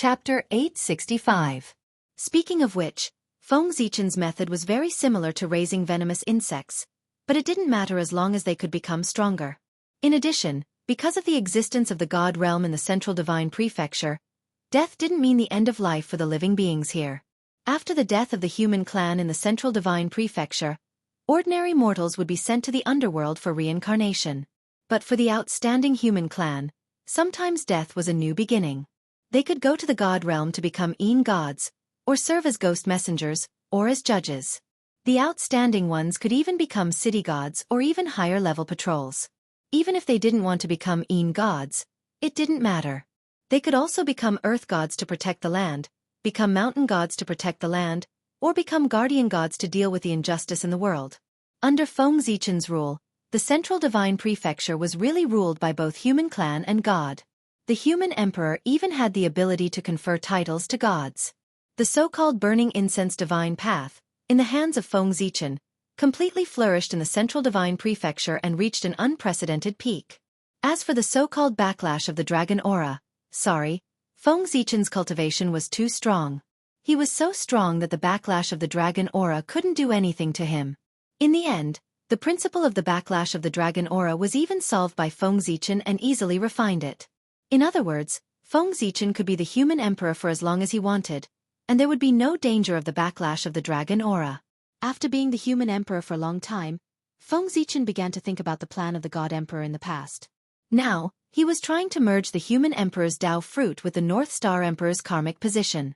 Chapter 865. Speaking of which, Feng Zichen's method was very similar to raising venomous insects, but it didn't matter as long as they could become stronger. In addition, because of the existence of the God realm in the Central Divine Prefecture, death didn't mean the end of life for the living beings here. After the death of the human clan in the Central Divine Prefecture, ordinary mortals would be sent to the underworld for reincarnation. But for the outstanding human clan, sometimes death was a new beginning. They could go to the God realm to become gods, or serve as ghost messengers, or as judges. The outstanding ones could even become city gods or even higher-level patrols. Even if they didn't want to become gods, it didn't matter. They could also become earth gods to protect the land, become mountain gods to protect the land, or become guardian gods to deal with the injustice in the world. Under Feng Zichen's rule, the Central Divine Prefecture was really ruled by both human clan and god. The human emperor even had the ability to confer titles to gods. The so-called burning incense divine path, in the hands of Feng Zichen, completely flourished in the Central Divine Prefecture and reached an unprecedented peak. As for the so-called backlash of the dragon aura, Feng Zichen's cultivation was too strong. He was so strong that the backlash of the dragon aura couldn't do anything to him. In the end, the principle of the backlash of the dragon aura was even solved by Feng Zichen and easily refined it. In other words, Feng Zichen could be the human emperor for as long as he wanted, and there would be no danger of the backlash of the dragon aura. After being the human emperor for a long time, Feng Zichen began to think about the plan of the god emperor in the past. Now, he was trying to merge the human emperor's Tao fruit with the North Star emperor's karmic position.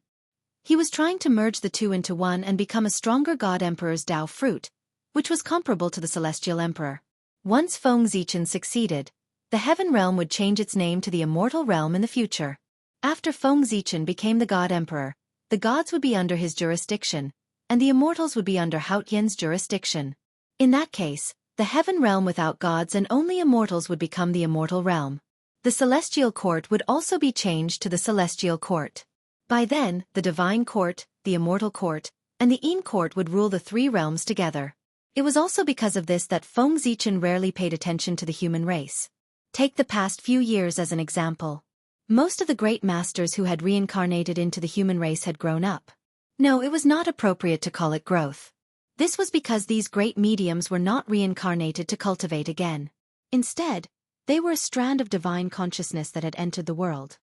He was trying to merge the two into one and become a stronger god emperor's Tao fruit, which was comparable to the celestial emperor. Once Feng Zichen succeeded, the heaven realm would change its name to the immortal realm in the future. After Feng Zichen became the god emperor, the gods would be under his jurisdiction, and the immortals would be under Haotian's jurisdiction. In that case, the heaven realm without gods and only immortals would become the immortal realm. The celestial court would also be changed to the celestial court. By then, the divine court, the immortal court, and the Yin court would rule the three realms together. It was also because of this that Feng Zichen rarely paid attention to the human race. Take the past few years as an example. Most of the great masters who had reincarnated into the human race had grown up. No, it was not appropriate to call it growth. This was because these great mediums were not reincarnated to cultivate again. Instead, they were a strand of divine consciousness that had entered the world.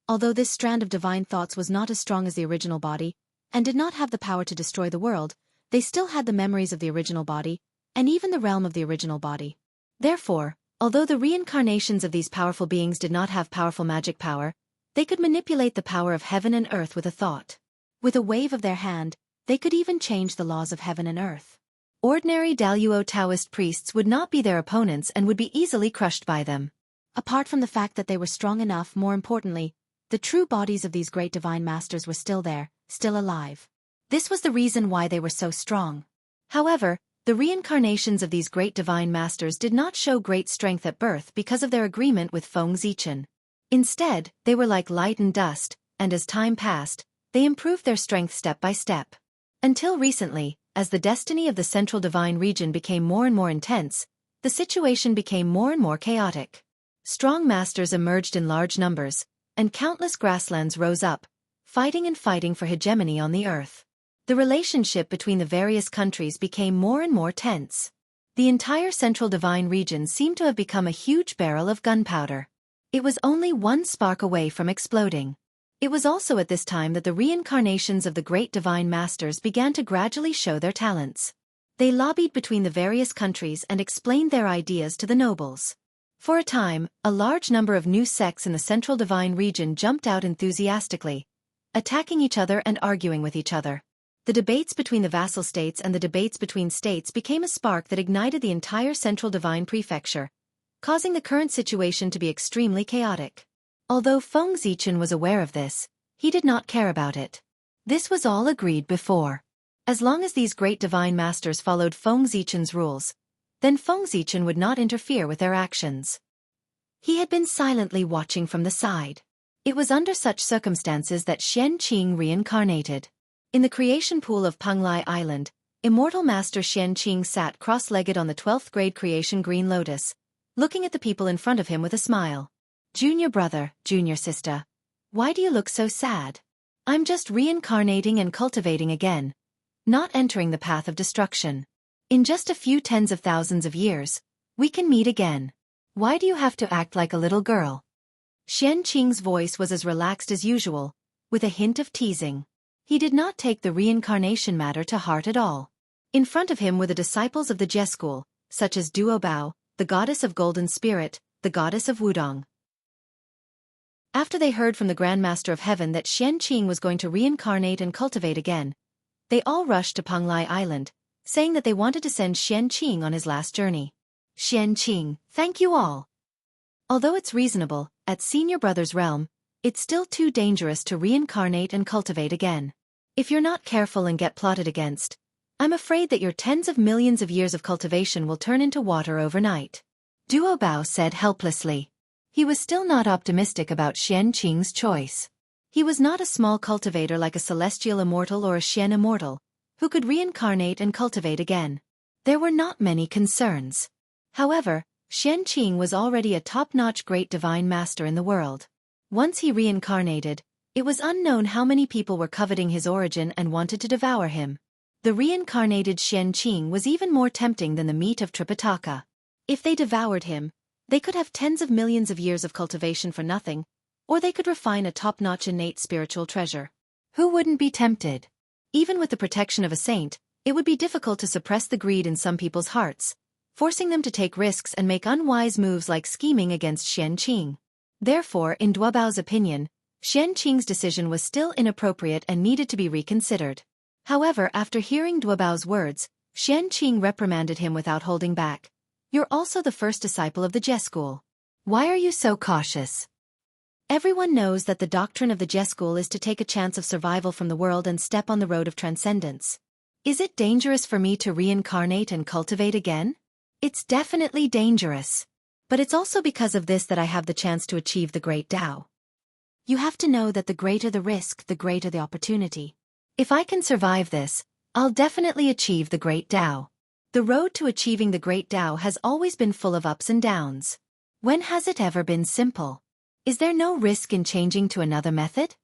Although this strand of divine thoughts was not as strong as the original body, and did not have the power to destroy the world, they still had the memories of the original body, and even the realm of the original body. Therefore, although the reincarnations of these powerful beings did not have powerful magic power, they could manipulate the power of heaven and earth with a thought. With a wave of their hand, they could even change the laws of heaven and earth. Ordinary Daluo Taoist priests would not be their opponents and would be easily crushed by them. Apart from the fact that they were strong enough, more importantly, the true bodies of these great divine masters were still there, still alive. This was the reason why they were so strong. However, the reincarnations of these great divine masters did not show great strength at birth because of their agreement with Feng Zichen. Instead, they were like light and dust, and as time passed, they improved their strength step by step. Until recently, as the destiny of the Central Divine region became more and more intense, the situation became more and more chaotic. Strong masters emerged in large numbers, and countless grasslands rose up, fighting and fighting for hegemony on the earth. The relationship between the various countries became more and more tense. The entire Central Divine region seemed to have become a huge barrel of gunpowder. It was only one spark away from exploding. It was also at this time that the reincarnations of the great divine masters began to gradually show their talents. They lobbied between the various countries and explained their ideas to the nobles. For a time, a large number of new sects in the Central Divine region jumped out enthusiastically, attacking each other and arguing with each other. The debates between the vassal states and the debates between states became a spark that ignited the entire Central Divine Prefecture, causing the current situation to be extremely chaotic. Although Feng Zichen was aware of this, he did not care about it. This was all agreed before. As long as these great divine masters followed Feng Zichen's rules, then Feng Zichen would not interfere with their actions. He had been silently watching from the side. It was under such circumstances that Xianxia reincarnated. In the creation pool of Penglai Island, immortal master Xianxia sat cross-legged on the 12th grade creation green lotus, looking at the people in front of him with a smile. Junior brother, junior sister, Why do you look so sad? I'm just reincarnating and cultivating again, not entering the path of destruction. In just a few tens of thousands of years, we can meet again. Why do you have to act like a little girl? Xianxia's voice was as relaxed as usual, with a hint of teasing. He did not take the reincarnation matter to heart at all. In front of him were the disciples of the Jie school, such as Duobao, the goddess of golden spirit, the goddess of Wudong. After they heard from the Grand Master of Heaven that Xianxia was going to reincarnate and cultivate again, they all rushed to Penglai Island, saying that they wanted to send Xianxia on his last journey. Xianxia, thank you all. Although it's reasonable, at Senior Brother's realm, it's still too dangerous to reincarnate and cultivate again. If you're not careful and get plotted against, I'm afraid that your tens of millions of years of cultivation will turn into water overnight. Duobao said helplessly. He was still not optimistic about Xianxia's choice. He was not a small cultivator like a celestial immortal or a Xian immortal, who could reincarnate and cultivate again. There were not many concerns. However, Xianxia was already a top-notch great divine master in the world. Once he reincarnated, it was unknown how many people were coveting his origin and wanted to devour him. The reincarnated Xianxia was even more tempting than the meat of Tripitaka. If they devoured him, they could have tens of millions of years of cultivation for nothing, or they could refine a top-notch innate spiritual treasure. Who wouldn't be tempted? Even with the protection of a saint, it would be difficult to suppress the greed in some people's hearts, forcing them to take risks and make unwise moves like scheming against Xianxia. Therefore, in Duobao's opinion, Xianxia's decision was still inappropriate and needed to be reconsidered. However, after hearing Duobao's words, Xianxia reprimanded him without holding back. You're also the first disciple of the Jie school. Why are you so cautious? Everyone knows that the doctrine of the Jie school is to take a chance of survival from the world and step on the road of transcendence. Is it dangerous for me to reincarnate and cultivate again? It's definitely dangerous. But it's also because of this that I have the chance to achieve the great Tao. You have to know that the greater the risk, the greater the opportunity. If I can survive this, I'll definitely achieve the great Tao. The road to achieving the great Tao has always been full of ups and downs. When has it ever been simple? Is there no risk in changing to another method?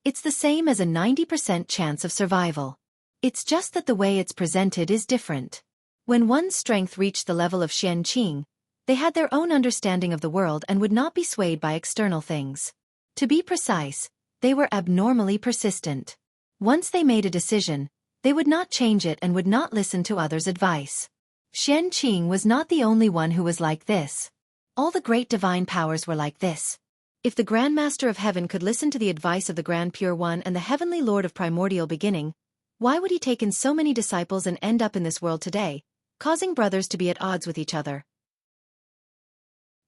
It's the same as a 90% chance of survival. It's just that the way it's presented is different. When one's strength reached the level of Xianxia, they had their own understanding of the world and would not be swayed by external things. To be precise, they were abnormally persistent. Once they made a decision, they would not change it and would not listen to others' advice. Xianxia was not the only one who was like this. All the great divine powers were like this. If the Grand Master of Heaven could listen to the advice of the Grand Pure One and the Heavenly Lord of Primordial Beginning, why would he take in so many disciples and end up in this world today, causing brothers to be at odds with each other?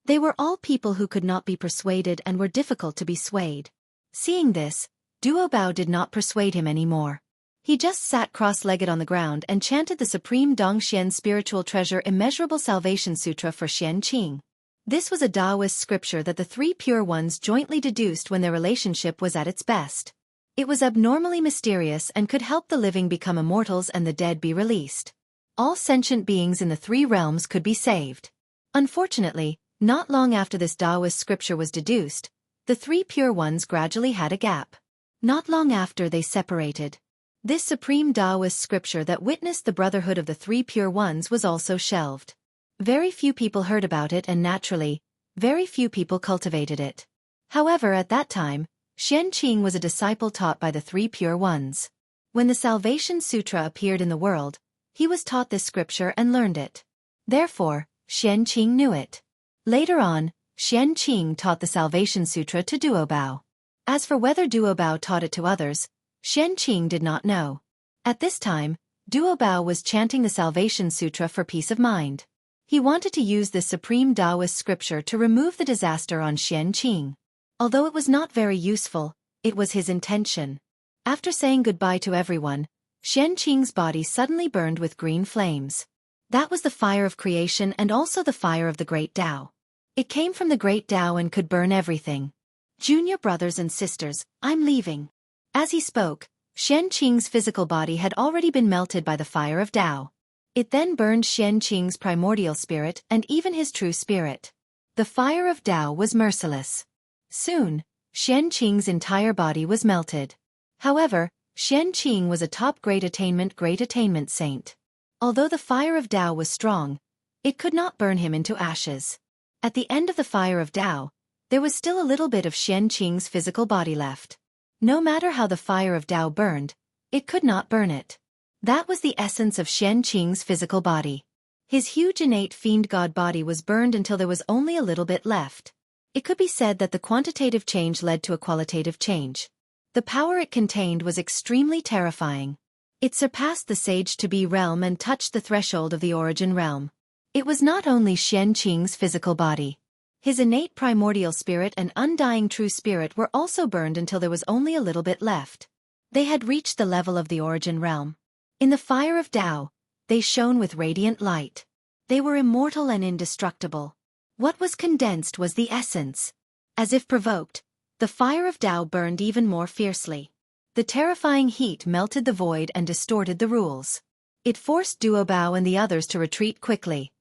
They were all people who could not be persuaded and were difficult to be swayed. Seeing this, Duobao did not persuade him anymore. He just sat cross-legged on the ground and chanted the Supreme Dongxian Spiritual Treasure Immeasurable Salvation Sutra for Xianxia. This was a Taoist scripture that the three pure ones jointly deduced when their relationship was at its best. It was abnormally mysterious and could help the living become immortals and the dead be released. All sentient beings in the three realms could be saved. Unfortunately, not long after this Taoist scripture was deduced, the three pure ones gradually had a gap. Not long after they separated. This supreme Taoist scripture that witnessed the brotherhood of the three pure ones was also shelved. Very few people heard about it and naturally, very few people cultivated it. However, at that time, Xianxia was a disciple taught by the three pure ones. When the Salvation Sutra appeared in the world, he was taught this scripture and learned it. Therefore, Xianxia knew it. Later on, Xianxia taught the Salvation Sutra to Duobao. As for whether Duobao taught it to others, Xianxia did not know. At this time, Duobao was chanting the Salvation Sutra for peace of mind. He wanted to use this supreme Taoist scripture to remove the disaster on Xianxia. Although it was not very useful, it was his intention. After saying goodbye to everyone, Xianxia's body suddenly burned with green flames. That was the fire of creation and also the fire of the great Tao. It came from the great Tao and could burn everything. Junior brothers and sisters, I'm leaving. As he spoke, Xianxia's physical body had already been melted by the fire of Tao. It then burned Xianxia's primordial spirit and even his true spirit. The fire of Tao was merciless. Soon, Xianxi's entire body was melted. However, Xianxi was a top great attainment saint. Although the fire of Tao was strong, it could not burn him into ashes. At the end of the fire of Tao, there was still a little bit of Xianxi's physical body left. No matter how the fire of Tao burned, it could not burn it. That was the essence of Xianxi's physical body. His huge innate fiend god body was burned until there was only a little bit left. It could be said that the quantitative change led to a qualitative change. The power it contained was extremely terrifying. It surpassed the sage-to-be realm and touched the threshold of the origin realm. It was not only Xianxi's physical body. His innate primordial spirit and undying true spirit were also burned until there was only a little bit left. They had reached the level of the origin realm. In the fire of Tao, they shone with radiant light. They were immortal and indestructible. What was condensed was the essence. As if provoked, the fire of Tao burned even more fiercely. The terrifying heat melted the void and distorted the rules. It forced Duobao and the others to retreat quickly.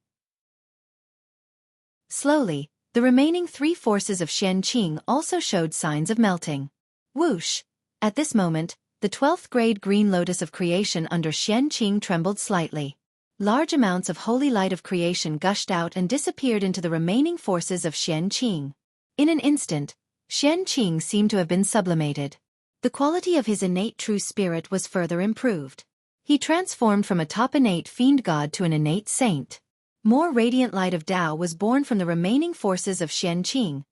Slowly, the remaining three forces of Xianxi also showed signs of melting. Whoosh! At this moment, the 12th grade green lotus of creation under Xianxi trembled slightly. Large amounts of holy light of creation gushed out and disappeared into the remaining forces of Xianxi. In an instant, Xianxi seemed to have been sublimated. The quality of his innate true spirit was further improved. He transformed from a top innate fiend god to an innate saint. More radiant light of Tao was born from the remaining forces of Xianxi,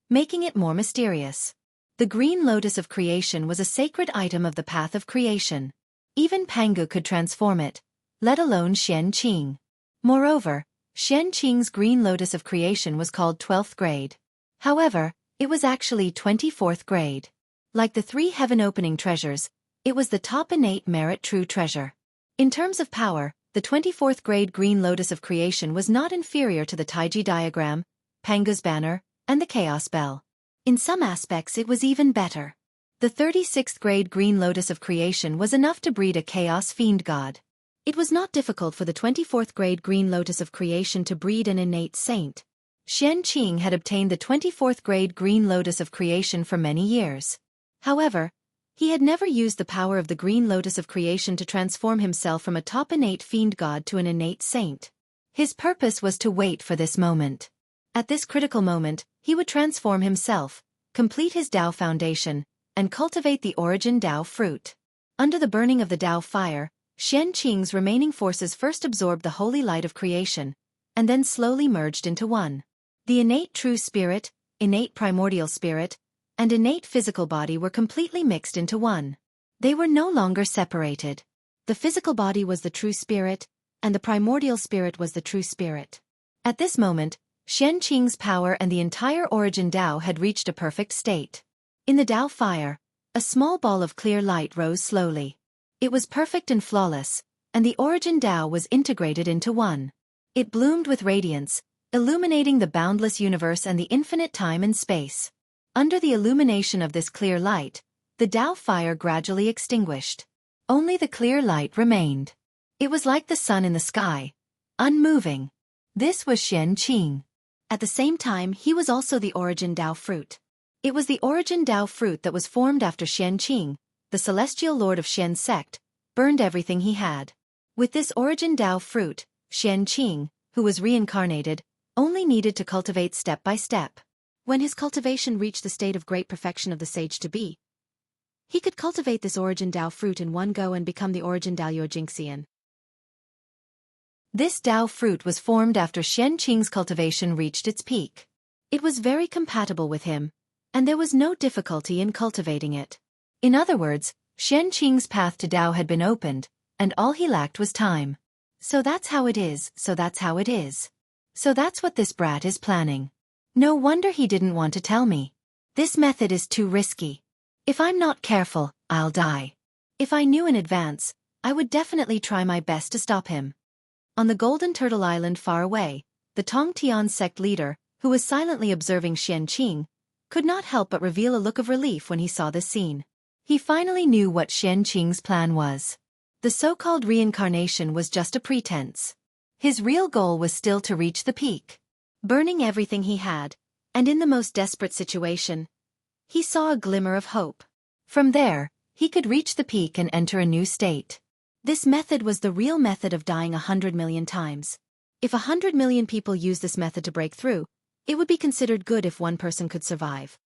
making it more mysterious. The green lotus of creation was a sacred item of the path of creation. Even Pangu could transform it, let alone Xianxi. Moreover, Xianxi's green lotus of creation was called 12th grade. However, it was actually 24th grade. Like the three heaven-opening treasures, it was the top innate merit true treasure. In terms of power, the 24th grade green lotus of creation was not inferior to the Taiji diagram, Pangu's banner, and the chaos bell. In some aspects it was even better. The 36th grade green lotus of creation was enough to breed a chaos fiend god. It was not difficult for the 24th grade green lotus of creation to breed an innate saint. Xianxi had obtained the 24th grade green lotus of creation for many years. However, he had never used the power of the green lotus of creation to transform himself from a top innate fiend god to an innate saint. His purpose was to wait for this moment. At this critical moment, he would transform himself, complete his Tao foundation, and cultivate the origin Tao fruit. Under the burning of the Tao fire, Xianxi's remaining forces first absorbed the holy light of creation, and then slowly merged into one. The innate true spirit, innate primordial spirit, and innate physical body were completely mixed into one. They were no longer separated. The physical body was the true spirit, and the primordial spirit was the true spirit. At this moment, Xianxi's power and the entire origin Tao had reached a perfect state. In the Tao fire, a small ball of clear light rose slowly. It was perfect and flawless, and the origin Tao was integrated into one. It bloomed with radiance, illuminating the boundless universe and the infinite time and space. Under the illumination of this clear light, the Tao fire gradually extinguished. Only the clear light remained. It was like the sun in the sky, unmoving. This was Xianxi. At the same time, he was also the origin Tao fruit. It was the origin Tao fruit that was formed after Xianxi, the celestial lord of Xian sect, burned everything he had. With this origin Tao fruit, Xianxi, who was reincarnated, only needed to cultivate step by step. When his cultivation reached the state of great perfection of the sage-to-be, he could cultivate this origin Tao fruit in one go and become the origin Tao Jiangxian. This Tao fruit was formed after Xianxi's cultivation reached its peak. It was very compatible with him, and there was no difficulty in cultivating it. In other words, Xianxi's path to Tao had been opened, and all he lacked was time. So that's how it is, so that's how it is. So that's what this brat is planning. No wonder he didn't want to tell me. This method is too risky. If I'm not careful, I'll die. If I knew in advance, I would definitely try my best to stop him. On the Golden Turtle Island far away, the Tongtian sect leader, who was silently observing Xianxi, could not help but reveal a look of relief when he saw this scene. He finally knew what Xianxi's plan was. The so-called reincarnation was just a pretense. His real goal was still to reach the peak. Burning everything he had, and in the most desperate situation, he saw a glimmer of hope. From there, he could reach the peak and enter a new state. This method was the real method of dying 100 million times. If 100 million people used this method to break through, it would be considered good if one person could survive.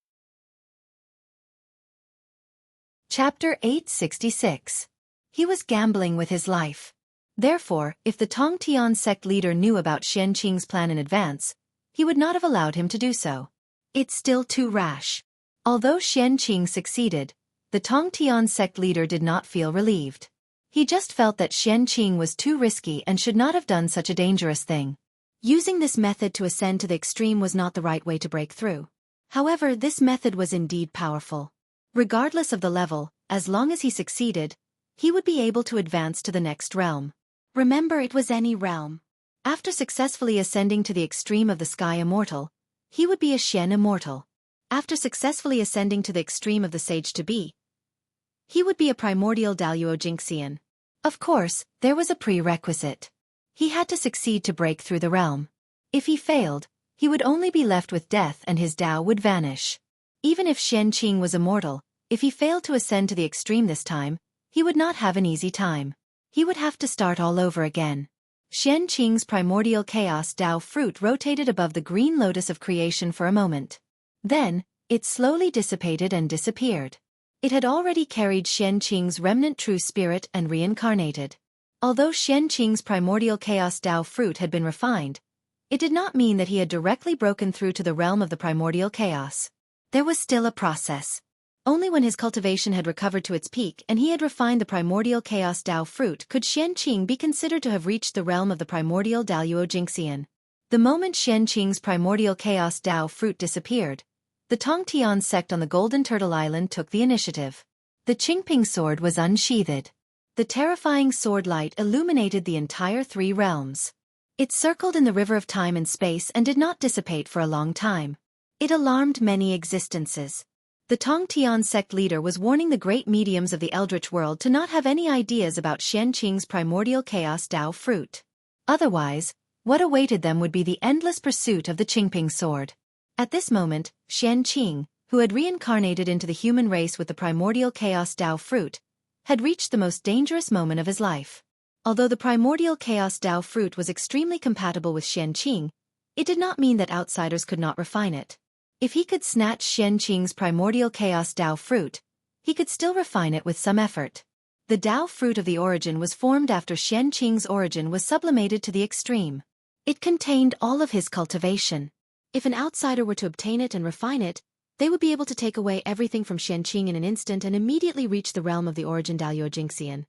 Chapter 866. He was gambling with his life. Therefore, if the Tongtian sect leader knew about Xianxia's plan in advance, he would not have allowed him to do so. It's still too rash. Although Xianxia succeeded, the Tongtian sect leader did not feel relieved. He just felt that Xianxia was too risky and should not have done such a dangerous thing. Using this method to ascend to the extreme was not the right way to break through. However, this method was indeed powerful. Regardless of the level, as long as he succeeded, he would be able to advance to the next realm. Remember, it was any realm. After successfully ascending to the extreme of the Sky Immortal, he would be a Xian Immortal. After successfully ascending to the extreme of the Sage to Be, he would be a Primordial Daluo Jinxian. Of course, there was a prerequisite. He had to succeed to break through the realm. If he failed, he would only be left with death and his Dao would vanish. Even if Xianxia was immortal, if he failed to ascend to the extreme this time, he would not have an easy time. He would have to start all over again. Xianxia's primordial chaos Dao fruit rotated above the green lotus of creation for a moment. Then, it slowly dissipated and disappeared. It had already carried Xianxia's remnant true spirit and reincarnated. Although Xianxia's primordial chaos Dao fruit had been refined, it did not mean that he had directly broken through to the realm of the primordial chaos. There was still a process. Only when his cultivation had recovered to its peak and he had refined the primordial chaos Dao fruit could Xianxia be considered to have reached the realm of the primordial Daluo Jinxian. The moment Xianxia's primordial chaos Dao fruit disappeared, the Tongtian sect on the Golden Turtle Island took the initiative. The Qingping sword was unsheathed. The terrifying sword light illuminated the entire three realms. It circled in the river of time and space and did not dissipate for a long time. It alarmed many existences. The Tongtian sect leader was warning the great mediums of the Eldritch world to not have any ideas about Xianxia's primordial chaos Dao fruit. Otherwise, what awaited them would be the endless pursuit of the Qingping sword. At this moment, Xianxia, who had reincarnated into the human race with the primordial chaos Dao fruit, had reached the most dangerous moment of his life. Although the primordial chaos Dao fruit was extremely compatible with Xianxia, it did not mean that outsiders could not refine it. If he could snatch Xianxia's primordial chaos Dao fruit, he could still refine it with some effort. The Dao fruit of the origin was formed after Xianxia's origin was sublimated to the extreme. It contained all of his cultivation. If an outsider were to obtain it and refine it, they would be able to take away everything from Xianxia in an instant and immediately reach the realm of the origin Daluo Jinxian.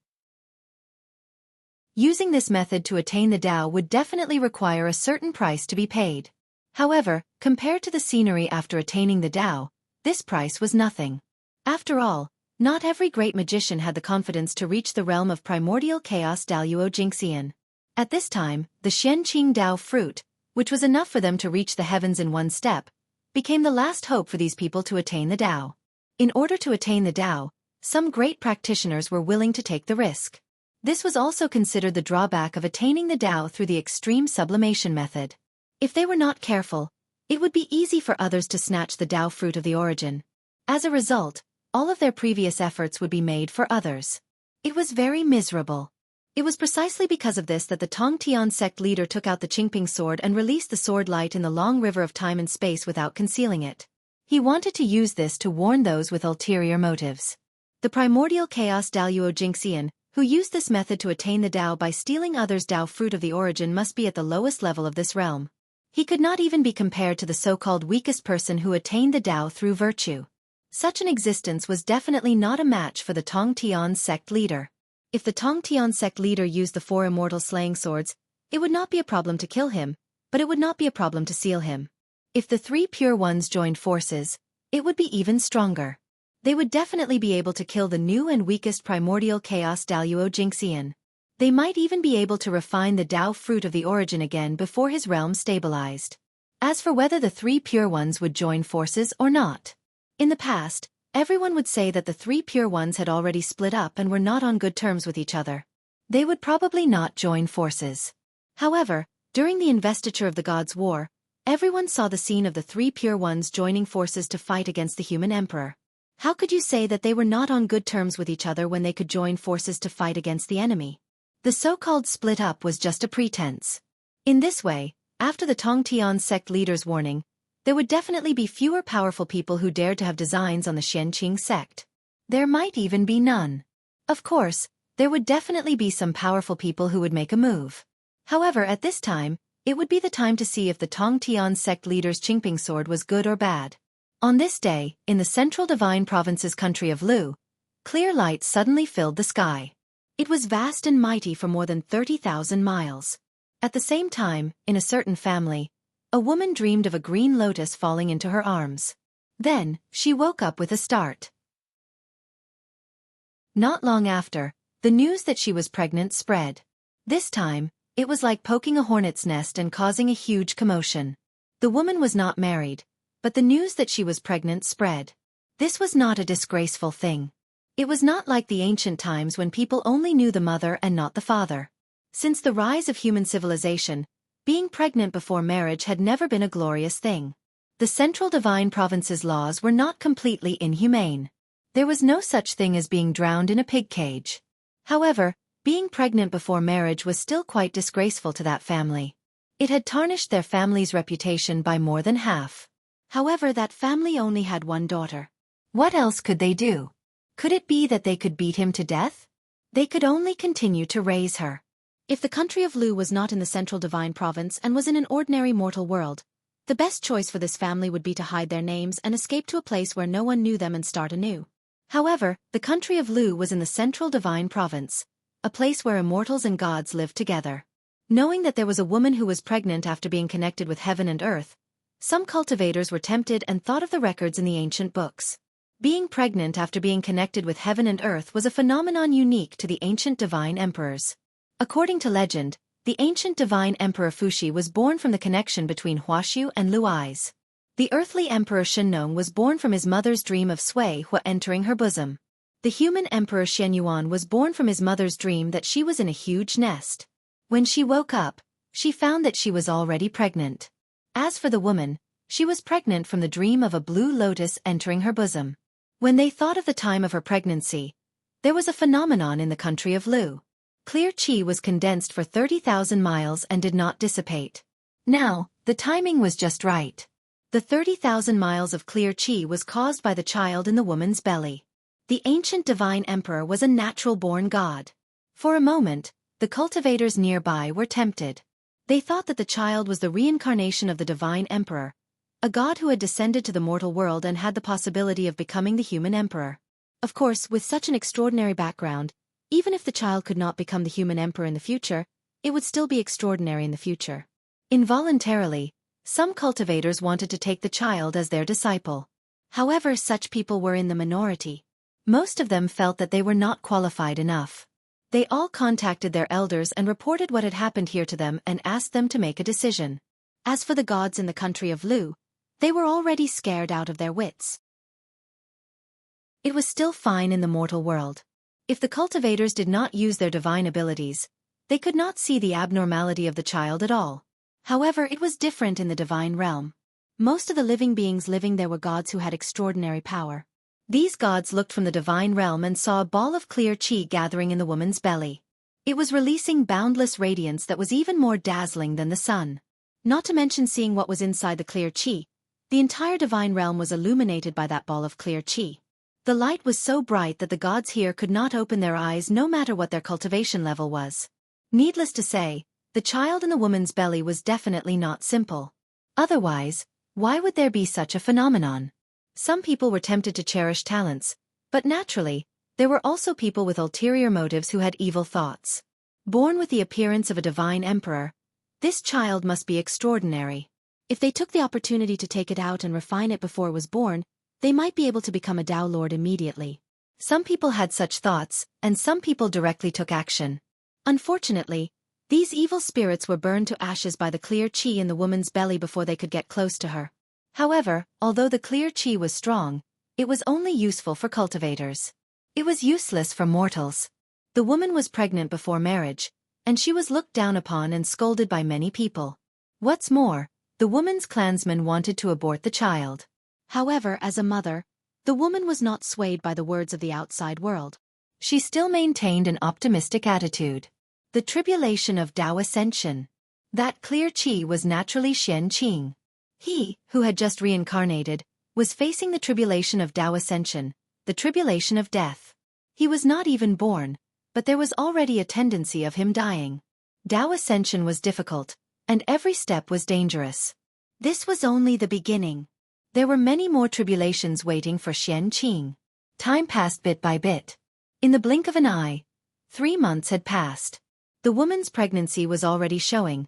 Using this method to attain the Dao would definitely require a certain price to be paid. However, compared to the scenery after attaining the Dao, this price was nothing. After all, not every great magician had the confidence to reach the realm of primordial chaos Daluo Jinxian. At this time, the Xianxia Dao fruit, which was enough for them to reach the heavens in one step, became the last hope for these people to attain the Dao. In order to attain the Dao, some great practitioners were willing to take the risk. This was also considered the drawback of attaining the Dao through the extreme sublimation method. If they were not careful, it would be easy for others to snatch the Dao fruit of the origin. As a result, all of their previous efforts would be made for others. It was very miserable. It was precisely because of this that the Tongtian sect leader took out the Qingping sword and released the sword light in the long river of time and space without concealing it. He wanted to use this to warn those with ulterior motives. The primordial chaos Daluo Jinxian, who used this method to attain the Dao by stealing others' Dao fruit of the origin, must be at the lowest level of this realm. He could not even be compared to the so-called weakest person who attained the Dao through virtue. Such an existence was definitely not a match for the Tongtian sect leader. If the Tongtian sect leader used the four immortal slaying swords, it would not be a problem to kill him, but it would not be a problem to seal him. If the three pure ones joined forces, it would be even stronger. They would definitely be able to kill the new and weakest primordial chaos Daluo Jinxian. They might even be able to refine the Dao fruit of the origin again before his realm stabilized. As for whether the three pure ones would join forces or not, in the past, everyone would say that the three pure ones had already split up and were not on good terms with each other. They would probably not join forces. However, during the investiture of the Gods' War, Everyone saw the scene of the three pure ones joining forces to fight against the human emperor. How could you say that they were not on good terms with each other when they could join forces to fight against the enemy? The so-called split up was just a pretense. In this way, after the Tongtian sect leader's warning, there would definitely be fewer powerful people who dared to have designs on the Xianxia sect. There might even be none. Of course, there would definitely be some powerful people who would make a move. However, at this time, it would be the time to see if the Tongtian sect leader's Qingping sword was good or bad. On this day, in the central divine province's country of Lu, clear light suddenly filled the sky. It was vast and mighty for more than 30,000 miles. At the same time, in a certain family, a woman dreamed of a green lotus falling into her arms. Then, she woke up with a start. Not long after, the news that she was pregnant spread. This time, it was like poking a hornet's nest and causing a huge commotion. The woman was not married, but the news that she was pregnant spread. This was not a disgraceful thing. It was not like the ancient times when people only knew the mother and not the father. Since the rise of human civilization, being pregnant before marriage had never been a glorious thing. The central divine province's laws were not completely inhumane. There was no such thing as being drowned in a pig cage. However, being pregnant before marriage was still quite disgraceful to that family. It had tarnished their family's reputation by more than half. However, that family only had one daughter. What else could they do? Could it be that they could beat him to death? They could only continue to raise her. If the country of Lu was not in the central divine province and was in an ordinary mortal world, the best choice for this family would be to hide their names and escape to a place where no one knew them and start anew. However, the country of Lu was in the central divine province, a place where immortals and gods lived together. Knowing that there was a woman who was pregnant after being connected with heaven and earth, some cultivators were tempted and thought of the records in the ancient books. Being pregnant after being connected with heaven and earth was a phenomenon unique to the ancient divine emperors. According to legend, the ancient divine emperor Fuxi was born from the connection between Huaxiu and Luai's. The earthly emperor Shennong was born from his mother's dream of Sui Hua entering her bosom. The human emperor Xianyuan was born from his mother's dream that she was in a huge nest. When she woke up, she found that she was already pregnant. As for the woman, she was pregnant from the dream of a blue lotus entering her bosom. When they thought of the time of her pregnancy, there was a phenomenon in the country of Lu. Clear qi was condensed for 30,000 miles and did not dissipate. Now, the timing was just right. The 30,000 miles of clear qi was caused by the child in the woman's belly. The ancient divine emperor was a natural-born god. For a moment, the cultivators nearby were tempted. They thought that the child was the reincarnation of the divine emperor, a god who had descended to the mortal world and had the possibility of becoming the human emperor. Of course, with such an extraordinary background, even if the child could not become the human emperor in the future, it would still be extraordinary in the future. Involuntarily, some cultivators wanted to take the child as their disciple. However, such people were in the minority. Most of them felt that they were not qualified enough. They all contacted their elders and reported what had happened here to them and asked them to make a decision. As for the gods in the country of Lu, they were already scared out of their wits. It was still fine in the mortal world. If the cultivators did not use their divine abilities, they could not see the abnormality of the child at all. However, it was different in the divine realm. Most of the living beings living there were gods who had extraordinary power. These gods looked from the divine realm and saw a ball of clear qi gathering in the woman's belly. It was releasing boundless radiance that was even more dazzling than the sun. Not to mention seeing what was inside the clear qi, the entire divine realm was illuminated by that ball of clear qi. The light was so bright that the gods here could not open their eyes no matter what their cultivation level was. Needless to say, the child in the woman's belly was definitely not simple. Otherwise, why would there be such a phenomenon? Some people were tempted to cherish talents, but naturally, there were also people with ulterior motives who had evil thoughts. Born with the appearance of a divine emperor, this child must be extraordinary. If they took the opportunity to take it out and refine it before it was born, they might be able to become a Tao Lord immediately. Some people had such thoughts, and some people directly took action. Unfortunately, these evil spirits were burned to ashes by the clear qi in the woman's belly before they could get close to her. However, although the clear qi was strong, it was only useful for cultivators. It was useless for mortals. The woman was pregnant before marriage, and she was looked down upon and scolded by many people. What's more, the woman's clansmen wanted to abort the child. However, as a mother, the woman was not swayed by the words of the outside world. She still maintained an optimistic attitude. The tribulation of Tao Ascension. That clear qi was naturally Xianxia. He, who had just reincarnated, was facing the tribulation of Tao Ascension, the tribulation of death. He was not even born, but there was already a tendency of him dying. Tao Ascension was difficult, and every step was dangerous. This was only the beginning. There were many more tribulations waiting for Xianxia. Time passed bit by bit. In the blink of an eye, 3 months had passed. The woman's pregnancy was already showing,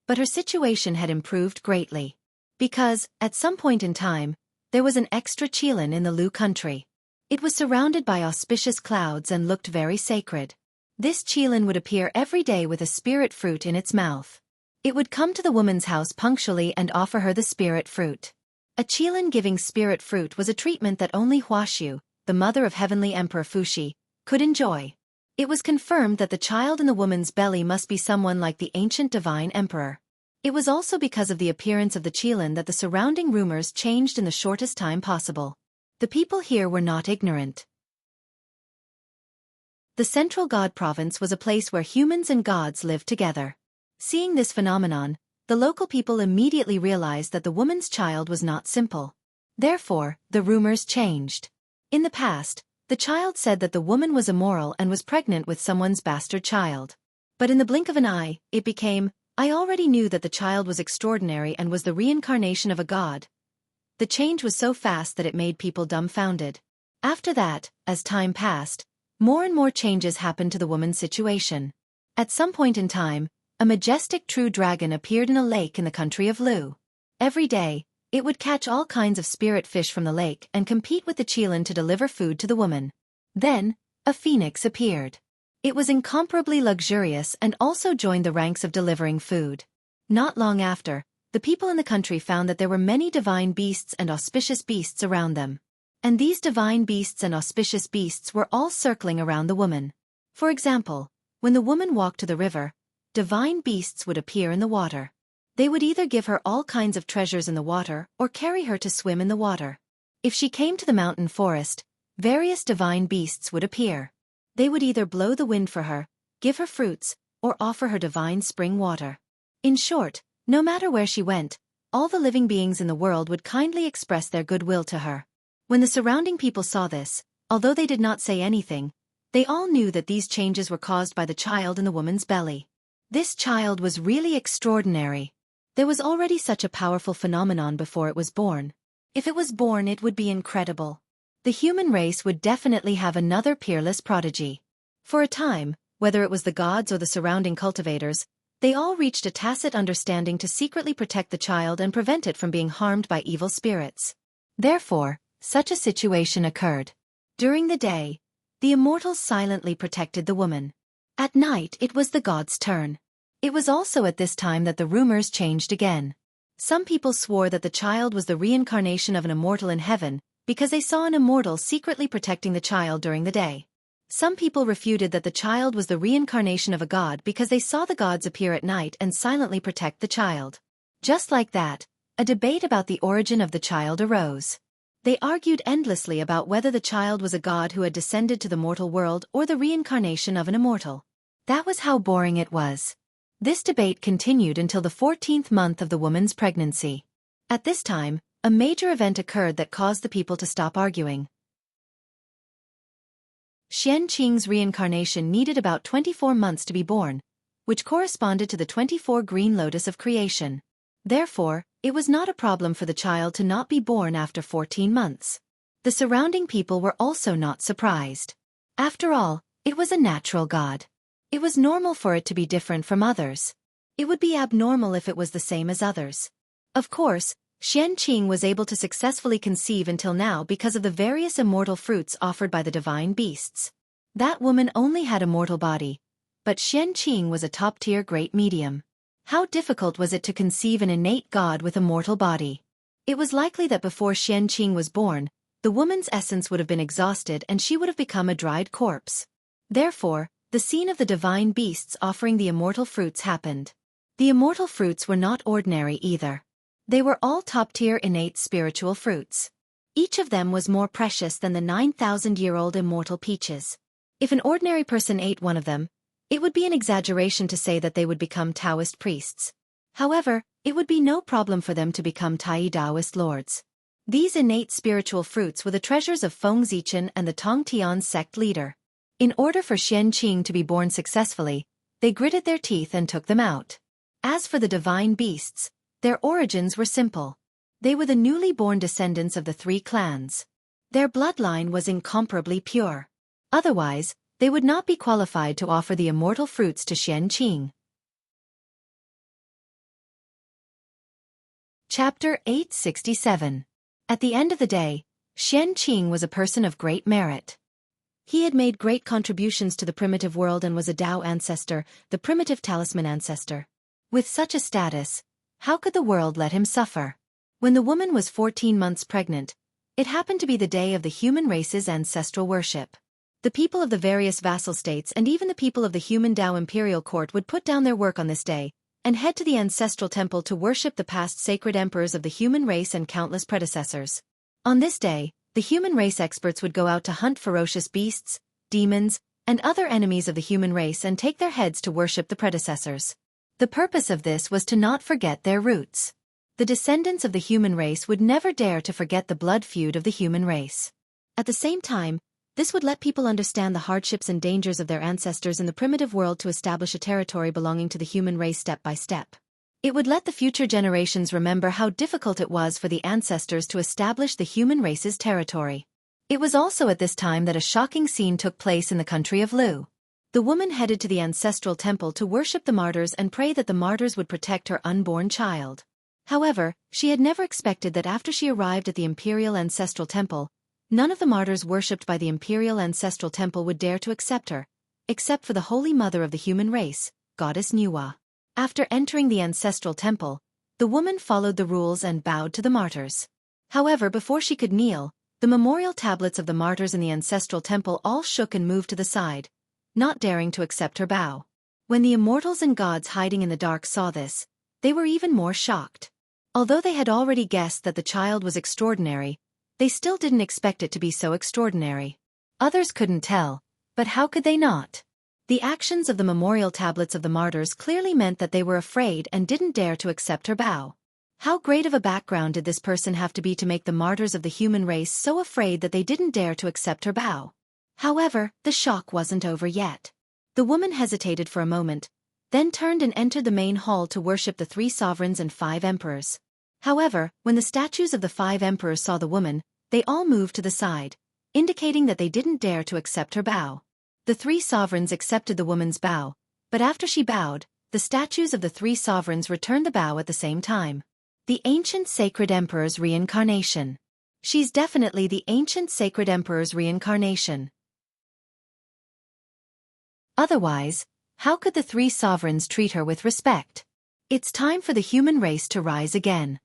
but her situation had improved greatly. Because, at some point in time, there was an extra qilin in the Lu country. It was surrounded by auspicious clouds and looked very sacred. This qilin would appear every day with a spirit fruit in its mouth. It would come to the woman's house punctually and offer her the spirit fruit. A qilin giving spirit fruit was a treatment that only Wuxia, the mother of heavenly Emperor Fuxi, could enjoy. It was confirmed that the child in the woman's belly must be someone like the ancient divine emperor. It was also because of the appearance of the qilin that the surrounding rumors changed in the shortest time possible. The people here were not ignorant. The Central God Province was a place where humans and gods lived together. Seeing this phenomenon, the local people immediately realized that the woman's child was not simple. Therefore, the rumors changed. In the past, the child said that the woman was immoral and was pregnant with someone's bastard child. But in the blink of an eye, it became, I already knew that the child was extraordinary and was the reincarnation of a god. The change was so fast that it made people dumbfounded. After that, as time passed, more and more changes happened to the woman's situation. At some point in time, a majestic true dragon appeared in a lake in the country of Lu. Every day, it would catch all kinds of spirit fish from the lake and compete with the qilin to deliver food to the woman. Then, a phoenix appeared. It was incomparably luxurious and also joined the ranks of delivering food. Not long after, the people in the country found that there were many divine beasts and auspicious beasts around them. And these divine beasts and auspicious beasts were all circling around the woman. For example, when the woman walked to the river, divine beasts would appear in the water. They would either give her all kinds of treasures in the water or carry her to swim in the water. If she came to the mountain forest, various divine beasts would appear. They would either blow the wind for her, give her fruits, or offer her divine spring water. In short, no matter where she went, all the living beings in the world would kindly express their goodwill to her. When the surrounding people saw this, although they did not say anything, they all knew that these changes were caused by the child in the woman's belly. This child was really extraordinary. There was already such a powerful phenomenon before it was born. If it was born, it would be incredible. The human race would definitely have another peerless prodigy. For a time, whether it was the gods or the surrounding cultivators, they all reached a tacit understanding to secretly protect the child and prevent it from being harmed by evil spirits. Therefore, such a situation occurred. During the day, the immortals silently protected the woman. At night, it was the gods' turn. It was also at this time that the rumors changed again. Some people swore that the child was the reincarnation of an immortal in heaven, because they saw an immortal secretly protecting the child during the day. Some people refuted that the child was the reincarnation of a god because they saw the gods appear at night and silently protect the child. Just like that, a debate about the origin of the child arose. They argued endlessly about whether the child was a god who had descended to the mortal world or the reincarnation of an immortal. That was how boring it was. This debate continued until the 14th month of the woman's pregnancy. At this time, a major event occurred that caused the people to stop arguing. Xianxia's reincarnation needed about 24 months to be born, which corresponded to the 24 green lotus of creation. Therefore, it was not a problem for the child to not be born after 14 months. The surrounding people were also not surprised. After all, it was a natural god. It was normal for it to be different from others. It would be abnormal if it was the same as others. Of course, Xianxia was able to successfully conceive until now because of the various immortal fruits offered by the divine beasts. That woman only had a mortal body, but Xianxia was a top-tier great medium. How difficult was it to conceive an innate god with a mortal body? It was likely that before Xianxia was born, the woman's essence would have been exhausted and she would have become a dried corpse. Therefore, the scene of the divine beasts offering the immortal fruits happened. The immortal fruits were not ordinary either. They were all top-tier innate spiritual fruits. Each of them was more precious than the 9,000-year-old immortal peaches. If an ordinary person ate one of them, it would be an exaggeration to say that they would become Taoist priests. However, it would be no problem for them to become Tai Taoist lords. These innate spiritual fruits were the treasures of Feng Zichen and the Tongtian sect leader. In order for Xianxia to be born successfully, they gritted their teeth and took them out. As for the divine beasts, their origins were simple. They were the newly born descendants of the three clans. Their bloodline was incomparably pure. Otherwise, they would not be qualified to offer the immortal fruits to Xianxia. Chapter 867. At the end of the day, Xianxia was a person of great merit. He had made great contributions to the primitive world and was a Tao ancestor, the primitive talisman ancestor. With such a status, how could the world let him suffer? When the woman was 14 months pregnant, it happened to be the day of the human race's ancestral worship. The people of the various vassal states and even the people of the human Tao imperial court would put down their work on this day and head to the ancestral temple to worship the past sacred emperors of the human race and countless predecessors. On this day, the human race experts would go out to hunt ferocious beasts, demons, and other enemies of the human race and take their heads to worship the predecessors. The purpose of this was to not forget their roots. The descendants of the human race would never dare to forget the blood feud of the human race. At the same time, this would let people understand the hardships and dangers of their ancestors in the primitive world to establish a territory belonging to the human race step by step. It would let the future generations remember how difficult it was for the ancestors to establish the human race's territory. It was also at this time that a shocking scene took place in the country of Lu. The woman headed to the ancestral temple to worship the martyrs and pray that the martyrs would protect her unborn child. However, she had never expected that after she arrived at the imperial ancestral temple, none of the martyrs worshipped by the imperial ancestral temple would dare to accept her, except for the holy mother of the human race, goddess Nuwa. After entering the ancestral temple, the woman followed the rules and bowed to the martyrs. However, before she could kneel, the memorial tablets of the martyrs in the ancestral temple all shook and moved to the side, not daring to accept her bow. When the immortals and gods hiding in the dark saw this, they were even more shocked. Although they had already guessed that the child was extraordinary, they still didn't expect it to be so extraordinary. Others couldn't tell, but how could they not? The actions of the memorial tablets of the martyrs clearly meant that they were afraid and didn't dare to accept her bow. How great of a background did this person have to be to make the martyrs of the human race so afraid that they didn't dare to accept her bow? However, the shock wasn't over yet. The woman hesitated for a moment, then turned and entered the main hall to worship the 3 sovereigns and 5 emperors. However, when the statues of the 5 emperors saw the woman, they all moved to the side, indicating that they didn't dare to accept her bow. The 3 sovereigns accepted the woman's bow, but after she bowed, the statues of the 3 sovereigns returned the bow at the same time. The ancient sacred emperor's reincarnation. She's definitely the ancient sacred emperor's reincarnation. Otherwise, how could the 3 sovereigns treat her with respect? It's time for the human race to rise again.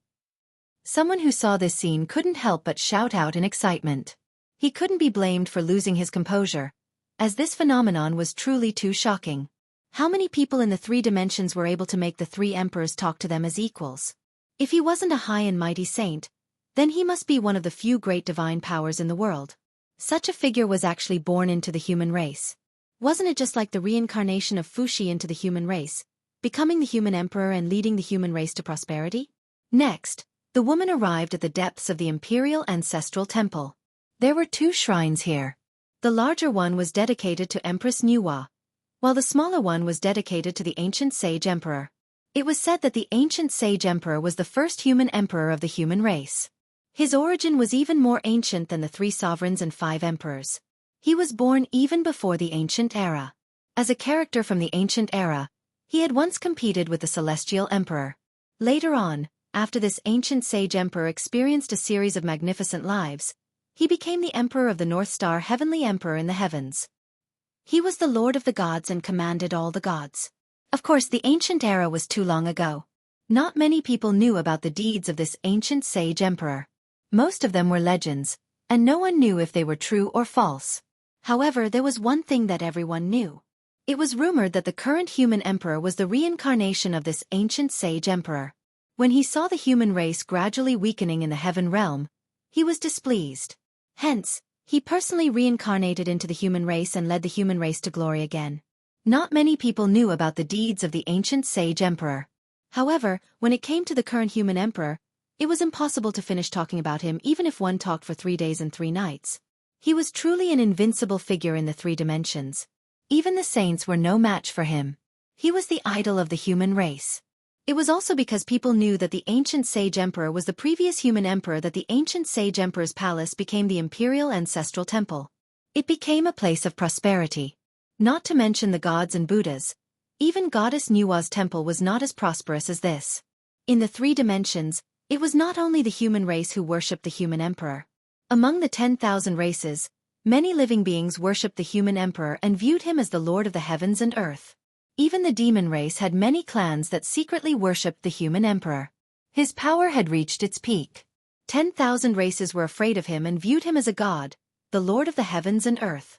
Someone who saw this scene couldn't help but shout out in excitement. He couldn't be blamed for losing his composure, as this phenomenon was truly too shocking. How many people in the 3 dimensions were able to make the 3 emperors talk to them as equals? If he wasn't a high and mighty saint, then he must be one of the few great divine powers in the world. Such a figure was actually born into the human race. Wasn't it just like the reincarnation of Fuxi into the human race, becoming the human emperor and leading the human race to prosperity? Next, the woman arrived at the depths of the imperial ancestral temple. There were 2 shrines here. The larger one was dedicated to Empress Nuwa, while the smaller one was dedicated to the ancient sage emperor. It was said that the ancient sage emperor was the first human emperor of the human race. His origin was even more ancient than the 3 sovereigns and 5 emperors. He was born even before the ancient era. As a character from the ancient era, he had once competed with the celestial emperor. Later on, after this ancient sage emperor experienced a series of magnificent lives, he became the emperor of the North Star, heavenly emperor in the heavens. He was the lord of the gods and commanded all the gods. Of course, the ancient era was too long ago. Not many people knew about the deeds of this ancient sage emperor. Most of them were legends, and no one knew if they were true or false. However, there was one thing that everyone knew. It was rumored that the current human emperor was the reincarnation of this ancient sage emperor. When he saw the human race gradually weakening in the heaven realm, he was displeased. Hence, he personally reincarnated into the human race and led the human race to glory again. Not many people knew about the deeds of the ancient sage emperor. However, when it came to the current human emperor, it was impossible to finish talking about him even if one talked for 3 days and 3 nights. He was truly an invincible figure in the 3 dimensions. Even the saints were no match for him. He was the idol of the human race. It was also because people knew that the ancient sage emperor was the previous human emperor that the ancient sage emperor's palace became the imperial ancestral temple. It became a place of prosperity. Not to mention the gods and Buddhas. Even goddess Nuwa's temple was not as prosperous as this. In the 3 dimensions, it was not only the human race who worshipped the human emperor. Among the 10,000 races, many living beings worshipped the human emperor and viewed him as the lord of the heavens and earth. Even the demon race had many clans that secretly worshipped the human emperor. His power had reached its peak. 10,000 races were afraid of him and viewed him as a god, the lord of the heavens and earth.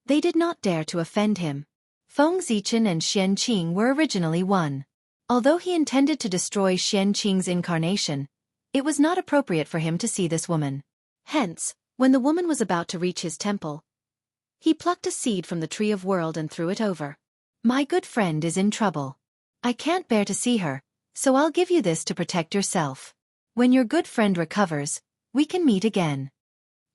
They did not dare to offend him. Feng Zichen and Xianxia were originally one. Although he intended to destroy Xianxia's incarnation, it was not appropriate for him to see this woman. Hence, when the woman was about to reach his temple, he plucked a seed from the tree of world and threw it over. My good friend is in trouble. I can't bear to see her, so I'll give you this to protect yourself. When your good friend recovers, we can meet again.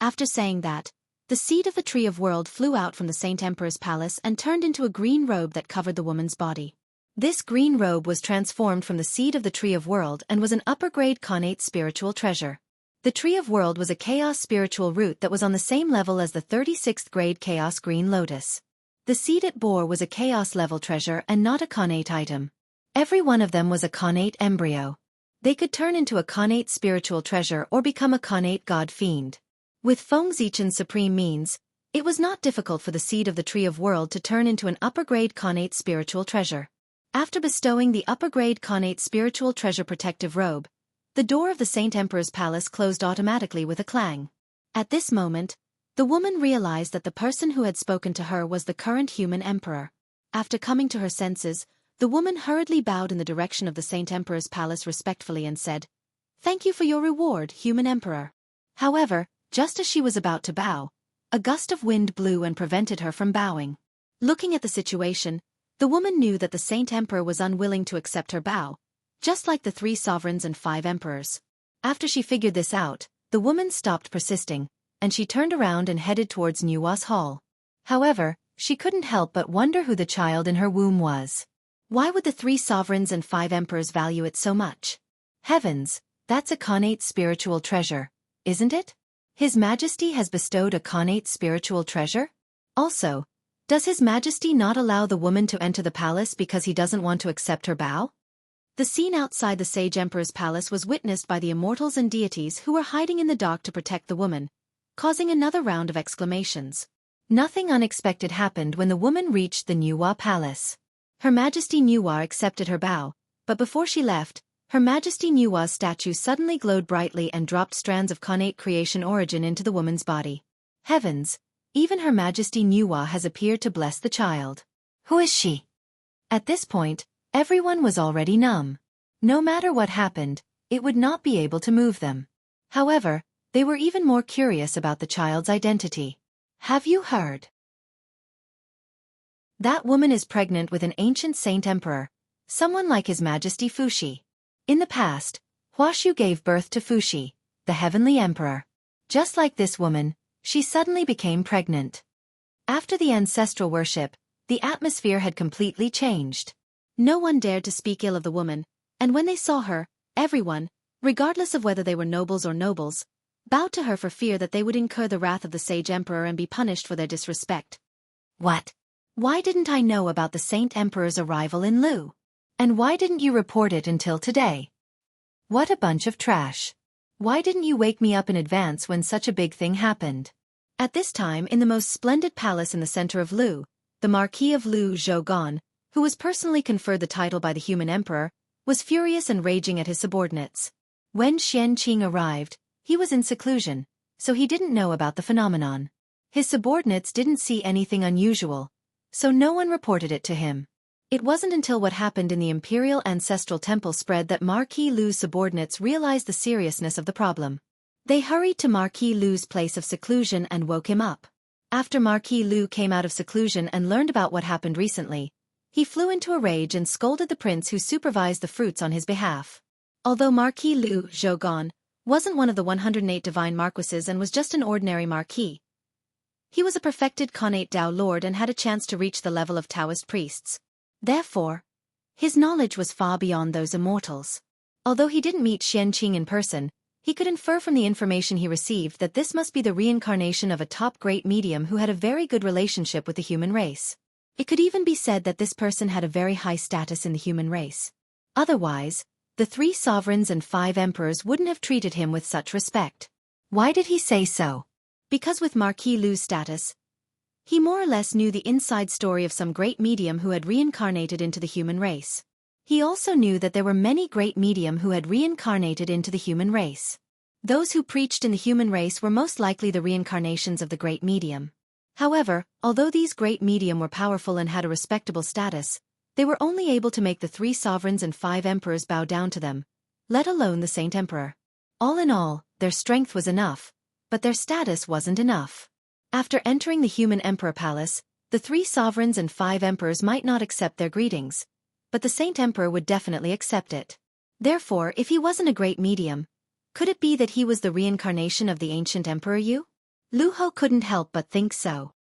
After saying that, the seed of the tree of world flew out from the Saint Emperor's palace and turned into a green robe that covered the woman's body. This green robe was transformed from the seed of the tree of world and was an upper-grade connate spiritual treasure. The tree of world was a chaos spiritual root that was on the same level as the 36th grade chaos green lotus. The seed it bore was a chaos level treasure and not a connate item. Every one of them was a connate embryo. They could turn into a connate spiritual treasure or become a connate god fiend. With Feng Zichen's supreme means, it was not difficult for the seed of the tree of world to turn into an upper-grade connate spiritual treasure. After bestowing the upper-grade connate spiritual treasure protective robe, the door of the Saint Emperor's palace closed automatically with a clang. At this moment, the woman realized that the person who had spoken to her was the current human emperor. After coming to her senses, the woman hurriedly bowed in the direction of the Saint Emperor's palace respectfully and said, "Thank you for your reward, human emperor." However, just as she was about to bow, a gust of wind blew and prevented her from bowing. Looking at the situation, the woman knew that the Saint Emperor was unwilling to accept her bow, just like the 3 sovereigns and 5 emperors. After she figured this out, the woman stopped persisting, and she turned around and headed towards Nuwa's hall. However, she couldn't help but wonder who the child in her womb was. Why would the 3 sovereigns and 5 emperors value it so much? Heavens, that's a connate spiritual treasure, isn't it? His Majesty has bestowed a connate spiritual treasure? Also, does His Majesty not allow the woman to enter the palace because he doesn't want to accept her bow? The scene outside the Sage Emperor's palace was witnessed by the immortals and deities who were hiding in the dark to protect the woman, causing another round of exclamations. Nothing unexpected happened when the woman reached the Nuwa palace. Her Majesty Nuwa accepted her bow, but before she left, Her Majesty Nuwa's statue suddenly glowed brightly and dropped strands of connate creation origin into the woman's body. Heavens! Even Her Majesty Nuwa has appeared to bless the child. Who is she? At this point, everyone was already numb. No matter what happened, it would not be able to move them. However, they were even more curious about the child's identity. Have you heard? That woman is pregnant with an ancient saint emperor, someone like His Majesty Fuxi. In the past, Huashu gave birth to Fuxi, the heavenly emperor. Just like this woman, she suddenly became pregnant. After the ancestral worship, the atmosphere had completely changed. No one dared to speak ill of the woman, and when they saw her, everyone, regardless of whether they were nobles or nobles, bowed to her for fear that they would incur the wrath of the sage emperor and be punished for their disrespect. What? Why didn't I know about the Saint Emperor's arrival in Lu? And why didn't you report it until today? What a bunch of trash. Why didn't you wake me up in advance when such a big thing happened? At this time, in the most splendid palace in the center of Lu, the Marquis of Lu Zhougan, who was personally conferred the title by the human emperor, was furious and raging at his subordinates. When Xianxia arrived, he was in seclusion, so he didn't know about the phenomenon. His subordinates didn't see anything unusual, so no one reported it to him. It wasn't until what happened in the Imperial Ancestral Temple spread that Marquis Lu's subordinates realized the seriousness of the problem. They hurried to Marquis Lu's place of seclusion and woke him up. After Marquis Lu came out of seclusion and learned about what happened recently, he flew into a rage and scolded the prince who supervised the fruits on his behalf. Although Marquis Lu Zhougan wasn't one of the 108 divine marquises and was just an ordinary marquis, he was a perfected Khanate Dao lord and had a chance to reach the level of Taoist priests. Therefore, his knowledge was far beyond those immortals. Although he didn't meet Xianxia in person, he could infer from the information he received that this must be the reincarnation of a top great medium who had a very good relationship with the human race. It could even be said that this person had a very high status in the human race. Otherwise, the 3 sovereigns and 5 emperors wouldn't have treated him with such respect. Why did he say so? Because with Marquis Lu's status, he more or less knew the inside story of some great medium who had reincarnated into the human race. He also knew that there were many great medium who had reincarnated into the human race. Those who preached in the human race were most likely the reincarnations of the great medium. However, although these great medium were powerful and had a respectable status, they were only able to make the 3 sovereigns and 5 emperors bow down to them, let alone the Saint Emperor. All in all, their strength was enough, but their status wasn't enough. After entering the human emperor palace, the 3 sovereigns and 5 emperors might not accept their greetings, but the Saint Emperor would definitely accept it. Therefore, if he wasn't a great medium, could it be that he was the reincarnation of the ancient Emperor Yu? Lu Hou couldn't help but think so.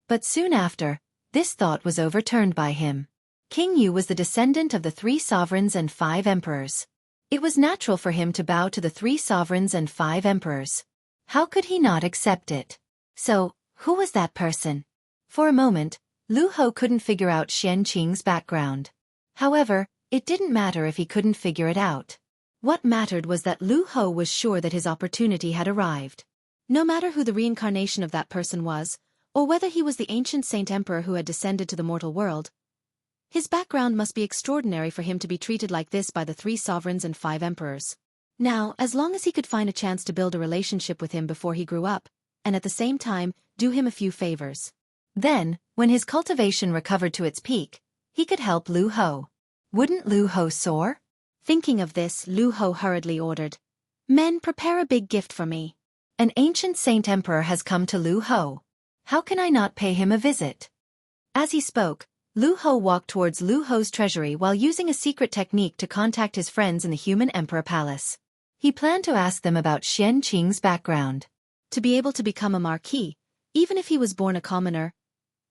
But soon after, this thought was overturned by him. King Yu was the descendant of the 3 sovereigns and 5 emperors. It was natural for him to bow to the 3 sovereigns and 5 emperors. How could he not accept it? So, who was that person? For a moment, Lu Hou couldn't figure out Xianxia's background. However, it didn't matter if he couldn't figure it out. What mattered was that Lu Hou was sure that his opportunity had arrived. No matter who the reincarnation of that person was, or whether he was the ancient Saint Emperor who had descended to the mortal world, his background must be extraordinary for him to be treated like this by the 3 sovereigns and 5 emperors. Now, as long as he could find a chance to build a relationship with him before he grew up, and at the same time, do him a few favors. Then, when his cultivation recovered to its peak, he could help Lu Hou. Wouldn't Lu Hou soar? Thinking of this, Lu Hou hurriedly ordered, "Men, prepare a big gift for me. An ancient Saint Emperor has come to Lu Hou. How can I not pay him a visit?" As he spoke, Lu Hou walked towards Lu Hou's treasury while using a secret technique to contact his friends in the human emperor palace. He planned to ask them about Xianxing's background. To be able to become a marquis, even if he was born a commoner,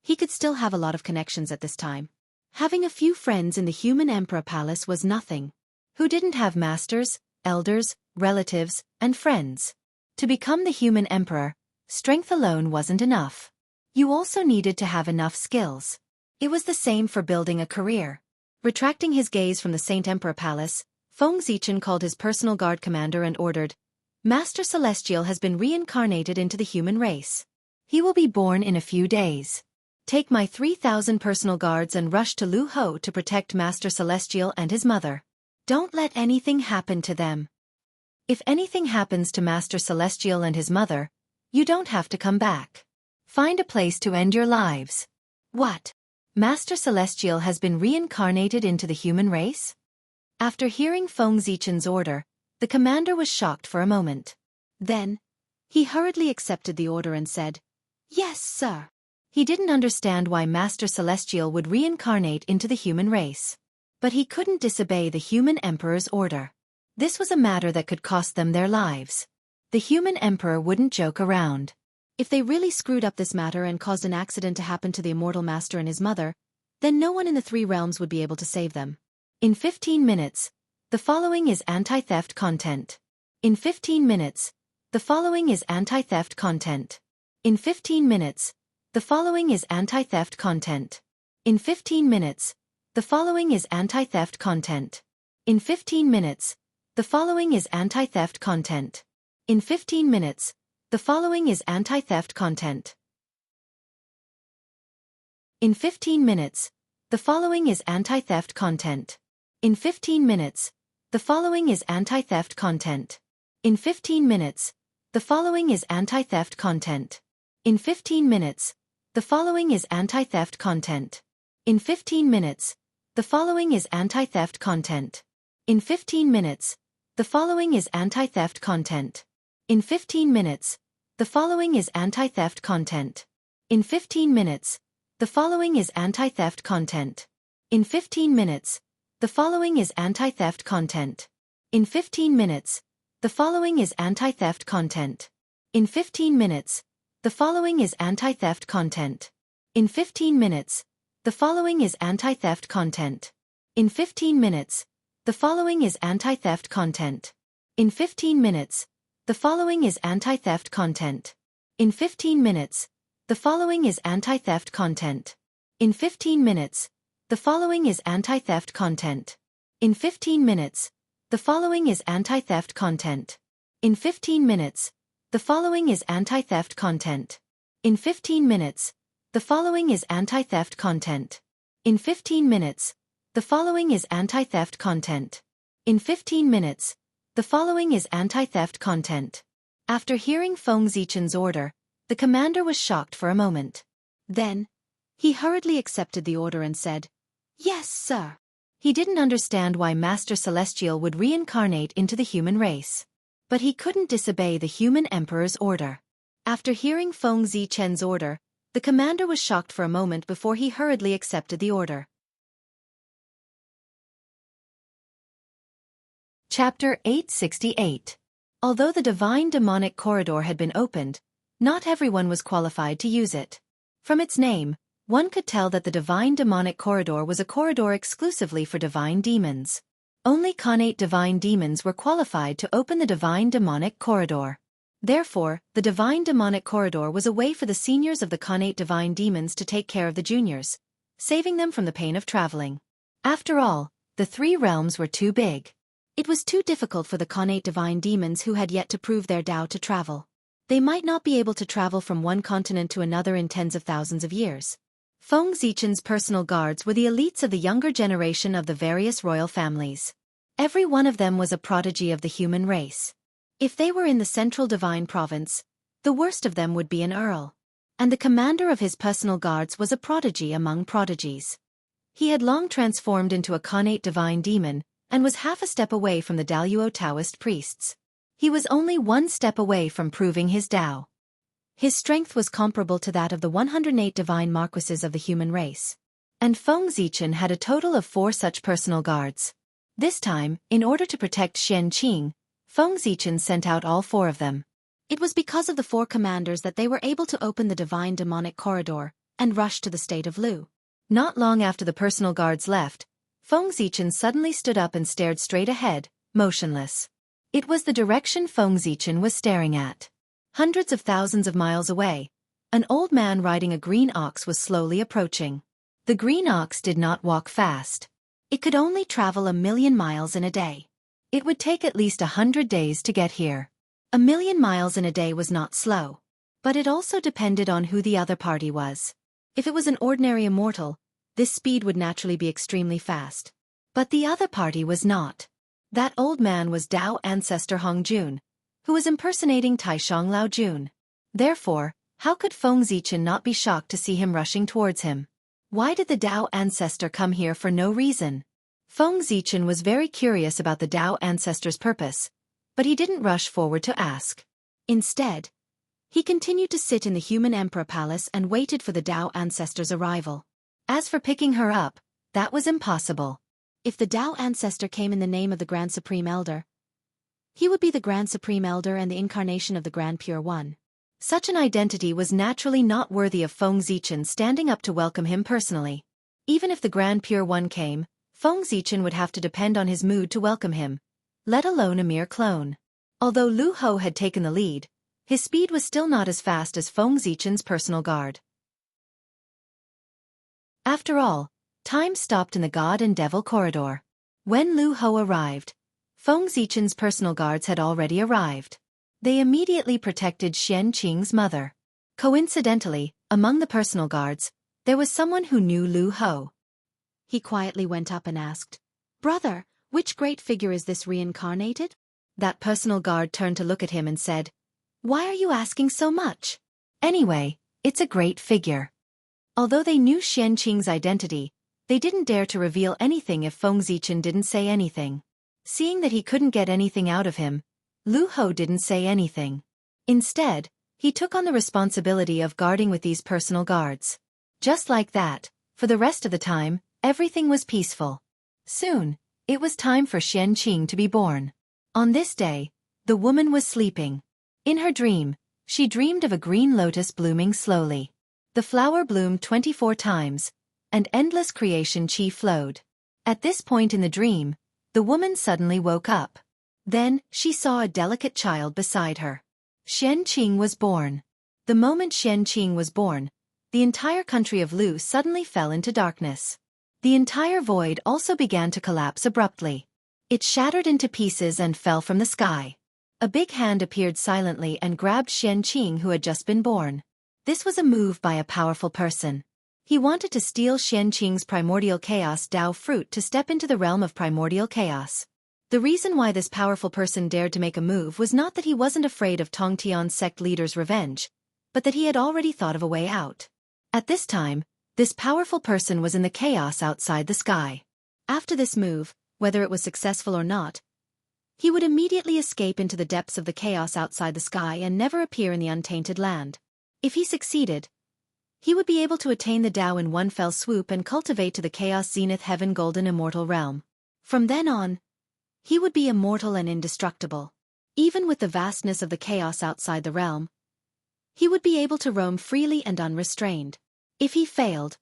he could still have a lot of connections at this time. Having a few friends in the human emperor palace was nothing. Who didn't have masters, elders, relatives, and friends? To become the human emperor, strength alone wasn't enough. You also needed to have enough skills. It was the same for building a career. Retracting his gaze from the Saint Emperor Palace, Feng Zichen called his personal guard commander and ordered, "Master Celestial has been reincarnated into the human race. He will be born in a few days. Take my 3,000 personal guards and rush to Lu Hou to protect Master Celestial and his mother. Don't let anything happen to them. If anything happens to Master Celestial and his mother, you don't have to come back. Find a place to end your lives." What? Master Celestial has been reincarnated into the human race? After hearing Feng Zichen's order, the commander was shocked for a moment. Then, he hurriedly accepted the order and said, "Yes, sir." He didn't understand why Master Celestial would reincarnate into the human race. But he couldn't disobey the human emperor's order. This was a matter that could cost them their lives. The human emperor wouldn't joke around. If they really screwed up this matter and caused an accident to happen to the immortal master and his mother, then no one in the 3 realms would be able to save them. In 15 minutes, the following is anti-theft content. In 15 minutes, the following is anti-theft content. In 15 minutes, the following is anti-theft content. In 15 minutes, the following is anti-theft content. In 15 minutes, the following is anti-theft content. In 15 minutes, the following is anti-theft content. In 15 minutes, the following is anti-theft content. In 15 minutes, the following is anti-theft content. In 15 minutes, the following is anti-theft content. In 15 minutes, the following is anti-theft content. In 15 minutes, the following is anti-theft content. In 15 minutes, the following is anti-theft content. In 15 minutes, the following is anti-theft content. In 15 minutes, the following is anti-theft content. In 15 minutes, the following is anti-theft content. In 15 minutes, the following is anti-theft content. In 15 minutes, the following is anti-theft content. In 15 minutes, the following is anti-theft content. In 15 minutes, the following is anti-theft content. In 15 minutes, the following is anti-theft content. In 15 minutes, the following is anti-theft content. In 15 minutes, the following is anti-theft content. In 15 minutes, the following is anti-theft content. In 15 minutes, the following is anti-theft content. In 15 minutes, the following is anti-theft content. In 15 minutes, the following is anti-theft content. In 15 minutes, the following is anti-theft content. After hearing Feng Zichen's order, the commander was shocked for a moment. Then, he hurriedly accepted the order and said, "Yes, sir." He didn't understand why Master Celestial would reincarnate into the human race. But he couldn't disobey the human emperor's order. After hearing Feng Zichen's order, the commander was shocked for a moment before he hurriedly accepted the order. Chapter 868. Although the divine demonic corridor had been opened, not everyone was qualified to use it. From its name, one could tell that the divine demonic corridor was a corridor exclusively for divine demons. Only connate divine demons were qualified to open the divine demonic corridor. Therefore, the divine demonic corridor was a way for the seniors of the connate divine demons to take care of the juniors, saving them from the pain of traveling. After all, the three realms were too big. It was too difficult for the connate divine demons who had yet to prove their Tao to travel. They might not be able to travel from one continent to another in tens of thousands of years. Feng Zichen's personal guards were the elites of the younger generation of the various royal families. Every one of them was a prodigy of the human race. If they were in the central divine province, the worst of them would be an earl. And the commander of his personal guards was a prodigy among prodigies. He had long transformed into a connate divine demon, and was half a step away from the Daluo Taoist priests. He was only one step away from proving his Tao. His strength was comparable to that of the 108 divine marquises of the human race. And Feng Zichen had a total of 4 such personal guards. This time, in order to protect Xianxia, Feng Zichen sent out all 4 of them. It was because of the 4 commanders that they were able to open the divine demonic corridor and rush to the state of Lu. Not long after the personal guards left, Feng Zichen suddenly stood up and stared straight ahead, motionless. It was the direction Feng Zichen was staring at. Hundreds of thousands of miles away, an old man riding a green ox was slowly approaching. The green ox did not walk fast. It could only travel 1,000,000 miles in a day. It would take at least 100 days to get here. 1,000,000 miles in a day was not slow. But it also depended on who the other party was. If it was an ordinary immortal, this speed would naturally be extremely fast. But the other party was not. That old man was Tao ancestor Hong Jun, who was impersonating Taishang Lao Jun. Therefore, how could Feng Zichen not be shocked to see him rushing towards him? Why did the Tao ancestor come here for no reason? Feng Zichen was very curious about the Tao ancestor's purpose, but he didn't rush forward to ask. Instead, he continued to sit in the human emperor palace and waited for the Tao ancestor's arrival. As for picking her up, that was impossible. If the Tao ancestor came in the name of the Grand Supreme Elder, he would be the Grand Supreme Elder and the incarnation of the Grand Pure One. Such an identity was naturally not worthy of Feng Zichen standing up to welcome him personally. Even if the Grand Pure One came, Feng Zichen would have to depend on his mood to welcome him, let alone a mere clone. Although Lu Ho had taken the lead, his speed was still not as fast as Feng Zichen's personal guard. After all, time stopped in the God and Devil corridor. When Lu Ho arrived, Feng Zichen's personal guards had already arrived. They immediately protected Xianxia's mother. Coincidentally, among the personal guards, there was someone who knew Lu Ho. He quietly went up and asked, "Brother, which great figure is this reincarnated?" That personal guard turned to look at him and said, "Why are you asking so much? Anyway, it's a great figure." Although they knew Xianxia's identity, they didn't dare to reveal anything if Feng Zichen didn't say anything. Seeing that he couldn't get anything out of him, Lu Hou didn't say anything. Instead, he took on the responsibility of guarding with these personal guards. Just like that, for the rest of the time, everything was peaceful. Soon, it was time for Xianxia to be born. On this day, the woman was sleeping. In her dream, she dreamed of a green lotus blooming slowly. The flower bloomed 24 times, and endless creation chi flowed. At this point in the dream, the woman suddenly woke up. Then, she saw a delicate child beside her. Xianxia was born. The moment Xianxia was born, the entire country of Lu suddenly fell into darkness. The entire void also began to collapse abruptly. It shattered into pieces and fell from the sky. A big hand appeared silently and grabbed Xianxia, who had just been born. This was a move by a powerful person. He wanted to steal Xianxia's primordial chaos Dao fruit to step into the realm of primordial chaos. The reason why this powerful person dared to make a move was not that he wasn't afraid of Tongtian's sect leader's revenge, but that he had already thought of a way out. At this time, this powerful person was in the chaos outside the sky. After this move, whether it was successful or not, he would immediately escape into the depths of the chaos outside the sky and never appear in the untainted land. If he succeeded, he would be able to attain the Tao in one fell swoop and cultivate to the Chaos Zenith Heaven Golden Immortal Realm. From then on, he would be immortal and indestructible. Even with the vastness of the chaos outside the realm, he would be able to roam freely and unrestrained. If he failed,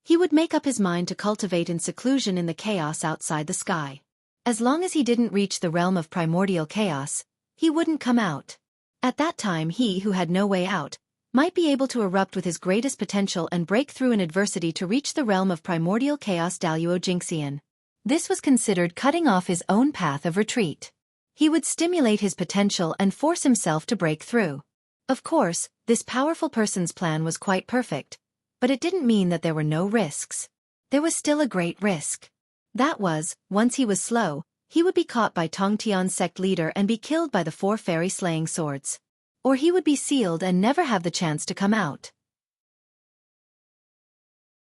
he would make up his mind to cultivate in seclusion in the chaos outside the sky. As long as he didn't reach the realm of primordial chaos, he wouldn't come out. At that time he who had no way out might be able to erupt with his greatest potential and break through in adversity to reach the realm of primordial chaos Daluo Jingxian. This was considered cutting off his own path of retreat. He would stimulate his potential and force himself to break through. Of course, this powerful person's plan was quite perfect, but it didn't mean that there were no risks. There was still a great risk. That was, once he was slow, he would be caught by Tongtian's sect leader and be killed by the 4 fairy slaying swords. Or he would be sealed and never have the chance to come out.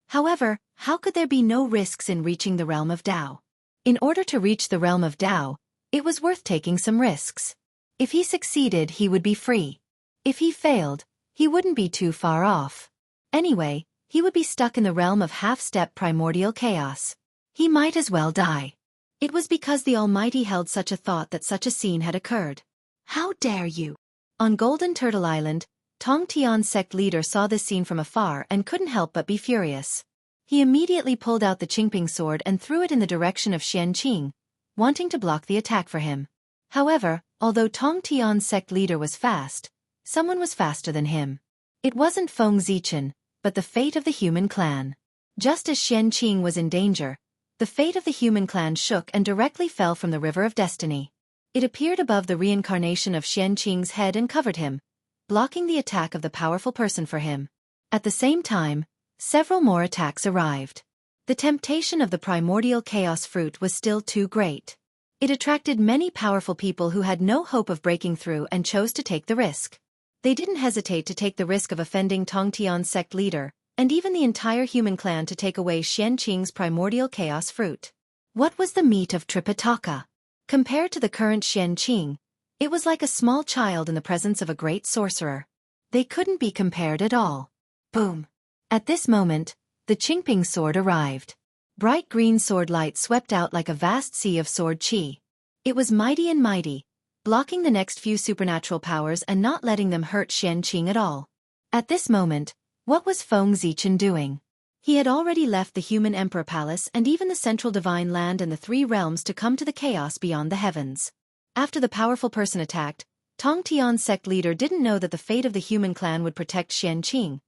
However, how could there be no risks in reaching the realm of Tao? In order to reach the realm of Tao, it was worth taking some risks. If he succeeded, he would be free. If he failed, he wouldn't be too far off. Anyway, he would be stuck in the realm of half-step primordial chaos. He might as well die. It was because the Almighty held such a thought that such a scene had occurred. How dare you! On Golden Turtle Island, Tongtian's sect leader saw this scene from afar and couldn't help but be furious. He immediately pulled out the Qingping sword and threw it in the direction of Xianxia, wanting to block the attack for him. However, although Tongtian's sect leader was fast, someone was faster than him. It wasn't Feng Zichen, but the fate of the human clan. Just as Xianxia was in danger, the fate of the human clan shook and directly fell from the River of Destiny. It appeared above the reincarnation of Xianxia's head and covered him, blocking the attack of the powerful person for him. At the same time, several more attacks arrived. The temptation of the primordial chaos fruit was still too great. It attracted many powerful people who had no hope of breaking through and chose to take the risk. They didn't hesitate to take the risk of offending Tongtian's sect leader, and even the entire human clan to take away Xianxia's primordial chaos fruit. What was the meat of Tripitaka? Compared to the current Xianxia, it was like a small child in the presence of a great sorcerer. They couldn't be compared at all. Boom! At this moment, the Qingping sword arrived. Bright green sword light swept out like a vast sea of sword qi. It was mighty and mighty, blocking the next few supernatural powers and not letting them hurt Xianxia at all. At this moment, what was Feng Zichen doing? He had already left the human emperor palace and even the central divine land and the 3 realms to come to the chaos beyond the heavens. After the powerful person attacked, Tongtian's sect leader didn't know that the fate of the human clan would protect Xianxia,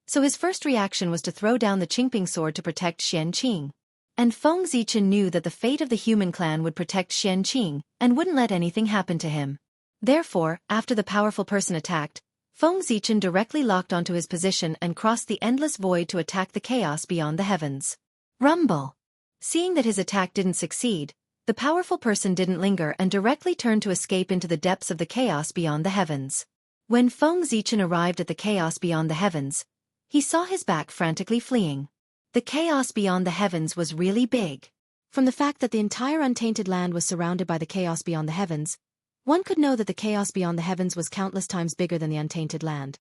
so his first reaction was to throw down the Qingping sword to protect Xianxia. And Feng Zichen knew that the fate of the human clan would protect Xianxia and wouldn't let anything happen to him. Therefore, after the powerful person attacked, Feng Zichen directly locked onto his position and crossed the endless void to attack the chaos beyond the heavens. Rumble! Seeing that his attack didn't succeed, the powerful person didn't linger and directly turned to escape into the depths of the chaos beyond the heavens. When Feng Zichen arrived at the chaos beyond the heavens, He saw his back frantically fleeing. The chaos beyond the heavens was really big. From the fact that the entire untainted land was surrounded by the chaos beyond the heavens, one could know that the chaos beyond the heavens was countless times bigger than the untainted land.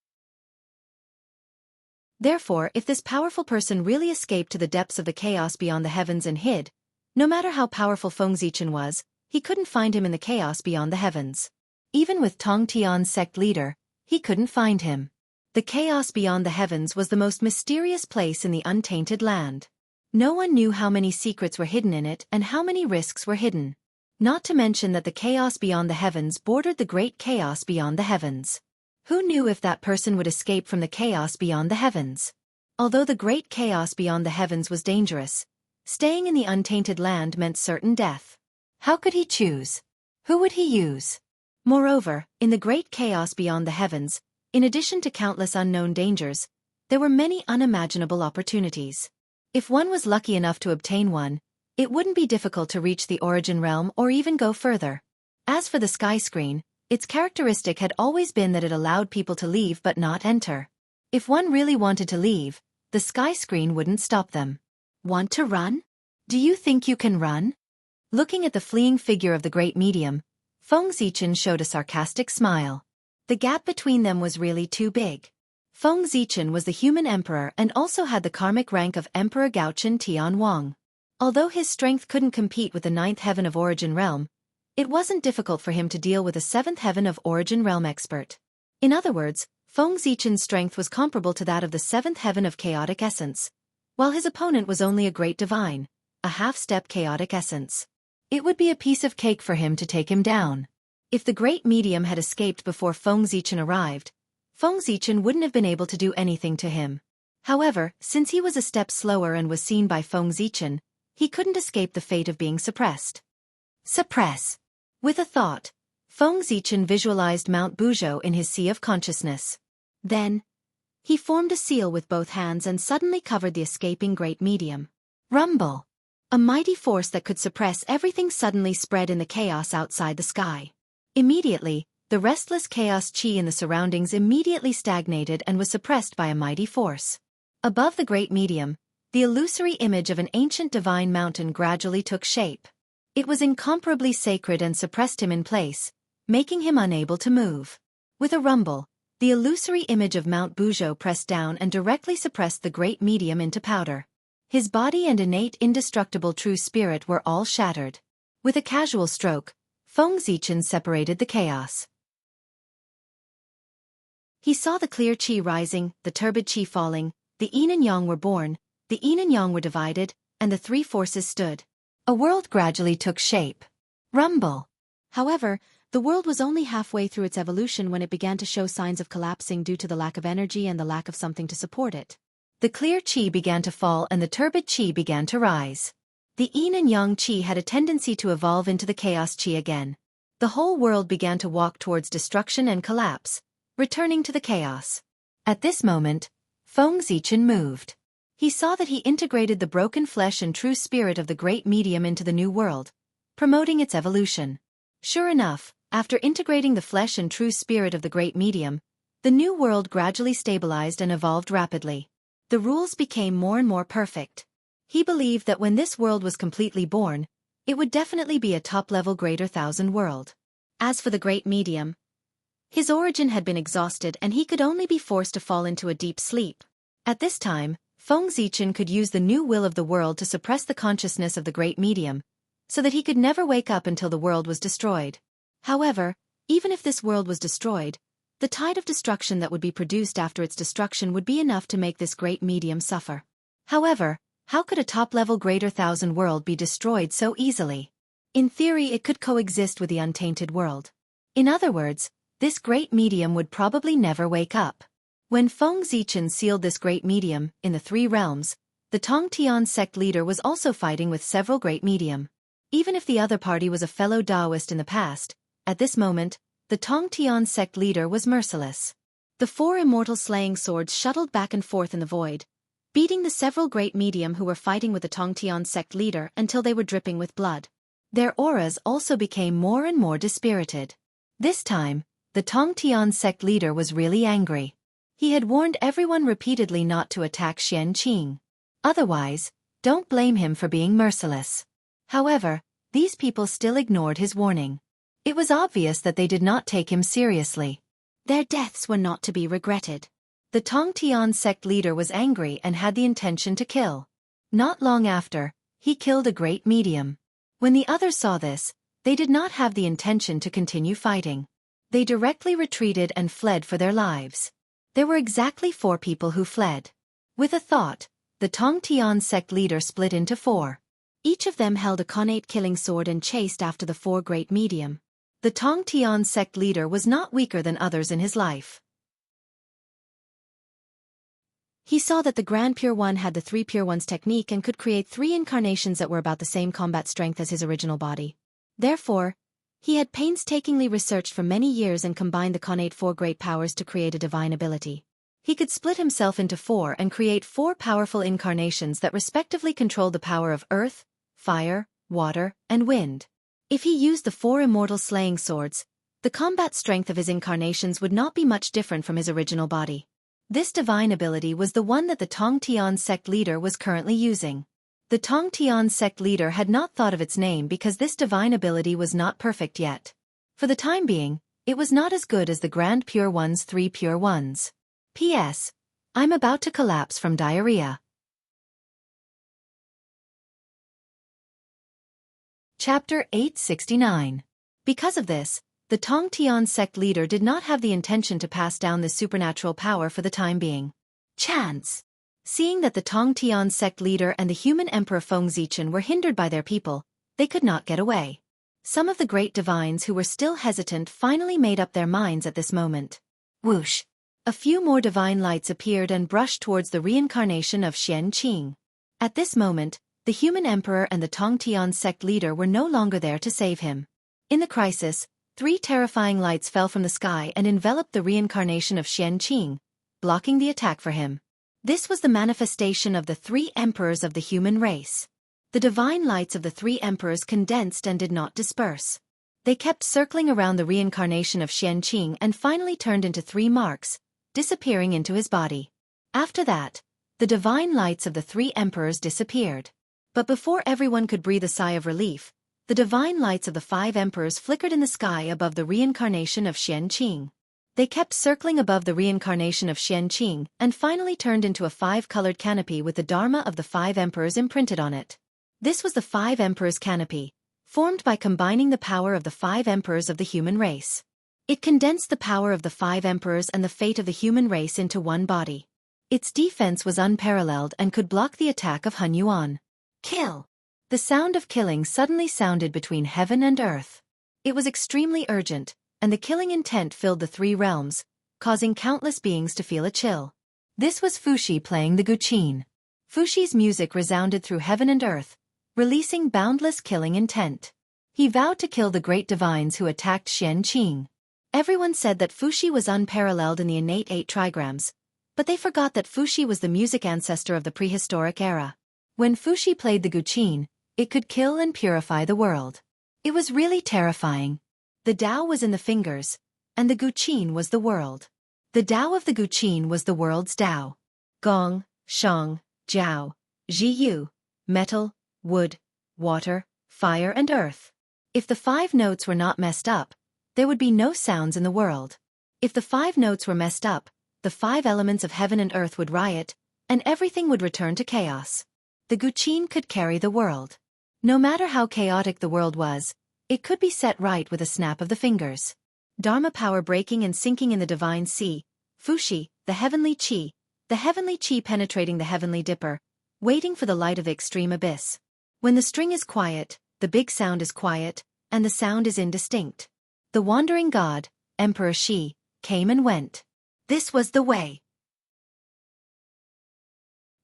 Therefore, if this powerful person really escaped to the depths of the chaos beyond the heavens and hid, no matter how powerful Feng Zichen was, he couldn't find him in the chaos beyond the heavens. Even with Tong Tian's sect leader, he couldn't find him. The chaos beyond the heavens was the most mysterious place in the untainted land. No one knew how many secrets were hidden in it and how many risks were hidden. Not to mention that the chaos beyond the heavens bordered the great chaos beyond the heavens. Who knew if that person would escape from the chaos beyond the heavens? Although the great chaos beyond the heavens was dangerous, staying in the untainted land meant certain death. How could he choose? Who would he use? Moreover, in the great chaos beyond the heavens, in addition to countless unknown dangers, there were many unimaginable opportunities. If one was lucky enough to obtain one, it wouldn't be difficult to reach the origin realm or even go further. As for the sky screen, its characteristic had always been that it allowed people to leave but not enter. If one really wanted to leave, the sky screen wouldn't stop them. Want to run? Do you think you can run? Looking at the fleeing figure of the great medium, Feng Zichen showed a sarcastic smile. The gap between them was really too big. Feng Zichen was the human emperor and also had the karmic rank of Emperor Gaochen Tianwang. Although his strength couldn't compete with the 9th heaven of origin realm, it wasn't difficult for him to deal with a 7th heaven of origin realm expert. In other words, Feng Zichen's strength was comparable to that of the 7th heaven of chaotic essence, while his opponent was only a great divine, a half-step chaotic essence. It would be a piece of cake for him to take him down. If the great medium had escaped before Feng Zichen arrived, Feng Zichen wouldn't have been able to do anything to him. However, since he was a step slower and was seen by Feng Zichen, he couldn't escape the fate of being suppressed. Suppress. With a thought, Feng Zichen visualized Mount Buzhou in his sea of consciousness. Then, he formed a seal with both hands and suddenly covered the escaping great medium. Rumble. A mighty force that could suppress everything suddenly spread in the chaos outside the sky. Immediately, the restless chaos chi in the surroundings immediately stagnated and was suppressed by a mighty force. Above the great medium, the illusory image of an ancient divine mountain gradually took shape. It was incomparably sacred and suppressed him in place, making him unable to move. With a rumble, the illusory image of Mount Buzhou pressed down and directly suppressed the great medium into powder. His body and innate indestructible true spirit were all shattered. With a casual stroke, Feng Zichen separated the chaos. He saw the clear chi rising, the turbid chi falling, the yin and yang were born, the yin and yang were divided, and the three forces stood. A world gradually took shape. Rumble. However, the world was only halfway through its evolution when it began to show signs of collapsing due to the lack of energy and the lack of something to support it. The clear chi began to fall and the turbid chi began to rise. The yin and yang chi had a tendency to evolve into the chaos chi again. The whole world began to walk towards destruction and collapse, returning to the chaos. At this moment, Feng Zichen moved. He saw that he integrated the broken flesh and true spirit of the great medium into the new world, promoting its evolution. Sure enough, after integrating the flesh and true spirit of the great medium, the new world gradually stabilized and evolved rapidly. The rules became more and more perfect. He believed that when this world was completely born, it would definitely be a top-level greater thousand world. As for the great medium, his origin had been exhausted and he could only be forced to fall into a deep sleep. At this time, Feng Zichen could use the new will of the world to suppress the consciousness of the great medium, so that he could never wake up until the world was destroyed. However, even if this world was destroyed, the tide of destruction that would be produced after its destruction would be enough to make this great medium suffer. However, how could a top-level greater thousand world be destroyed so easily? In theory, it could coexist with the untainted world. In other words, this great medium would probably never wake up. When Feng Zichen sealed this great medium in the three realms, the Tongtian sect leader was also fighting with several great medium. Even if the other party was a fellow Taoist in the past, at this moment, the Tongtian sect leader was merciless. The four immortal slaying swords shuttled back and forth in the void, beating the several great medium who were fighting with the Tongtian sect leader until they were dripping with blood. Their auras also became more and more dispirited. This time, the Tongtian sect leader was really angry. He had warned everyone repeatedly not to attack Xianxia. Otherwise, don't blame him for being merciless. However, these people still ignored his warning. It was obvious that they did not take him seriously. Their deaths were not to be regretted. The Tongtian sect leader was angry and had the intention to kill. Not long after, he killed a great medium. When the others saw this, they did not have the intention to continue fighting. They directly retreated and fled for their lives. There were exactly 4 people who fled. With a thought, the Tongtian sect leader split into 4. Each of them held a connate killing sword and chased after the 4 great medium. The Tongtian sect leader was not weaker than others in his life. He saw that the Grand Pure One had the 3 Pure Ones technique and could create 3 incarnations that were about the same combat strength as his original body. Therefore, he had painstakingly researched for many years and combined the connate 4 great powers to create a divine ability. He could split himself into 4 and create 4 powerful incarnations that respectively controlled the power of earth, fire, water, and wind. If he used the 4 immortal slaying swords, the combat strength of his incarnations would not be much different from his original body. This divine ability was the one that the Tongtian sect leader was currently using. The Tongtian sect leader had not thought of its name because this divine ability was not perfect yet. For the time being, it was not as good as the Grand Pure One's 3 Pure Ones. P.S. I'm about to collapse from diarrhea. Chapter 869. Because of this, the Tongtian sect leader did not have the intention to pass down this supernatural power for the time being. Chance. Seeing that the Tongtian sect leader and the human emperor Fengzichen were hindered by their people, they could not get away. Some of the great divines who were still hesitant finally made up their minds at this moment. Whoosh! A few more divine lights appeared and brushed towards the reincarnation of Xianxia. At this moment, the human emperor and the Tongtian sect leader were no longer there to save him. In the crisis, 3 terrifying lights fell from the sky and enveloped the reincarnation of Xianxia, blocking the attack for him. This was the manifestation of the 3 emperors of the human race. The divine lights of the 3 emperors condensed and did not disperse. They kept circling around the reincarnation of Xianxia and finally turned into 3 marks, disappearing into his body. After that, the divine lights of the 3 emperors disappeared. But before everyone could breathe a sigh of relief, the divine lights of the 5 emperors flickered in the sky above the reincarnation of Xianxia. They kept circling above the reincarnation of Xianxia and finally turned into a 5-colored canopy with the Dharma of the 5 emperors imprinted on it. This was the 5 emperors canopy, formed by combining the power of the 5 emperors of the human race. It condensed the power of the 5 emperors and the fate of the human race into one body. Its defense was unparalleled and could block the attack of Hun Yuan. Kill! The sound of killing suddenly sounded between heaven and earth. It was extremely urgent, and the killing intent filled the 3 realms, causing countless beings to feel a chill. This was Fuxi playing the guqin. Fuxi's music resounded through heaven and earth, releasing boundless killing intent. He vowed to kill the great divines who attacked Xianxia. Everyone said that Fuxi was unparalleled in the innate 8 trigrams, but they forgot that Fuxi was the music ancestor of the prehistoric era. When Fuxi played the guqin, it could kill and purify the world. It was really terrifying. The Tao was in the fingers, and the guqin was the world. The Tao of the guqin was the world's Tao. Gong, Shang, Jiao, Zhiyu, metal, wood, water, fire and earth. If the 5 notes were not messed up, there would be no sounds in the world. If the 5 notes were messed up, the 5 elements of heaven and earth would riot, and everything would return to chaos. The guqin could carry the world. No matter how chaotic the world was, it could be set right with a snap of the fingers. Dharma power breaking and sinking in the divine sea, Fuxi, the heavenly chi penetrating the heavenly dipper, waiting for the light of the extreme abyss. When the string is quiet, the big sound is quiet, and the sound is indistinct. The wandering god, Emperor Shi, came and went. This was the way.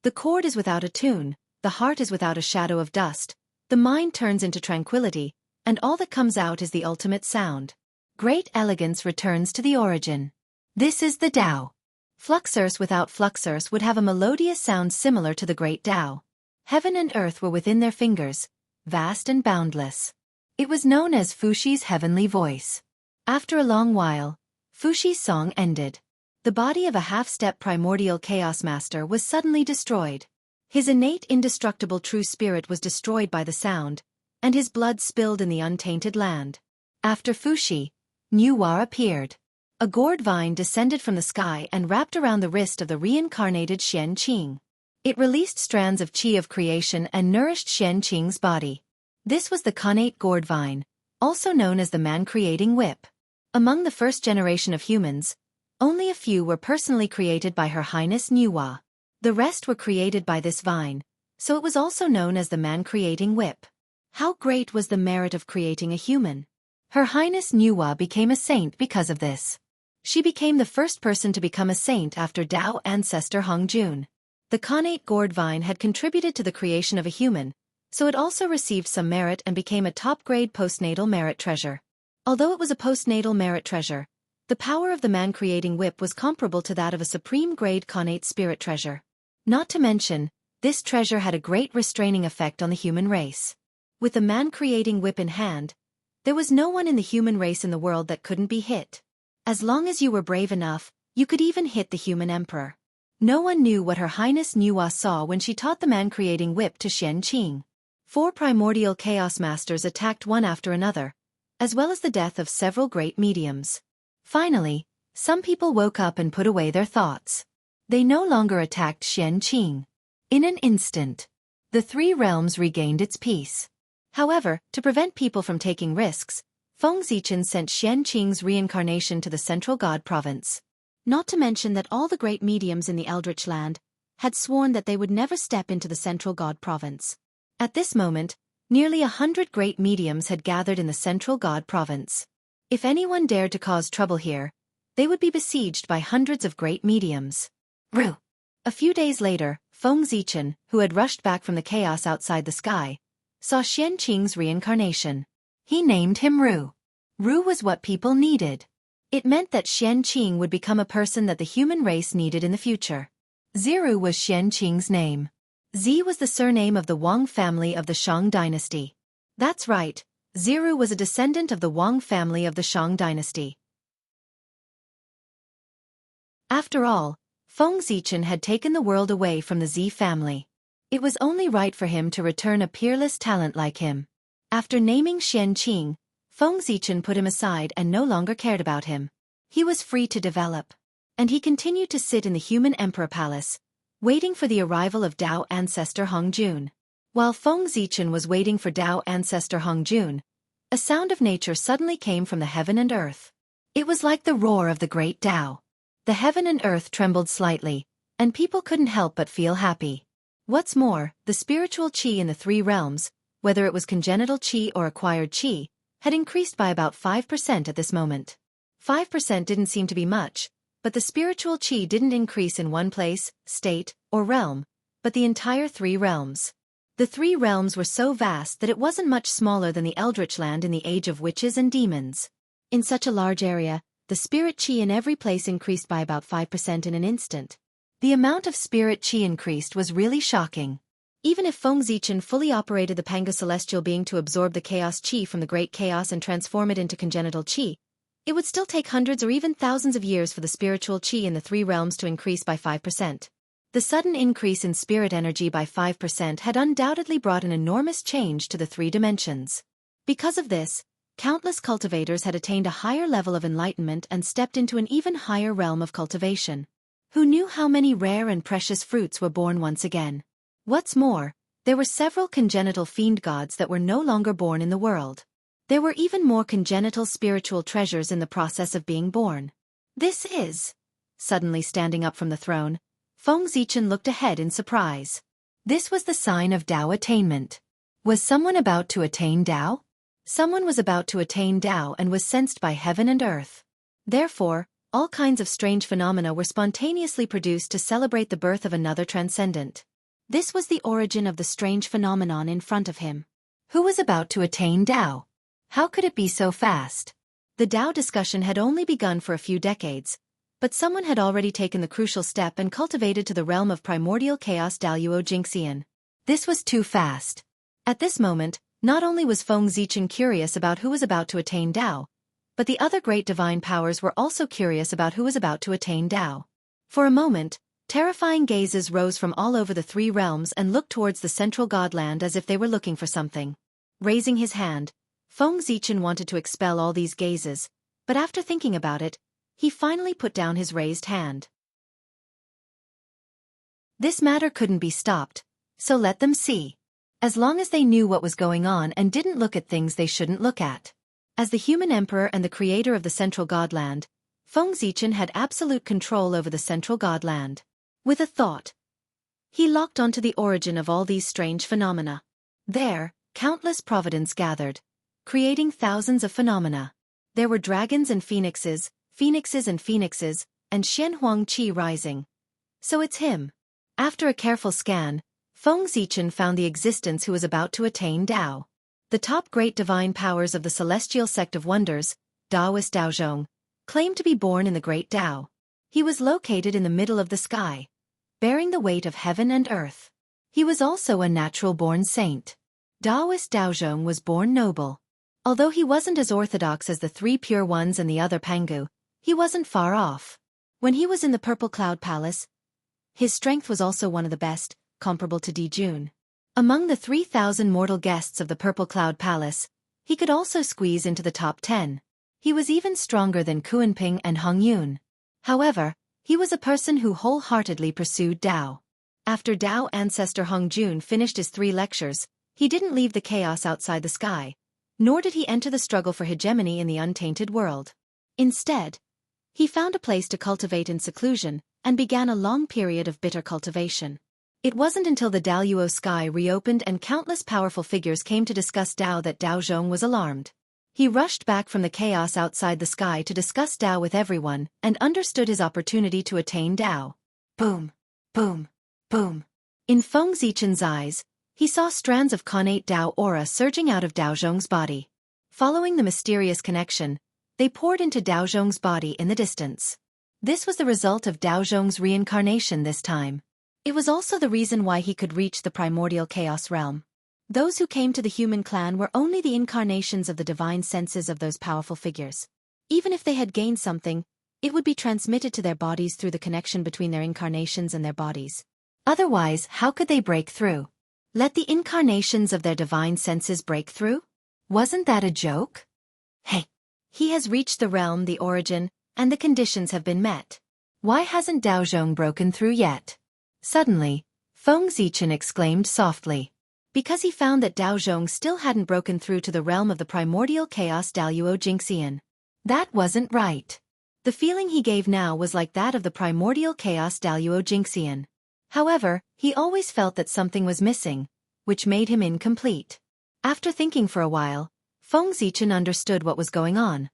The chord is without a tune, the heart is without a shadow of dust, the mind turns into tranquility, and all that comes out is the ultimate sound. Great elegance returns to the origin. This is the Tao. Fluxus without Fluxus would have a melodious sound similar to the great Tao. Heaven and earth were within their fingers, vast and boundless. It was known as Fuxi's heavenly voice. After a long while, Fuxi's song ended. The body of a half-step primordial chaos master was suddenly destroyed. His innate indestructible true spirit was destroyed by the sound, and his blood spilled in the untainted land. After Fuxi, Nuwa appeared. A gourd vine descended from the sky and wrapped around the wrist of the reincarnated Xianxia. It released strands of qi of creation and nourished Xianxia's body. This was the connate gourd vine, also known as the man-creating whip. Among the first generation of humans, only a few were personally created by Her Highness Nuwa. The rest were created by this vine, so it was also known as the man-creating whip. How great was the merit of creating a human? Her Highness Nuwa became a saint because of this. She became the first person to become a saint after Tao ancestor Hongjun. The connate gourd vine had contributed to the creation of a human, so it also received some merit and became a top-grade postnatal merit treasure. Although it was a postnatal merit treasure, the power of the man-creating whip was comparable to that of a supreme-grade connate spirit treasure. Not to mention, this treasure had a great restraining effect on the human race. With the man-creating whip in hand, there was no one in the human race in the world that couldn't be hit. As long as you were brave enough, you could even hit the human emperor. No one knew what Her Highness Nuwa saw when she taught the man-creating whip to Xianxia. 4 primordial chaos masters attacked one after another, as well as the death of several great mediums. Finally, some people woke up and put away their thoughts. They no longer attacked Xianxia. In an instant, the 3 realms regained its peace. However, to prevent people from taking risks, Fengzichen sent Xianxia's reincarnation to the Central God Province. Not to mention that all the great mediums in the Eldritch Land had sworn that they would never step into the Central God Province. At this moment, nearly 100 great mediums had gathered in the Central God Province. If anyone dared to cause trouble here, they would be besieged by hundreds of great mediums. Ru. A few days later, Fengzichen, who had rushed back from the chaos outside the sky, saw Xianxia's reincarnation. He named him Ru. Ru was what people needed. It meant that Xianxia would become a person that the human race needed in the future. Ziru was Xianxia's name. Zi was the surname of the Wang family of the Shang dynasty. That's right, Ziru was a descendant of the Wang family of the Shang dynasty. After all, Fengzichen had taken the world away from the Zi family. It was only right for him to return a peerless talent like him. After naming Xianxia, Fengzichen put him aside and no longer cared about him. He was free to develop. And he continued to sit in the human emperor palace, waiting for the arrival of Tao ancestor Hongjun. While Fengzichen was waiting for Tao ancestor Hongjun, a sound of nature suddenly came from the heaven and earth. It was like the roar of the great Tao. The heaven and earth trembled slightly, and people couldn't help but feel happy. What's more, the spiritual qi in the 3 realms, whether it was congenital qi or acquired qi, had increased by about 5% at this moment. 5% didn't seem to be much, but the spiritual qi didn't increase in one place, state, or realm, but the entire 3 realms. The 3 realms were so vast that it wasn't much smaller than the Eldritch Land in the age of witches and demons. In such a large area, the spirit qi in every place increased by about 5% in an instant. The amount of spirit qi increased was really shocking. Even if Fengzichen fully operated the Panga celestial being to absorb the chaos qi from the great chaos and transform it into congenital qi, it would still take hundreds or even thousands of years for the spiritual qi in the 3 realms to increase by 5%. The sudden increase in spirit energy by 5% had undoubtedly brought an enormous change to the 3 dimensions. Because of this, countless cultivators had attained a higher level of enlightenment and stepped into an even higher realm of cultivation. Who knew how many rare and precious fruits were born once again? What's more, there were several congenital fiend gods that were no longer born in the world. There were even more congenital spiritual treasures in the process of being born. This is... Suddenly standing up from the throne, Fengzichen looked ahead in surprise. This was the sign of Tao attainment. Was someone about to attain Tao? Someone was about to attain Tao and was sensed by heaven and earth. Therefore, all kinds of strange phenomena were spontaneously produced to celebrate the birth of another transcendent. This was the origin of the strange phenomenon in front of him. Who was about to attain Tao? How could it be so fast? The Tao discussion had only begun for a few decades, but someone had already taken the crucial step and cultivated to the realm of primordial chaos Daluo Jingxian. This was too fast. At this moment, not only was Fengzichen curious about who was about to attain Tao, but the other great divine powers were also curious about who was about to attain Tao. For a moment, terrifying gazes rose from all over the three realms and looked towards the central godland as if they were looking for something. Raising his hand, Feng Zichen wanted to expel all these gazes, but after thinking about it, he finally put down his raised hand. This matter couldn't be stopped, so let them see. As long as they knew what was going on and didn't look at things they shouldn't look at. As the human emperor and the creator of the central godland, Feng Zichen had absolute control over the central godland. With a thought, he locked onto the origin of all these strange phenomena. There, countless providence gathered, creating thousands of phenomena. There were dragons and phoenixes, and Xianhuang Qi rising. So it's him. After a careful scan, Feng Zichen found the existence who was about to attain Tao. The top great divine powers of the celestial sect of wonders, Taoist Daozhong, claimed to be born in the great Tao. He was located in the middle of the sky, bearing the weight of heaven and earth. He was also a natural-born saint. Taoist Daozhong was born noble. Although he wasn't as orthodox as the three pure ones and the other Pangu, he wasn't far off. When he was in the Purple Cloud Palace, his strength was also one of the best, comparable to Dijun. Among the 3,000 mortal guests of the Purple Cloud Palace, he could also squeeze into the top 10. He was even stronger than Kuanping and Hong Yun. However, he was a person who wholeheartedly pursued Tao. After Tao ancestor Hong Jun finished his 3 lectures, he didn't leave the chaos outside the sky, nor did he enter the struggle for hegemony in the untainted world. Instead, he found a place to cultivate in seclusion, and began a long period of bitter cultivation. It wasn't until the Daluo sky reopened and countless powerful figures came to discuss Tao that Daozhong was alarmed. He rushed back from the chaos outside the sky to discuss Tao with everyone, and understood his opportunity to attain Tao. Boom, boom, boom. In Feng Zichen's eyes, he saw strands of connate Tao aura surging out of Daozhong's body. Following the mysterious connection, they poured into Daozhong's body in the distance. This was the result of Daozhong's reincarnation this time. It was also the reason why he could reach the primordial chaos realm. Those who came to the human clan were only the incarnations of the divine senses of those powerful figures. Even if they had gained something, it would be transmitted to their bodies through the connection between their incarnations and their bodies. Otherwise, how could they break through? Let the incarnations of their divine senses break through? Wasn't that a joke? Hey! He has reached the realm, the origin, and the conditions have been met. Why hasn't Daozhong broken through yet? Suddenly, Feng Zichen exclaimed softly. Because he found that Daozhong still hadn't broken through to the realm of the primordial chaos Daluo Jingxian. That wasn't right. The feeling he gave now was like that of the primordial chaos Daluo Jingxian. However, he always felt that something was missing, which made him incomplete. After thinking for a while, Feng Zichen understood what was going on.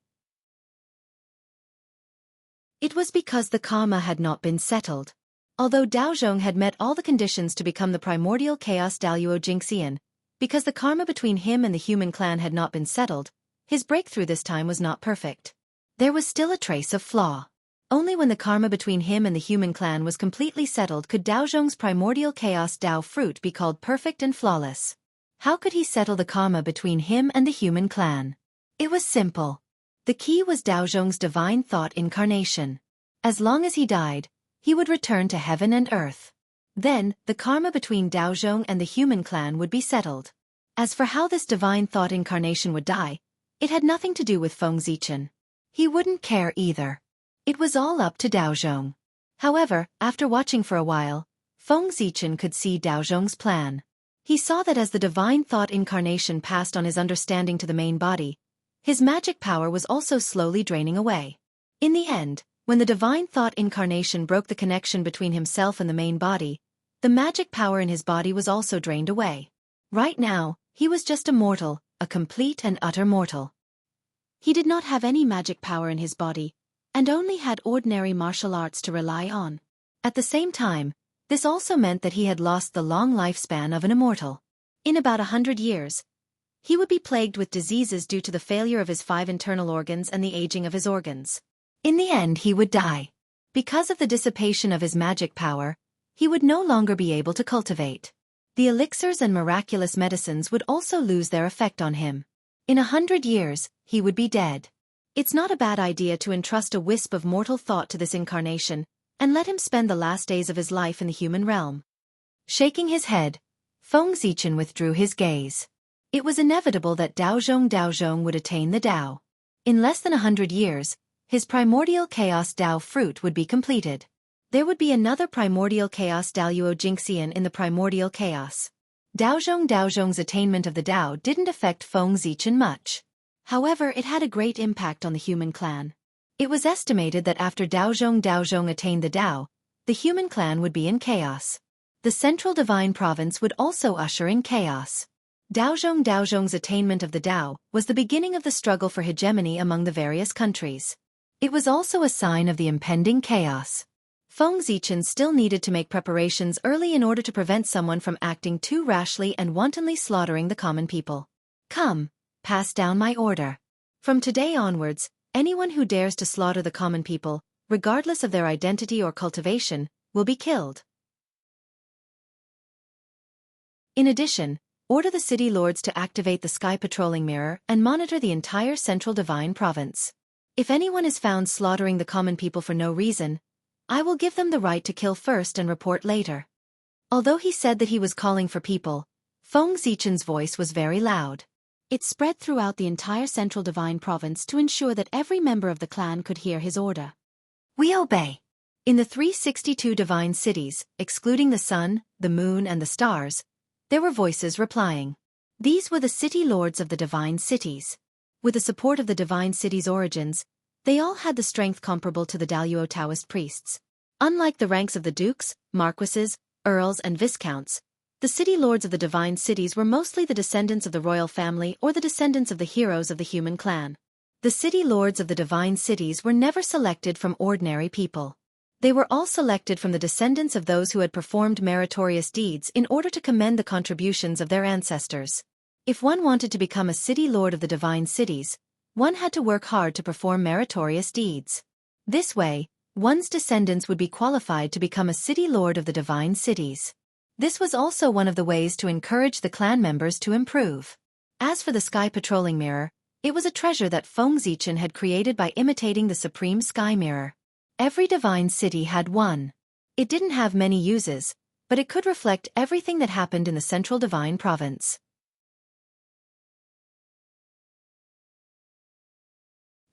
It was because the karma had not been settled. Although Daozhong had met all the conditions to become the primordial chaos Daluo Jingxian, because the karma between him and the human clan had not been settled, his breakthrough this time was not perfect. There was still a trace of flaw. Only when the karma between him and the human clan was completely settled could Daozhong's primordial chaos Dao fruit be called perfect and flawless. How could he settle the karma between him and the human clan? It was simple. The key was Daozhong's divine thought incarnation. As long as he died, he would return to heaven and earth. Then, the karma between Daozhong and the human clan would be settled. As for how this divine thought incarnation would die, it had nothing to do with Feng Zichen. He wouldn't care either. It was all up to Daozhong. However, after watching for a while, Feng Zichen could see Daozhong's plan. He saw that as the divine thought incarnation passed on his understanding to the main body, his magic power was also slowly draining away. In the end, when the divine thought incarnation broke the connection between himself and the main body, the magic power in his body was also drained away. Right now, he was just a mortal, a complete and utter mortal. He did not have any magic power in his body, and only had ordinary martial arts to rely on. At the same time, this also meant that he had lost the long lifespan of an immortal. In about 100 years, he would be plagued with diseases due to the failure of his 5 internal organs and the aging of his organs. In the end, he would die. Because of the dissipation of his magic power, he would no longer be able to cultivate. The elixirs and miraculous medicines would also lose their effect on him. In 100 years, he would be dead. It's not a bad idea to entrust a wisp of mortal thought to this incarnation, and let him spend the last days of his life in the human realm. Shaking his head, Feng Zichen withdrew his gaze. It was inevitable that Daozhong would attain the Tao. In less than 100 years, his primordial chaos Tao fruit would be completed. There would be another primordial chaos Daoyuo Jingxian in the primordial chaos. Daozhong's attainment of the Tao didn't affect Feng Zichen much. However, it had a great impact on the human clan. It was estimated that after Daozhong attained the Tao, the human clan would be in chaos. The central divine province would also usher in chaos. Daozhong's attainment of the Tao was the beginning of the struggle for hegemony among the various countries. It was also a sign of the impending chaos. Feng Zichen still needed to make preparations early in order to prevent someone from acting too rashly and wantonly slaughtering the common people. Come, pass down my order. From today onwards, anyone who dares to slaughter the common people, regardless of their identity or cultivation, will be killed. In addition, order the city lords to activate the sky patrolling mirror and monitor the entire central divine province. If anyone is found slaughtering the common people for no reason, I will give them the right to kill first and report later. Although he said that he was calling for people, Feng Zichen's voice was very loud. It spread throughout the entire central divine province to ensure that every member of the clan could hear his order. We obey. In the 362 divine cities, excluding the sun, the moon and the stars, there were voices replying. These were the city lords of the divine cities. With the support of the divine cities' origins, they all had the strength comparable to the Daoyuo Taoist priests. Unlike the ranks of the dukes, marquises, earls and viscounts, the city lords of the divine cities were mostly the descendants of the royal family or the descendants of the heroes of the human clan. The city lords of the divine cities were never selected from ordinary people. They were all selected from the descendants of those who had performed meritorious deeds in order to commend the contributions of their ancestors. If one wanted to become a city lord of the divine cities, one had to work hard to perform meritorious deeds. This way, one's descendants would be qualified to become a city lord of the divine cities. This was also one of the ways to encourage the clan members to improve. As for the sky patrolling mirror, it was a treasure that Feng Zichen had created by imitating the supreme sky mirror. Every divine city had one. It didn't have many uses, but it could reflect everything that happened in the central divine province.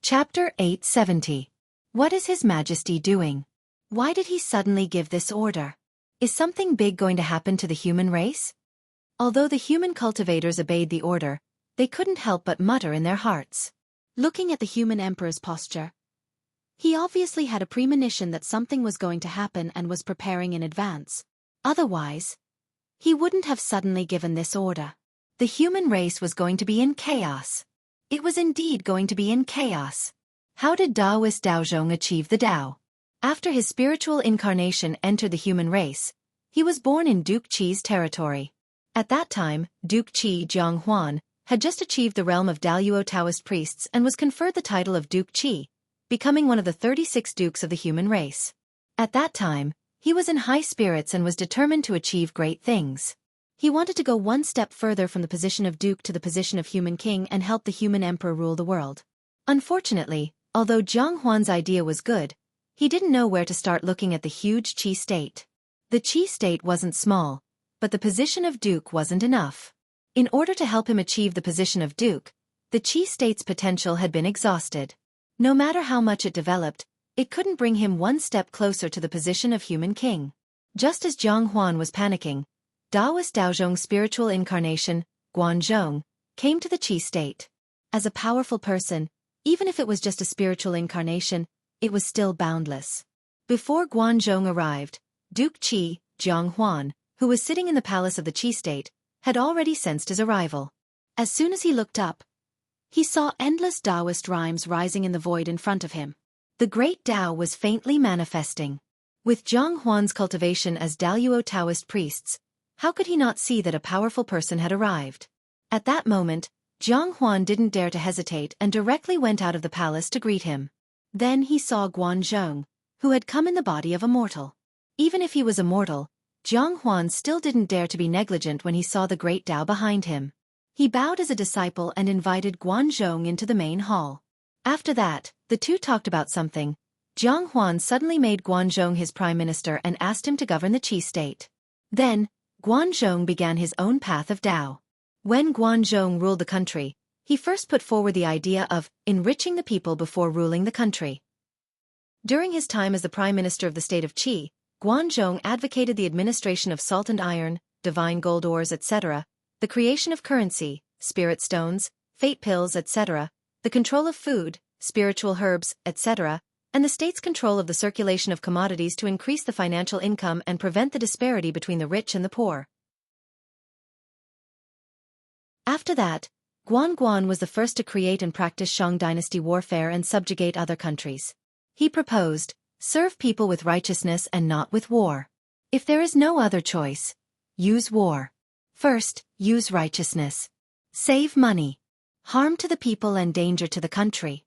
Chapter 870. What is His Majesty doing? Why did he suddenly give this order? Is something big going to happen to the human race? Although the human cultivators obeyed the order, they couldn't help but mutter in their hearts. Looking at the human emperor's posture, he obviously had a premonition that something was going to happen and was preparing in advance. Otherwise, he wouldn't have suddenly given this order. The human race was going to be in chaos. It was indeed going to be in chaos. How did Taoist Daozhong achieve the Tao? After his spiritual incarnation entered the human race, he was born in Duke Qi's territory. At that time, Duke Qi Jianghu had just achieved the realm of Daoyuo Taoist priests and was conferred the title of Duke Qi, becoming one of the 36 dukes of the human race. At that time, he was in high spirits and was determined to achieve great things. He wanted to go one step further from the position of duke to the position of human king and help the human emperor rule the world. Unfortunately, although Jianghu's idea was good, he didn't know where to start looking at the huge Qi state. The Qi state wasn't small, but the position of duke wasn't enough. In order to help him achieve the position of duke, the Qi state's potential had been exhausted. No matter how much it developed, it couldn't bring him one step closer to the position of human king. Just as Jianghu was panicking, Taoist Daozhong's spiritual incarnation, Guanzhong, came to the Qi state. As a powerful person, even if it was just a spiritual incarnation, it was still boundless. Before Guanzhong arrived, Duke Qi, Jianghu, who was sitting in the palace of the Qi state, had already sensed his arrival. As soon as he looked up, he saw endless Taoist rhymes rising in the void in front of him. The great Tao was faintly manifesting. With Jianghu's cultivation as Daoyuo Taoist priests, how could he not see that a powerful person had arrived? At that moment, Jianghu didn't dare to hesitate and directly went out of the palace to greet him. Then he saw Guanzhong, who had come in the body of a mortal. Even if he was a mortal, Jianghu still didn't dare to be negligent when he saw the great Tao behind him. He bowed as a disciple and invited Guanzhong into the main hall. After that, the two talked about something. Jianghu suddenly made Guanzhong his prime minister and asked him to govern the Qi state. Then, Guanzhong began his own path of Tao. When Guanzhong ruled the country, he first put forward the idea of enriching the people before ruling the country. During his time as the prime minister of the state of Qi, Guanzhong advocated the administration of salt and iron, divine gold ores, etc., the creation of currency, spirit stones, fate pills, etc., the control of food, spiritual herbs, etc., and the state's control of the circulation of commodities to increase the financial income and prevent the disparity between the rich and the poor. After that, Guan was the first to create and practice Shang dynasty warfare and subjugate other countries. He proposed, serve people with righteousness and not with war. If there is no other choice, use war. First, use righteousness. Save money. Harm to the people and danger to the country.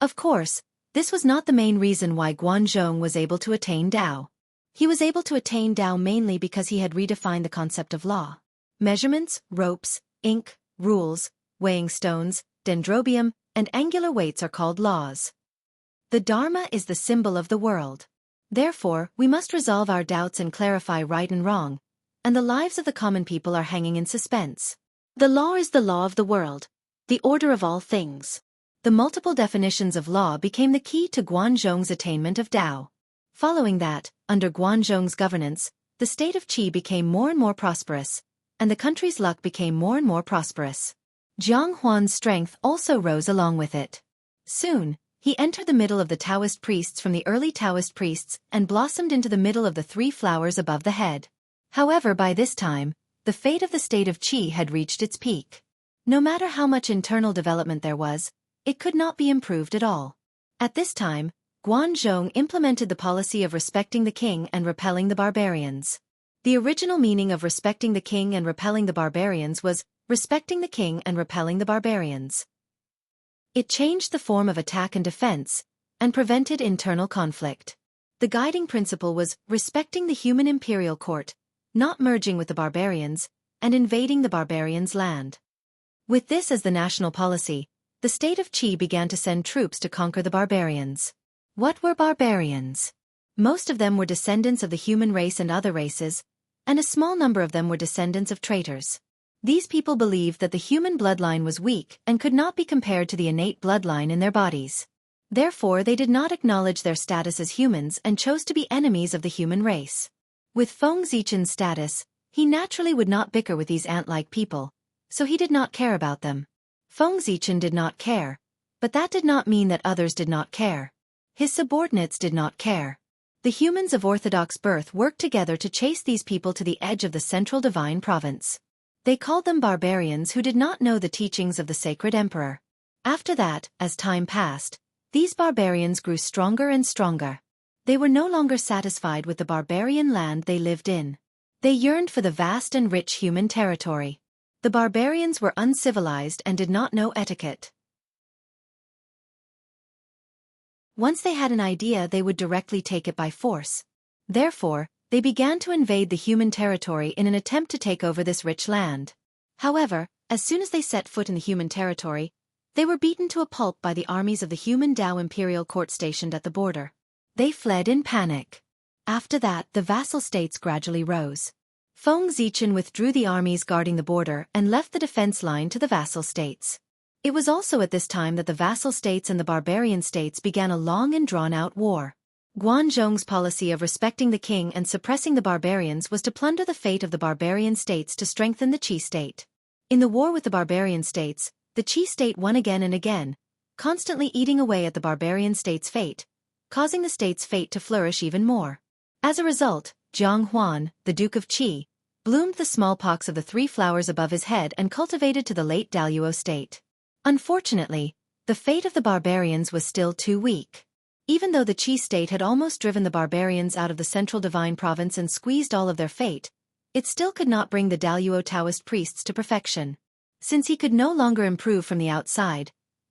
Of course, this was not the main reason why Guanzhong was able to attain Tao. He was able to attain Tao mainly because he had redefined the concept of law. Measurements, ropes, ink, rules, weighing stones, dendrobium, and angular weights are called laws. The Dharma is the symbol of the world. Therefore, we must resolve our doubts and clarify right and wrong, and the lives of the common people are hanging in suspense. The law is the law of the world, the order of all things. The multiple definitions of law became the key to Guanzhong's attainment of Tao. Following that, under Guanzhong's governance, the state of Qi became more and more prosperous, and the country's luck became more and more prosperous. Jianghu's strength also rose along with it. Soon, he entered the middle of the Taoist priests from the early Taoist priests and blossomed into the middle of the three flowers above the head. However, by this time, the fate of the state of Qi had reached its peak. No matter how much internal development there was, it could not be improved at all. At this time, Guanzhong implemented the policy of respecting the king and repelling the barbarians. The original meaning of respecting the king and repelling the barbarians was respecting the king and repelling the barbarians. It changed the form of attack and defense, and prevented internal conflict. The guiding principle was respecting the human imperial court, not merging with the barbarians, and invading the barbarians' land. With this as the national policy, the state of Qi began to send troops to conquer the barbarians. What were barbarians? Most of them were descendants of the human race and other races, and a small number of them were descendants of traitors. These people believed that the human bloodline was weak and could not be compared to the innate bloodline in their bodies. Therefore, they did not acknowledge their status as humans and chose to be enemies of the human race. With Feng Zichen's status, he naturally would not bicker with these ant-like people, so he did not care about them. Feng Zichen did not care, but that did not mean that others did not care. His subordinates did not care. The humans of orthodox birth worked together to chase these people to the edge of the central divine province. They called them barbarians who did not know the teachings of the sacred emperor. After that, as time passed, these barbarians grew stronger and stronger. They were no longer satisfied with the barbarian land they lived in. They yearned for the vast and rich human territory. The barbarians were uncivilized and did not know etiquette. Once they had an idea, they would directly take it by force. Therefore, they began to invade the human territory in an attempt to take over this rich land. However, as soon as they set foot in the human territory, they were beaten to a pulp by the armies of the human Tao imperial court stationed at the border. They fled in panic. After that, the vassal states gradually rose. Feng Zichen withdrew the armies guarding the border and left the defense line to the vassal states. It was also at this time that the vassal states and the barbarian states began a long and drawn-out war. Guanzhong's policy of respecting the king and suppressing the barbarians was to plunder the fate of the barbarian states to strengthen the Qi state. In the war with the barbarian states, the Qi state won again and again, constantly eating away at the barbarian state's fate, causing the state's fate to flourish even more. As a result, Jianghu, the Duke of Qi, bloomed the smallpox of the three flowers above his head and cultivated to the late Daluo state. Unfortunately, the fate of the barbarians was still too weak. Even though the Qi state had almost driven the barbarians out of the central divine province and squeezed all of their fate, it still could not bring the Daluo Taoist priests to perfection. Since he could no longer improve from the outside,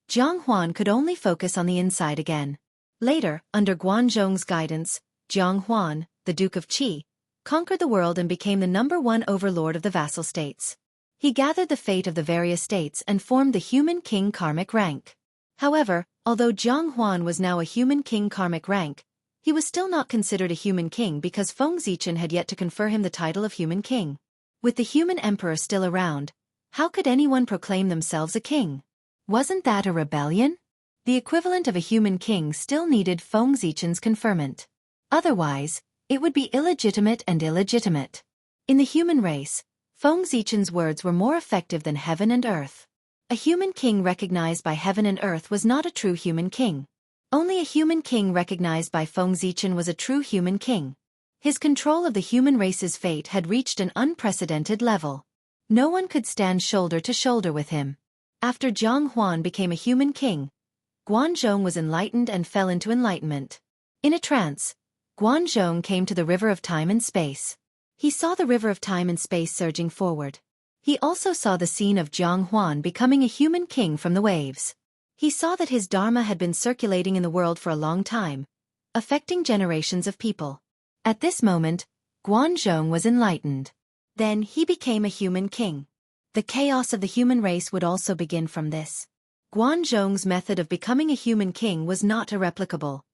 Jianghu could only focus on the inside again. Later, under Guanzhong's guidance, Jianghu, the Duke of Qi, conquered the world and became the #1 overlord of the vassal states. He gathered the fate of the various states and formed the human king karmic rank. However, Although Jianghu was now a human king karmic rank, he was still not considered a human king because Feng Zichen had yet to confer him the title of human king. With the human emperor still around, how could anyone proclaim themselves a king? Wasn't that a rebellion? The equivalent of a human king still needed Feng Zichen's conferment. Otherwise, it would be illegitimate and illegitimate. In the human race, Feng Zichen's words were more effective than heaven and earth. A human king recognized by heaven and earth was not a true human king. Only a human king recognized by Feng Zichen was a true human king. His control of the human race's fate had reached an unprecedented level. No one could stand shoulder to shoulder with him. After Jianghu became a human king, Guanzhong was enlightened and fell into enlightenment. In a trance, Guanzhong came to the river of time and space. He saw the river of time and space surging forward. He also saw the scene of Jianghu becoming a human king from the waves. He saw that his dharma had been circulating in the world for a long time, affecting generations of people. At this moment, Guanzhong was enlightened. Then he became a human king. The chaos of the human race would also begin from this. Guanzhong's method of becoming a human king was not irreplicable.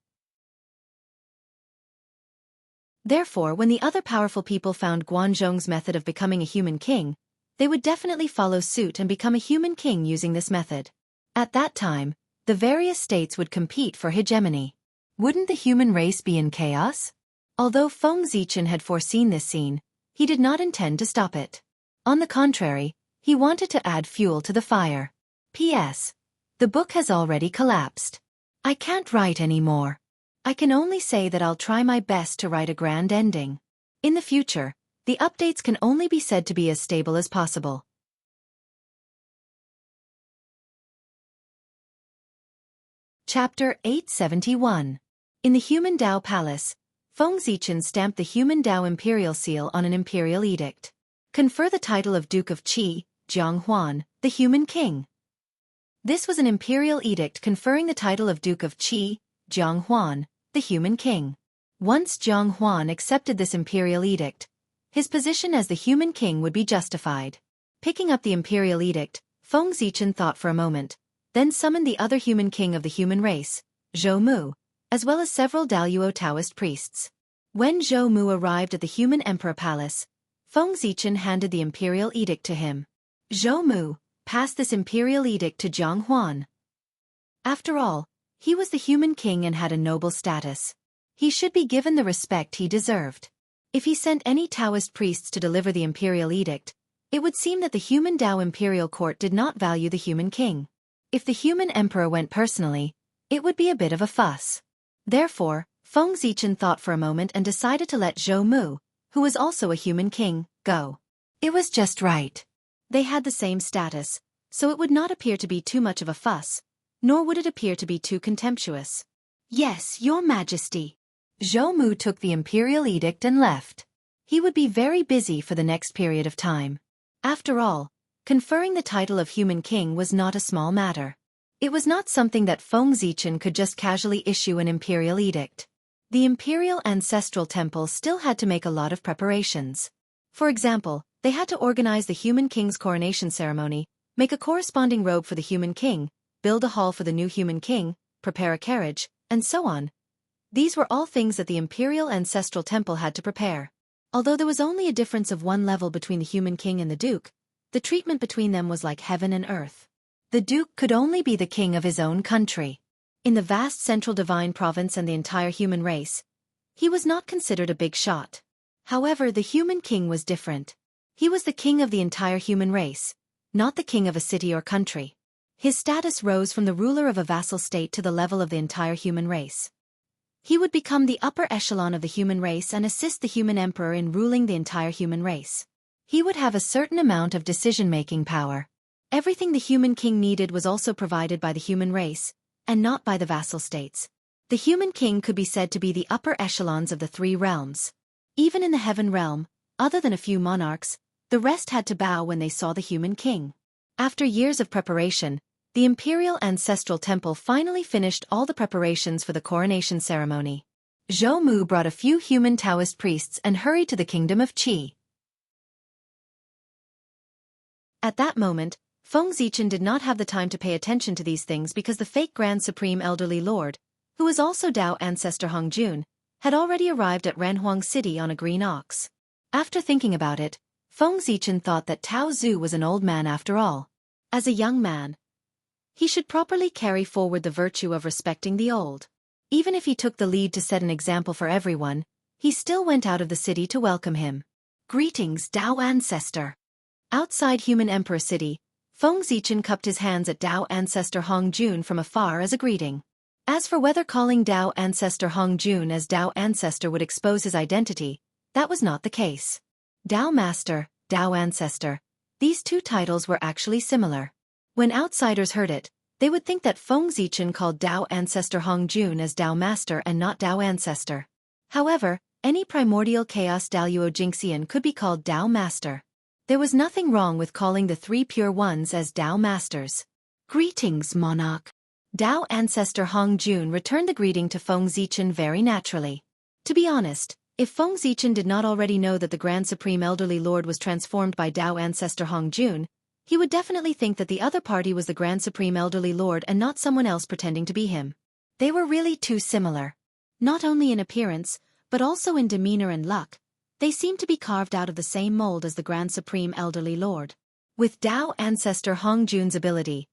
Therefore, when the other powerful people found Guanzhong's method of becoming a human king, they would definitely follow suit and become a human king using this method. At that time, the various states would compete for hegemony. Wouldn't the human race be in chaos? Although Feng Zichen had foreseen this scene, he did not intend to stop it. On the contrary, he wanted to add fuel to the fire. P.S. The book has already collapsed. I can't write anymore. I can only say that I'll try my best to write a grand ending. In the future, the updates can only be said to be as stable as possible. Chapter 871. In the Human Dao Palace, Feng Zichen stamped the Human Dao Imperial Seal on an imperial edict. Confer the title of Duke of Qi, Jianghu, the Human King. This was an imperial edict conferring the title of Duke of Qi, Jianghu, the Human King. Once Jianghu accepted this imperial edict, his position as the Human King would be justified. Picking up the imperial edict, Feng Zichen thought for a moment, then summoned the other human king of the human race, Zhou Mu, as well as several Daluo Taoist priests. When Zhou Mu arrived at the human emperor palace, Feng Zichen handed the imperial edict to him. Zhou Mu passed this imperial edict to Jianghu. After all, he was the human king and had a noble status. He should be given the respect he deserved. If he sent any Taoist priests to deliver the imperial edict, it would seem that the human Dao imperial court did not value the human king. If the human emperor went personally, it would be a bit of a fuss. Therefore, Feng Zichen thought for a moment and decided to let Zhou Mu, who was also a human king, go. It was just right. They had the same status, so it would not appear to be too much of a fuss, nor would it appear to be too contemptuous. Yes, Your Majesty. Zhou Mu took the imperial edict and left. He would be very busy for the next period of time. After all, conferring the title of human king was not a small matter. It was not something that Feng Zichen could just casually issue an imperial edict. The imperial ancestral temple still had to make a lot of preparations. For example, they had to organize the human king's coronation ceremony, make a corresponding robe for the human king, build a hall for the new human king, prepare a carriage, and so on. These were all things that the imperial ancestral temple had to prepare. Although there was only a difference of one level between the human king and the duke, the treatment between them was like heaven and earth. The duke could only be the king of his own country. In the vast central divine province and the entire human race, he was not considered a big shot. However, the human king was different. He was the king of the entire human race, not the king of a city or country. His status rose from the ruler of a vassal state to the level of the entire human race. He would become the upper echelon of the human race and assist the human emperor in ruling the entire human race. He would have a certain amount of decision-making power. Everything the human king needed was also provided by the human race, and not by the vassal states. The human king could be said to be the upper echelons of the three realms. Even in the heaven realm, other than a few monarchs, the rest had to bow when they saw the human king. After years of preparation, the imperial ancestral temple finally finished all the preparations for the coronation ceremony. Zhou Mu brought a few human Taoist priests and hurried to the kingdom of Qi. At that moment, Feng Zichen did not have the time to pay attention to these things because the fake Grand Supreme Elderly Lord, who was also Dao ancestor Hongjun, had already arrived at Renhuang City on a green ox. After thinking about it, Feng Zichen thought that Tao Zhu was an old man after all. As a young man, he should properly carry forward the virtue of respecting the old. Even if he took the lead to set an example for everyone, he still went out of the city to welcome him. Greetings, Dao ancestor. Outside Human Emperor City, Feng Zichen cupped his hands at Dao ancestor Hongjun from afar as a greeting. As for whether calling Dao ancestor Hongjun as Dao ancestor would expose his identity, that was not the case. Dao master, Dao ancestor, these two titles were actually similar. When outsiders heard it, they would think that Feng Zichen called Dao ancestor Hongjun as Dao master and not Dao ancestor. However, any primordial chaos Daluo Jingxian could be called Dao master. There was nothing wrong with calling the three pure ones as Dao masters. Greetings, monarch. Dao ancestor Hongjun returned the greeting to Feng Zichen very naturally. To be honest, if Feng Zichen did not already know that the Grand Supreme Elderly Lord was transformed by Dao ancestor Hongjun, he would definitely think that the other party was the Grand Supreme Elderly Lord and not someone else pretending to be him. They were really too similar. Not only in appearance, but also in demeanor and luck. They seemed to be carved out of the same mold as the Grand Supreme Elderly Lord. With Dao ancestor Hongjun's ability,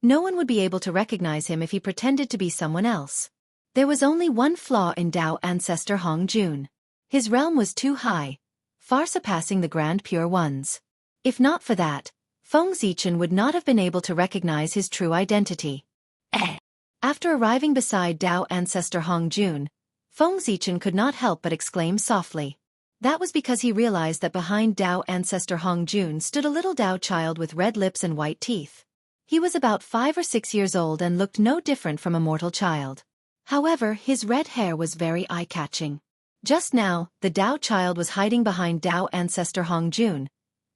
no one would be able to recognize him if he pretended to be someone else. There was only one flaw in Dao ancestor Hongjun. His realm was too high, far surpassing the Grand Pure Ones. If not for that, Feng Zichen would not have been able to recognize his true identity. After arriving beside Dao ancestor Hongjun, Feng Zichen could not help but exclaim softly. That was because he realized that behind Dao ancestor Hongjun stood a little Dao child with red lips and white teeth. He was about 5 or 6 years old and looked no different from a mortal child. However, his red hair was very eye-catching. Just now, the Dao child was hiding behind Dao ancestor Hongjun,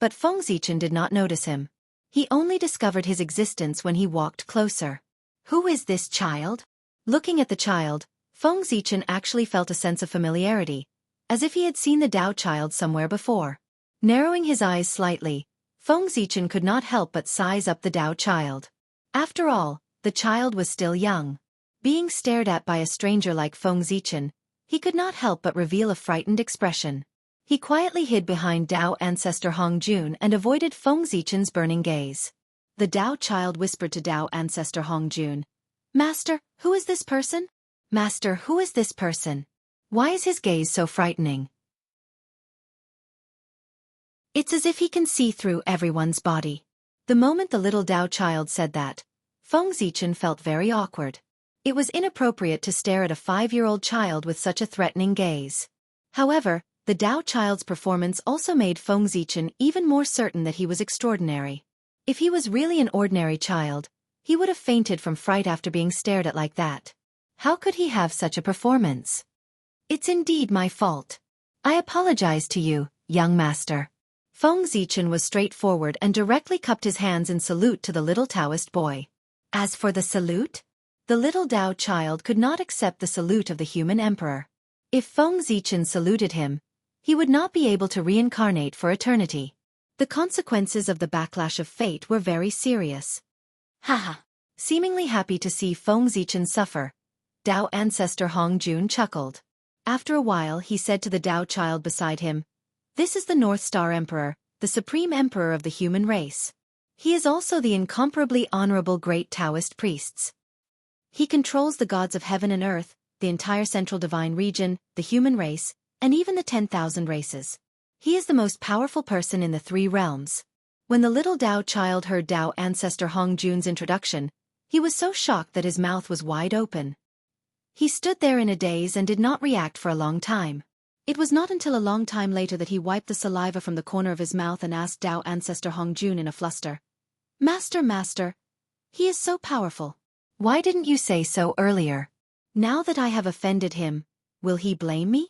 but Feng Zichen did not notice him. He only discovered his existence when he walked closer. Who is this child? Looking at the child, Feng Zichen actually felt a sense of familiarity, as if he had seen the Dao child somewhere before. Narrowing his eyes slightly, Feng Zichen could not help but size up the Dao child. After all, the child was still young. Being stared at by a stranger like Feng Zichen, he could not help but reveal a frightened expression. He quietly hid behind Dao ancestor Hongjun and avoided Feng Zichen's burning gaze. The Dao child whispered to Dao ancestor Hongjun, "Master, who is this person? Master, who is this person? Why is his gaze so frightening? It's as if he can see through everyone's body." The moment the little Dao child said that, Feng Zichen felt very awkward. It was inappropriate to stare at a 5-year-old child with such a threatening gaze. However, the Dao child's performance also made Feng Zichen even more certain that he was extraordinary. If he was really an ordinary child, he would have fainted from fright after being stared at like that. How could he have such a performance? It's indeed my fault. I apologize to you, young master. Feng Zichen was straightforward and directly cupped his hands in salute to the little Taoist boy. As for the salute, the little Dao child could not accept the salute of the human emperor. If Feng Zichen saluted him, he would not be able to reincarnate for eternity. The consequences of the backlash of fate were very serious. Haha. Seemingly happy to see Feng Zichen suffer, Dao ancestor Hongjun chuckled. After a while he said to the Dao child beside him, "This is the North Star Emperor, the supreme emperor of the human race. He is also the incomparably honorable great Taoist priests. He controls the gods of heaven and earth, the entire central divine region, the human race, and even the 10,000 races. He is the most powerful person in the 3 realms." When the little Dao child heard Dao ancestor Hongjun's introduction, he was so shocked that his mouth was wide open. He stood there in a daze and did not react for a long time. It was not until a long time later that he wiped the saliva from the corner of his mouth and asked Dao ancestor Hongjun in a fluster, Master, he is so powerful. Why didn't you say so earlier? Now that I have offended him, will he blame me?"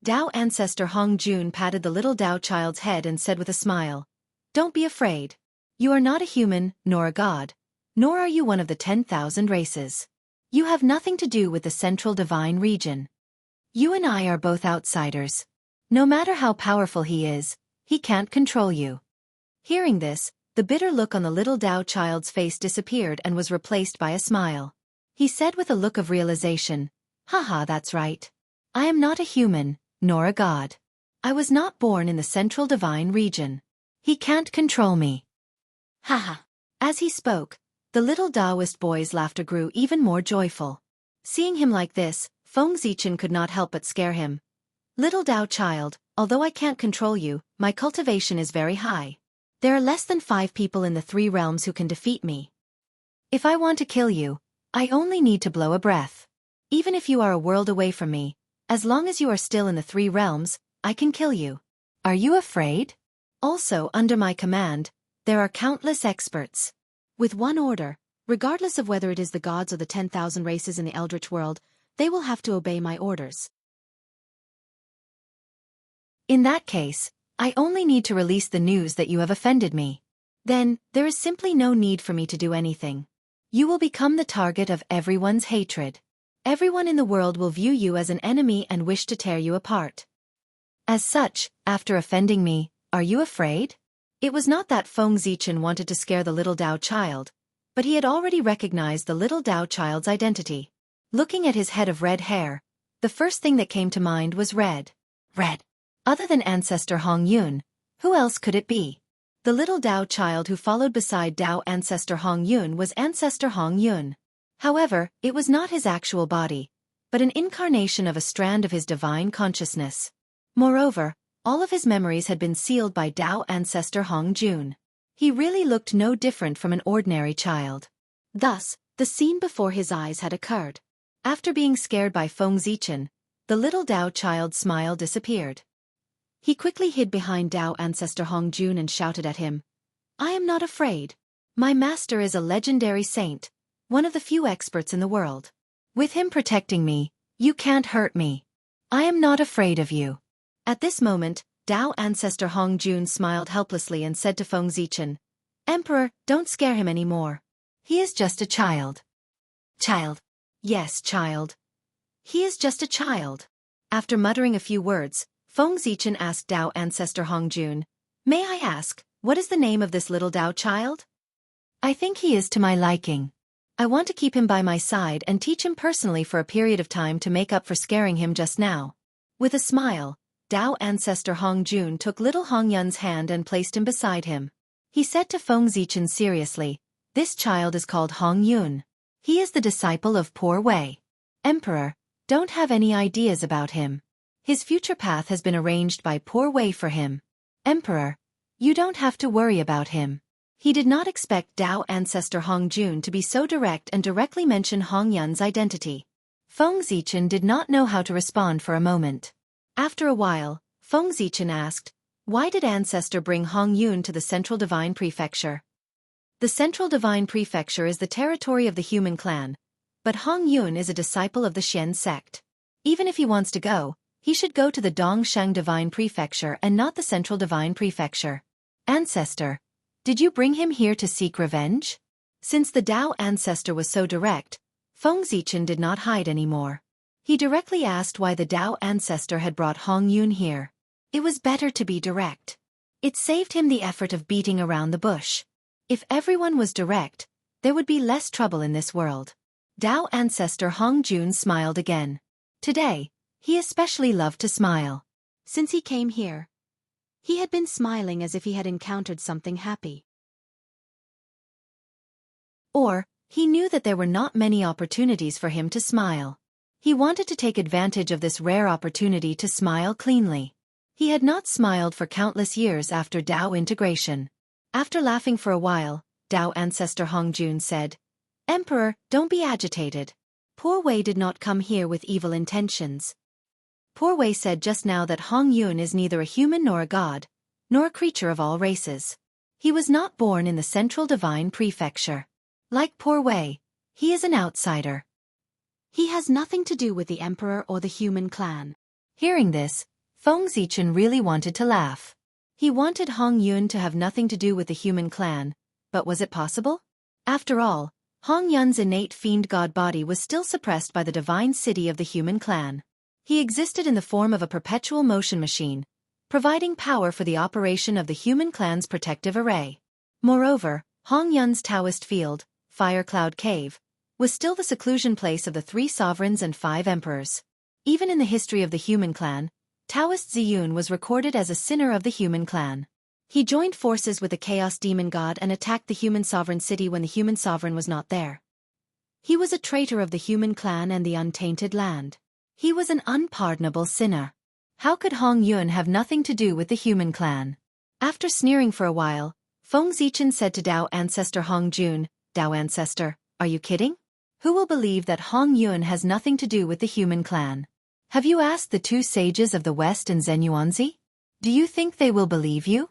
Dao ancestor Hongjun patted the little Dao child's head and said with a smile, "Don't be afraid. You are not a human, nor a god, nor are you one of the 10,000 races. You have nothing to do with the central divine region. You and I are both outsiders. No matter how powerful he is, he can't control you." Hearing this, the bitter look on the little Dao child's face disappeared and was replaced by a smile. He said with a look of realization, "Haha, that's right. I am not a human, nor a god. I was not born in the central divine region. He can't control me." Haha. As he spoke, the little Taoist boy's laughter grew even more joyful. Seeing him like this, Feng Zichen could not help but scare him. "Little Dao child, although I can't control you, my cultivation is very high. There are less than 5 people in the 3 realms who can defeat me. If I want to kill you, I only need to blow a breath. Even if you are a world away from me, as long as you are still in the 3 realms, I can kill you. Are you afraid? Also, under my command, there are countless experts. With one order, regardless of whether it is the gods or the 10,000 races in the Eldritch world, they will have to obey my orders. In that case, I only need to release the news that you have offended me. Then, there is simply no need for me to do anything. You will become the target of everyone's hatred. Everyone in the world will view you as an enemy and wish to tear you apart. As such, after offending me, are you afraid?" It was not that Feng Zichen wanted to scare the little Dao child, but he had already recognized the little Dao child's identity. Looking at his head of red hair, the first thing that came to mind was red. Red. Other than ancestor Hong Yun, who else could it be? The little Dao child who followed beside Dao ancestor Hong Yun was ancestor Hong Yun. However, it was not his actual body, but an incarnation of a strand of his divine consciousness. Moreover, all of his memories had been sealed by Dao ancestor Hong Jun. He really looked no different from an ordinary child. Thus, the scene before his eyes had occurred. After being scared by Feng Zichen, the little Dao child's smile disappeared. He quickly hid behind Dao ancestor Hong Jun and shouted at him, "I am not afraid. My master is a legendary saint, one of the few experts in the world. With him protecting me, you can't hurt me. I am not afraid of you." At this moment, Dao ancestor Hong Jun smiled helplessly and said to Feng Zichen, "Emperor, don't scare him anymore. He is just a child." "Child?" "Yes, child. He is just a child." After muttering a few words, Feng Zichen asked Dao ancestor Hong Jun, "May I ask, what is the name of this little Dao child?" "I think he is to my liking. I want to keep him by my side and teach him personally for a period of time to make up for scaring him just now." With a smile, Dao ancestor Hong Jun took little Hong Yun's hand and placed him beside him. He said to Feng Zichen seriously, "This child is called Hong Yun. He is the disciple of Poor Wei. Emperor, don't have any ideas about him. His future path has been arranged by Poor Wei for him. Emperor, you don't have to worry about him." He did not expect Dao ancestor Hong Jun to be so direct and directly mention Hong Yun's identity. Feng Zichen did not know how to respond for a moment. After a while, Feng Zichen asked, "Why did ancestor bring Hong Yun to the Central Divine Prefecture?" The Central Divine Prefecture is the territory of the human clan, but Hong Yun is a disciple of the Xian sect. Even if he wants to go, he should go to the Dongsheng Divine Prefecture and not the Central Divine Prefecture. "Ancestor, did you bring him here to seek revenge?" Since the Dao ancestor was so direct, Feng Zichen did not hide anymore. He directly asked why the Dao ancestor had brought Hong Yun here. It was better to be direct. It saved him the effort of beating around the bush. If everyone was direct, there would be less trouble in this world. Dao ancestor Hong Jun smiled again. Today, he especially loved to smile. Since he came here, he had been smiling as if he had encountered something happy. Or, he knew that there were not many opportunities for him to smile. He wanted to take advantage of this rare opportunity to smile cleanly. He had not smiled for countless years after Dao integration. After laughing for a while, Dao ancestor Hong Jun said, "Emperor, don't be agitated. Poor Wei did not come here with evil intentions. Poor Wei said just now that Hong Yun is neither a human nor a god, nor a creature of all races. He was not born in the Central Divine Prefecture. Like Poor Wei, he is an outsider. He has nothing to do with the emperor or the human clan." Hearing this, Feng Zichen really wanted to laugh. He wanted Hong Yun to have nothing to do with the human clan, but was it possible? After all, Hong Yun's innate fiend god body was still suppressed by the divine city of the human clan. He existed in the form of a perpetual motion machine, providing power for the operation of the human clan's protective array. Moreover, Hong Yun's Taoist field, Fire Cloud Cave, was still the seclusion place of the 3 sovereigns and 5 emperors. Even in the history of the human clan, Taoist Ziyun was recorded as a sinner of the human clan. He joined forces with the chaos demon god and attacked the human sovereign city when the human sovereign was not there. He was a traitor of the human clan and the untainted land. He was an unpardonable sinner. How could Hong Yun have nothing to do with the human clan? After sneering for a while, Feng Zichen said to Dao ancestor Hong Jun, "Dao ancestor, are you kidding? Who will believe that Hong Yun has nothing to do with the human clan? Have you asked the 2 sages of the West and Zhen Yuanzi? Do you think they will believe you?"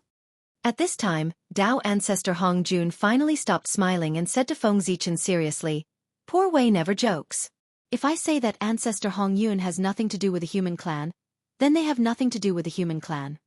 At this time, Dao ancestor Hong Jun finally stopped smiling and said to Feng Zichen seriously, "Poor Wei never jokes. If I say that ancestor Hong Yun has nothing to do with the human clan, then they have nothing to do with the human clan."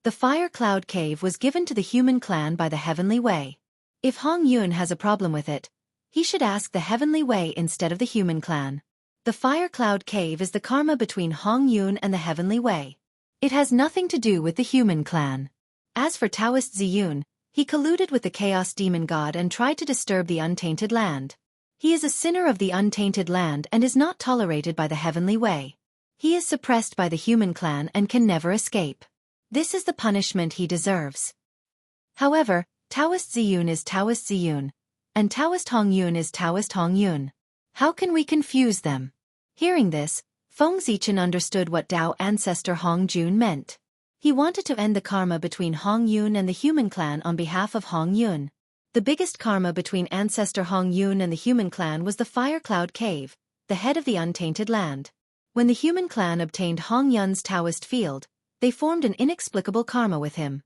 The Fire Cloud Cave was given to the human clan by the Heavenly Wei. If Hong Yun has a problem with it, he should ask the Heavenly Wei instead of the human clan. The Fire Cloud Cave is the karma between Hong Yun and the Heavenly Wei. It has nothing to do with the human clan. As for Taoist Ziyun, he colluded with the chaos demon god and tried to disturb the untainted land. He is a sinner of the untainted land and is not tolerated by the Heavenly Wei. He is suppressed by the human clan and can never escape. This is the punishment he deserves. However, Taoist Ziyun is Taoist Ziyun, and Taoist Hong Yun is Taoist Hong Yun. How can we confuse them? Hearing this, Feng Zichen understood what Dao ancestor Hong Jun meant. He wanted to end the karma between Hong Yun and the human clan on behalf of Hong Yun. The biggest karma between ancestor Hong Yun and the human clan was the Fire Cloud Cave, the head of the untainted land. When the human clan obtained Hong Yun's Taoist field, they formed an inexplicable karma with him.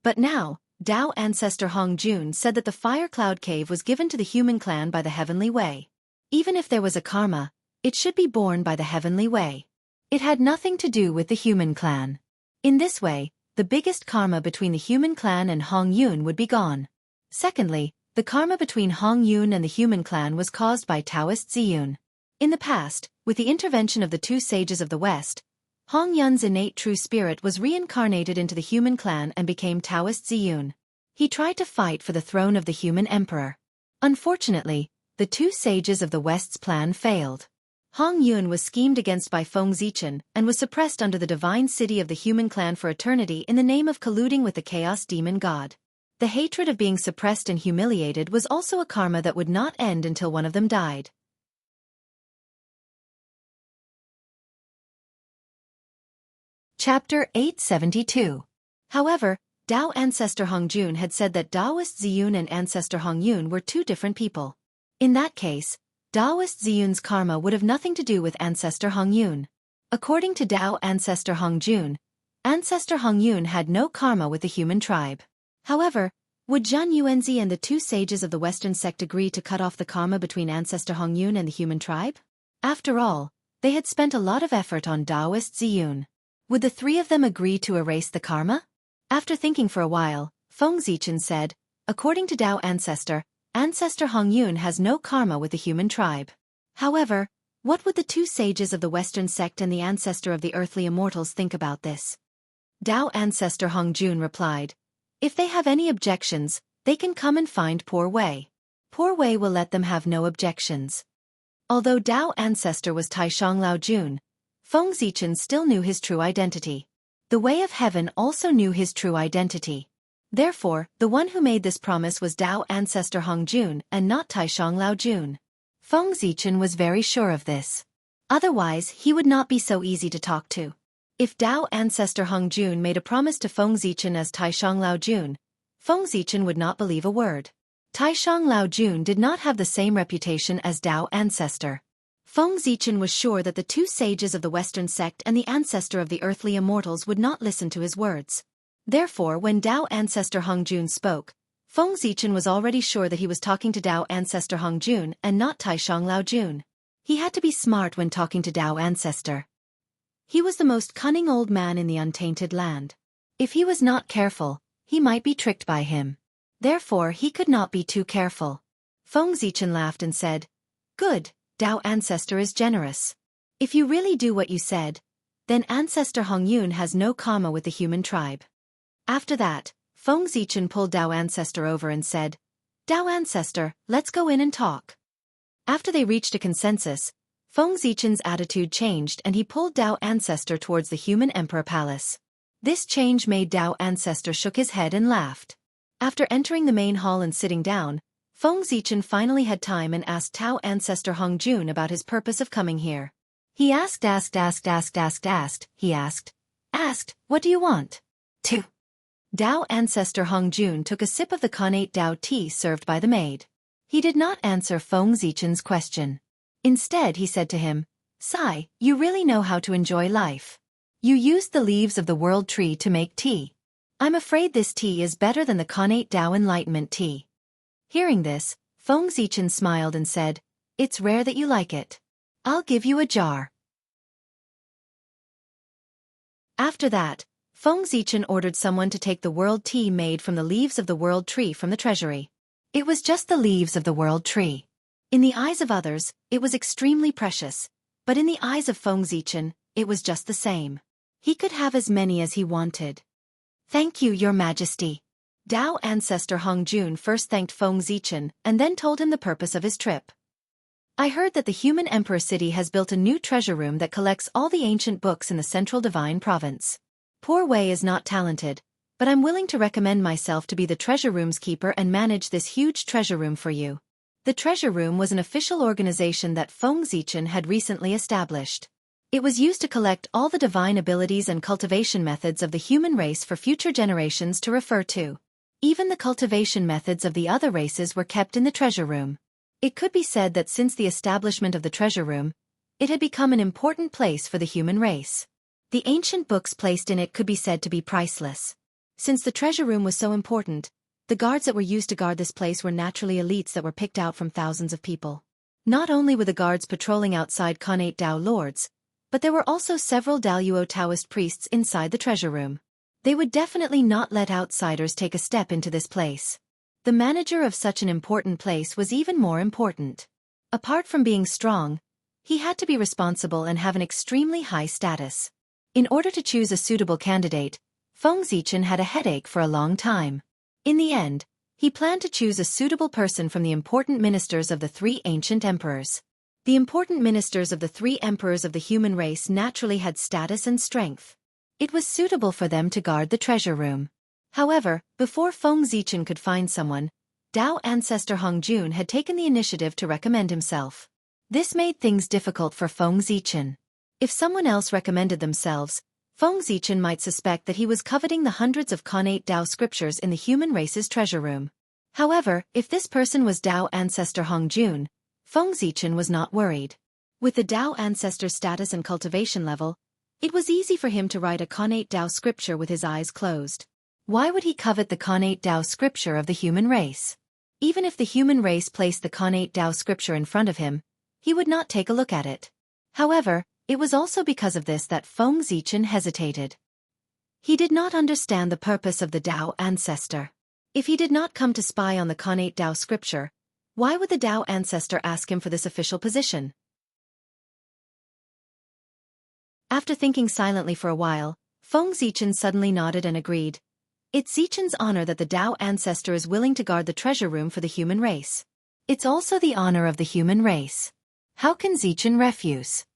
But now, Dao ancestor Hong Jun said that the Fire Cloud Cave was given to the human clan by the Heavenly Wei. Even if there was a karma, it should be borne by the Heavenly Wei. It had nothing to do with the human clan. In this way, the biggest karma between the human clan and Hong Yun would be gone. Secondly, the karma between Hong Yun and the human clan was caused by Taoist Ziyun. In the past, with the intervention of the 2 sages of the West, Hong Yun's innate true spirit was reincarnated into the human clan and became Taoist Ziyun. He tried to fight for the throne of the human emperor. Unfortunately, the 2 sages of the West's plan failed. Hong Yun was schemed against by Feng Zichen and was suppressed under the divine city of the human clan for eternity in the name of colluding with the chaos demon god. The hatred of being suppressed and humiliated was also a karma that would not end until one of them died. Chapter 872. However, Dao ancestor Hong Jun had said that Taoist Ziyun and ancestor Hong Yun were 2 different people. In that case, Taoist Ziyun's karma would have nothing to do with ancestor Hong Yun. According to Dao ancestor Hong Jun, ancestor Hong Yun had no karma with the human tribe. However, would Zhen Yuanzi and the 2 sages of the Western sect agree to cut off the karma between ancestor Hong Yun and the human tribe? After all, they had spent a lot of effort on Taoist Ziyun. Would the 3 of them agree to erase the karma? After thinking for a while, Feng Zichen said, according to Dao ancestor Hong Yun has no karma with the human tribe. However, what would the 2 sages of the Western sect and the ancestor of the earthly immortals think about this? Dao ancestor Hong Jun replied, if they have any objections, they can come and find Poor Wei. Poor Wei will let them have no objections. Although Dao ancestor was Taishang Lao Jun, Feng Zichen still knew his true identity. The Way of Heaven also knew his true identity. Therefore, the one who made this promise was Dao ancestor Hong Jun and not Taishang Lao Jun. Feng Zichen was very sure of this. Otherwise, he would not be so easy to talk to. If Dao ancestor Hong Jun made a promise to Feng Zichen as Taishang Lao Jun, Feng Zichen would not believe a word. Taishang Lao Jun did not have the same reputation as Dao ancestor. Feng Zichen was sure that the 2 sages of the Western sect and the ancestor of the earthly immortals would not listen to his words. Therefore, when Dao ancestor Hong Jun spoke, Feng Zichen was already sure that he was talking to Dao ancestor Hong Jun and not Taishang Lao Jun. He had to be smart when talking to Dao ancestor. He was the most cunning old man in the untainted land. If he was not careful, he might be tricked by him. Therefore, he could not be too careful. Feng Zichen laughed and said, good, Dao ancestor is generous. If you really do what you said, then ancestor Hong Yun has no karma with the human tribe. After that, Feng Zichen pulled Dao Ancestor over and said, "Dao Ancestor, let's go in and talk." After they reached a consensus, Feng Zichen's attitude changed and he pulled Dao Ancestor towards the human emperor palace. This change made Dao Ancestor shook his head and laughed. After entering the main hall and sitting down, Feng Zichen finally had time and asked Dao Ancestor Hongjun about his purpose of coming here. He asked, "What do you want?" "To." Dao Ancestor Hongjun took a sip of the connate Dao tea served by the maid. He did not answer Feng Zichen's question. Instead, he said to him, "Sai, you really know how to enjoy life. You used the leaves of the world tree to make tea. I'm afraid this tea is better than the connate Dao enlightenment tea." Hearing this, Feng Zichen smiled and said, "It's rare that you like it. I'll give you a jar." After that, Feng Zichen ordered someone to take the world tea made from the leaves of the world tree from the treasury. It was just the leaves of the world tree. In the eyes of others, it was extremely precious, but in the eyes of Feng Zichen, it was just the same. He could have as many as he wanted. "Thank you, Your Majesty." Dao Ancestor Hongjun first thanked Feng Zichen and then told him the purpose of his trip. "I heard that the human emperor city has built a new treasure room that collects all the ancient books in the central divine province. Poor Wei is not talented, but I'm willing to recommend myself to be the treasure room's keeper and manage this huge treasure room for you." The treasure room was an official organization that Feng Zichen had recently established. It was used to collect all the divine abilities and cultivation methods of the human race for future generations to refer to. Even the cultivation methods of the other races were kept in the treasure room. It could be said that since the establishment of the treasure room, it had become an important place for the human race. The ancient books placed in it could be said to be priceless. Since the treasure room was so important, the guards that were used to guard this place were naturally elites that were picked out from thousands of people. Not only were the guards patrolling outside connate Dao lords, but there were also several Daluo Taoist priests inside the treasure room. They would definitely not let outsiders take a step into this place. The manager of such an important place was even more important. Apart from being strong, he had to be responsible and have an extremely high status. In order to choose a suitable candidate, Feng Zichen had a headache for a long time. In the end, he planned to choose a suitable person from the important ministers of the three ancient emperors. The important ministers of the three emperors of the human race naturally had status and strength. It was suitable for them to guard the treasure room. However, before Feng Zichen could find someone, Dao Ancestor Hongjun had taken the initiative to recommend himself. This made things difficult for Feng Zichen. If someone else recommended themselves, Feng Zichen might suspect that he was coveting the hundreds of connate Dao scriptures in the human race's treasure room. However, if this person was Dao Ancestor Hongjun, Feng Zichen was not worried. With the Dao Ancestor status and cultivation level, it was easy for him to write a connate Dao scripture with his eyes closed. Why would he covet the connate Dao scripture of the human race? Even if the human race placed the connate Dao scripture in front of him, he would not take a look at it. However, it was also because of this that Feng Zichen hesitated. He did not understand the purpose of the Dao Ancestor. If he did not come to spy on the connate Dao scripture, why would the Dao Ancestor ask him for this official position? After thinking silently for a while, Feng Zichen suddenly nodded and agreed. It's Zichen's honor that the Dao Ancestor is willing to guard the treasure room for the human race. It's also the honor of the human race. How can Zichen refuse?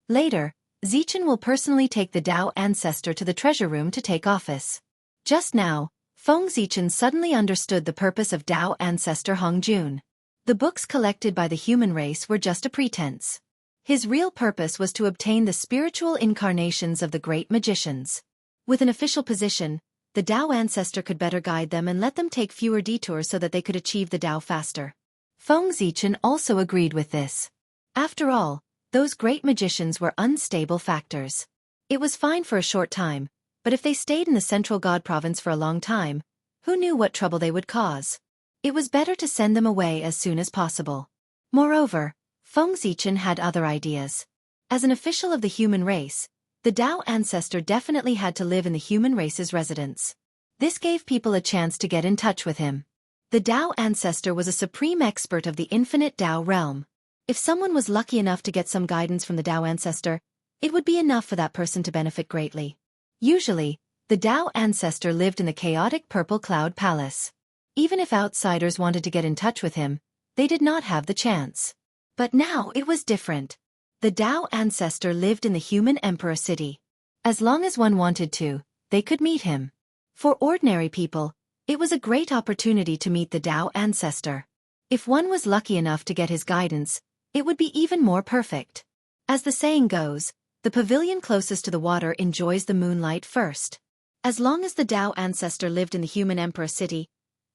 Later, Zichen will personally take the Dao Ancestor to the treasure room to take office. Just now, Feng Zichen suddenly understood the purpose of Dao Ancestor Hongjun. The books collected by the human race were just a pretense. His real purpose was to obtain the spiritual incarnations of the great magicians. With an official position, the Dao Ancestor could better guide them and let them take fewer detours so that they could achieve the Dao faster. Feng Zichen also agreed with this. After all, those great magicians were unstable factors. It was fine for a short time, but if they stayed in the central God province for a long time, who knew what trouble they would cause? It was better to send them away as soon as possible. Moreover, Feng Zichen had other ideas. As an official of the human race, the Dao Ancestor definitely had to live in the human race's residence. This gave people a chance to get in touch with him. The Dao Ancestor was a supreme expert of the infinite Dao realm. If someone was lucky enough to get some guidance from the Dao Ancestor, it would be enough for that person to benefit greatly. Usually, The Tao ancestor lived in the chaotic purple cloud palace. Even if outsiders wanted to get in touch with him, they did not have the chance. But now it was different. The Tao ancestor lived in the human emperor city. As long as one wanted to, they could meet him. For ordinary people, it was a great opportunity to meet the Tao ancestor. If one was lucky enough to get his guidance, it would be even more perfect. As the saying goes, the pavilion closest to the water enjoys the moonlight first. As long as the Tao ancestor lived in the human emperor city,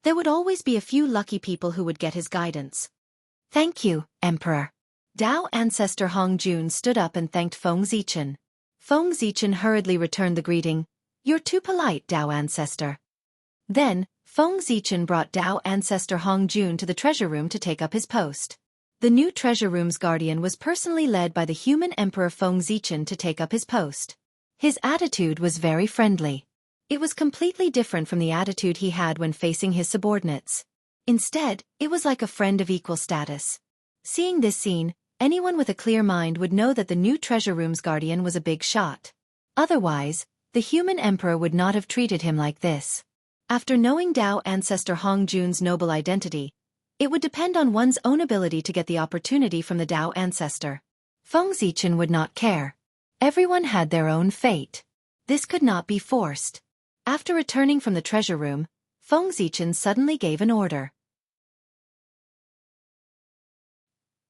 there would always be a few lucky people who would get his guidance. Thank you, Emperor. Tao ancestor Hong Jun stood up and thanked Feng Zichen. Feng Zichen hurriedly returned the greeting. You're too polite, Tao ancestor. Then, Feng Zichen brought Tao ancestor Hong Jun to the treasure room to take up his post. The new treasure room's guardian was personally led by the human emperor Feng Zichen to take up his post. His attitude was very friendly. It was completely different from the attitude he had when facing his subordinates. Instead, it was like a friend of equal status. Seeing this scene, anyone with a clear mind would know that the new treasure room's guardian was a big shot. Otherwise, the human emperor would not have treated him like this. After knowing Tao ancestor Hong Jun's noble identity, it would depend on one's own ability to get the opportunity from the Tao ancestor. Feng Zichen would not care. Everyone had their own fate. This could not be forced. After returning from the treasure room, Feng Zichen suddenly gave an order.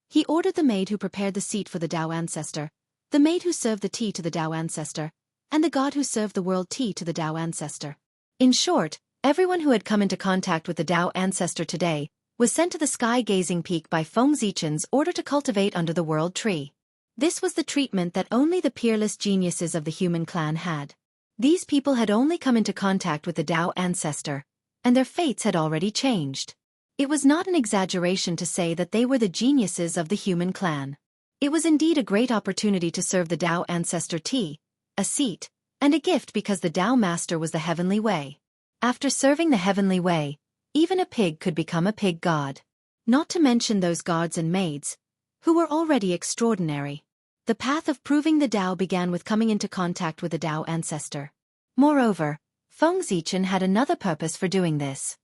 He ordered the maid who prepared the seat for the Tao ancestor, the maid who served the tea to the Tao ancestor, and the god who served the world tea to the Tao ancestor. In short, everyone who had come into contact with the Tao ancestor today was sent to the sky-gazing peak by Feng Zichen's order to cultivate under the world tree. This was the treatment that only the peerless geniuses of the human clan had. These people had only come into contact with the Tao ancestor, and their fates had already changed. It was not an exaggeration to say that they were the geniuses of the human clan. It was indeed a great opportunity to serve the Tao ancestor tea, a seat, and a gift because the Tao master was the heavenly way. After serving the heavenly way, even a pig could become a pig god. Not to mention those gods and maids, who were already extraordinary. The path of proving the Tao began with coming into contact with the Tao ancestor. Moreover, Feng Zichen had another purpose for doing this.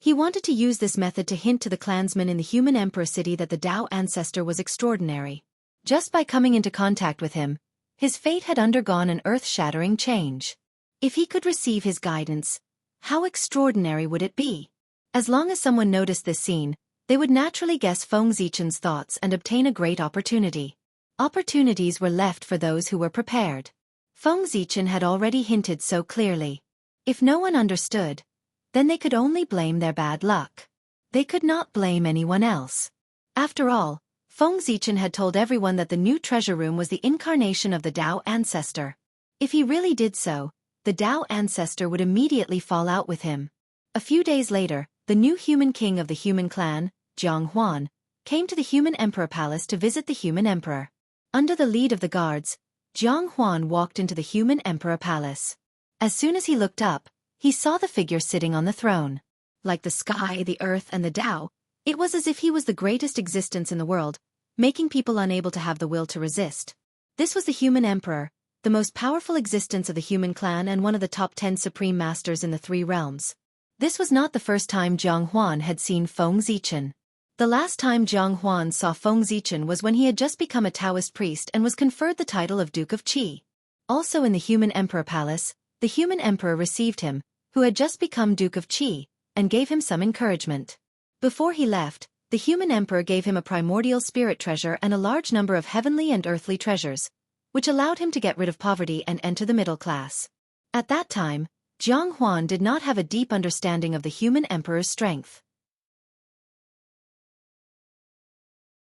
He wanted to use this method to hint to the clansmen in the human emperor city that the Tao ancestor was extraordinary. Just by coming into contact with him, his fate had undergone an earth-shattering change. If he could receive his guidance, how extraordinary would it be? As long as someone noticed this scene, they would naturally guess Feng Zichen's thoughts and obtain a great opportunity. Opportunities were left for those who were prepared. Feng Zichen had already hinted so clearly. If no one understood, then they could only blame their bad luck. They could not blame anyone else. After all, Feng Zichen had told everyone that the new treasure room was the incarnation of the Tao ancestor. If he really did so, the Tao ancestor would immediately fall out with him. A few days later, the new human king of the human clan, Jianghu, came to the human emperor palace to visit the human emperor. Under the lead of the guards, Jianghu walked into the human emperor palace. As soon as he looked up, he saw the figure sitting on the throne. Like the sky, the earth, and the Tao, it was as if he was the greatest existence in the world, making people unable to have the will to resist. This was the human emperor, the most powerful existence of the human clan and one of the top 10 supreme masters in the 3 realms. This was not the first time Jianghu had seen Feng Zichen. The last time Jianghu saw Feng Zichen was when he had just become a Taoist priest and was conferred the title of Duke of Qi. Also in the human emperor palace, the human emperor received him, who had just become Duke of Qi, and gave him some encouragement. Before he left, the human emperor gave him a primordial spirit treasure and a large number of heavenly and earthly treasures, which allowed him to get rid of poverty and enter the middle class. At that time, Jianghu did not have a deep understanding of the human emperor's strength.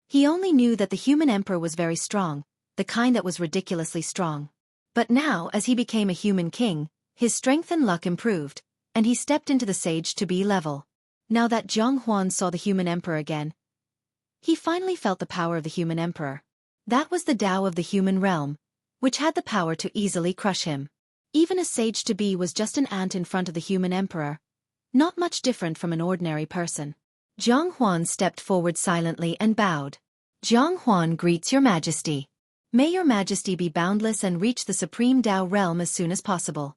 He only knew that the human emperor was very strong, the kind that was ridiculously strong. But now, as he became a human king, his strength and luck improved, and he stepped into the sage-to-be level. Now that Jianghu saw the human emperor again, he finally felt the power of the human emperor. That was the Tao of the human realm, which had the power to easily crush him. Even a sage-to-be was just an ant in front of the human emperor, not much different from an ordinary person. Jianghu stepped forward silently and bowed. Jianghu greets your majesty. May your majesty be boundless and reach the supreme Tao realm as soon as possible.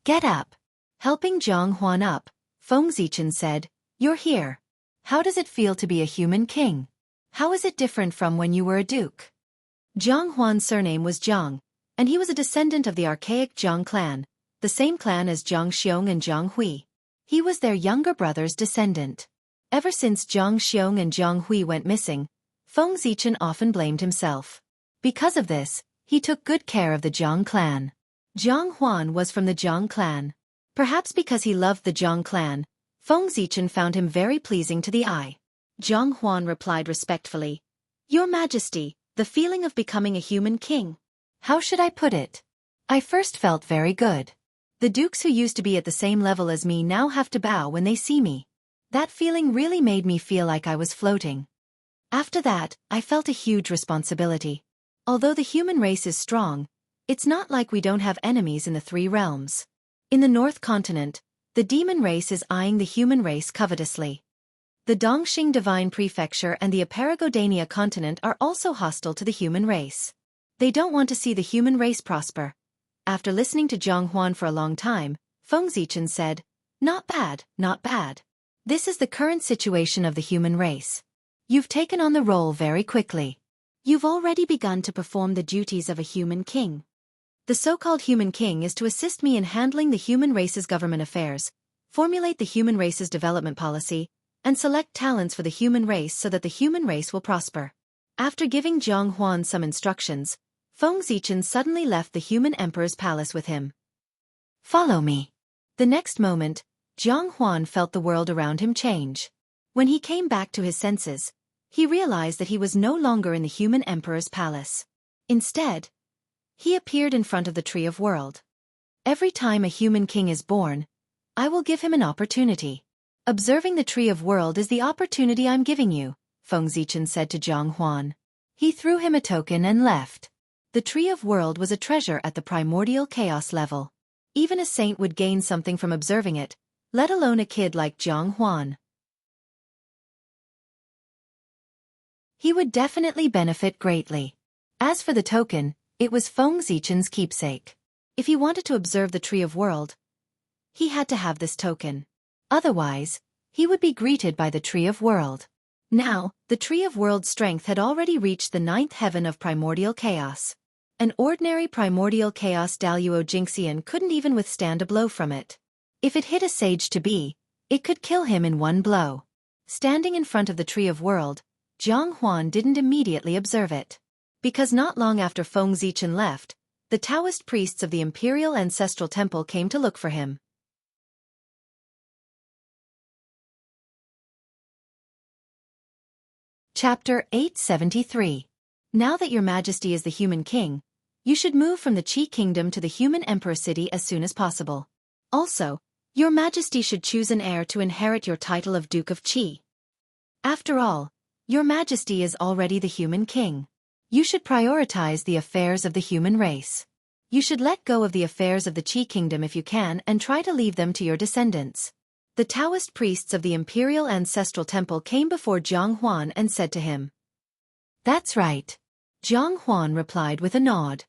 Get up. Helping Jiang Huan up, Feng Zichen said, You're here. How does it feel to be a human king? How is it different from when you were a duke? Jiang Huan's surname was Jiang, and he was a descendant of the archaic Jiang clan, the same clan as Jiang Xiong and Jiang Hui. He was their younger brother's descendant. Ever since Jiang Xiong and Jiang Hui went missing, Feng Zichen often blamed himself. Because of this, he took good care of the Jiang clan. Jiang Huan was from the Jiang clan. Perhaps because he loved the Jiang clan, Feng Zichen found him very pleasing to the eye. Jiang Huan replied respectfully, Your Majesty, the feeling of becoming a human king. How should I put it? I first felt very good. The dukes who used to be at the same level as me now have to bow when they see me. That feeling really made me feel like I was floating. After that, I felt a huge responsibility. Although the human race is strong, it's not like we don't have enemies in the three realms. In the North Continent, the demon race is eyeing the human race covetously. The Dongxing Divine Prefecture and the Aparagodania continent are also hostile to the human race. They don't want to see the human race prosper. After listening to Jiang Huan for a long time, Feng Zichen said, Not bad, not bad. This is the current situation of the human race. You've taken on the role very quickly. You've already begun to perform the duties of a human king. The so-called human king is to assist me in handling the human race's government affairs, formulate the human race's development policy, and select talents for the human race so that the human race will prosper. After giving Jiang Huan some instructions, Feng Zichen suddenly left the human emperor's palace with him. Follow me. The next moment, Jiang Huan felt the world around him change. When he came back to his senses, he realized that he was no longer in the human emperor's palace. Instead, he appeared in front of the Tree of World. Every time a human king is born, I will give him an opportunity. Observing the Tree of World is the opportunity I'm giving you, Feng Zichen said to Jiang Huan. He threw him a token and left. The Tree of World was a treasure at the primordial chaos level. Even a saint would gain something from observing it, let alone a kid like Jiang Huan. He would definitely benefit greatly. As for the token, it was Feng Zichen's keepsake. If he wanted to observe the Tree of World, he had to have this token. Otherwise, he would be greeted by the Tree of World. Now, the Tree of World's strength had already reached the 9th heaven of primordial chaos. An ordinary primordial chaos Daluo Jingxian couldn't even withstand a blow from it. If it hit a sage-to-be, it could kill him in one blow. Standing in front of the Tree of World, Jiang Huan didn't immediately observe it. Because not long after Feng Zichen left, the Taoist priests of the Imperial Ancestral Temple came to look for him. Chapter 873. Now that your Majesty is the human king, you should move from the Qi Kingdom to the human Emperor City as soon as possible. Also, your Majesty should choose an heir to inherit your title of Duke of Qi. After all, your Majesty is already the human king. You should prioritize the affairs of the human race. You should let go of the affairs of the Qi Kingdom if you can and try to leave them to your descendants. The Taoist priests of the Imperial Ancestral Temple came before Jiang Huan and said to him, That's right. Jiang Huan replied with a nod.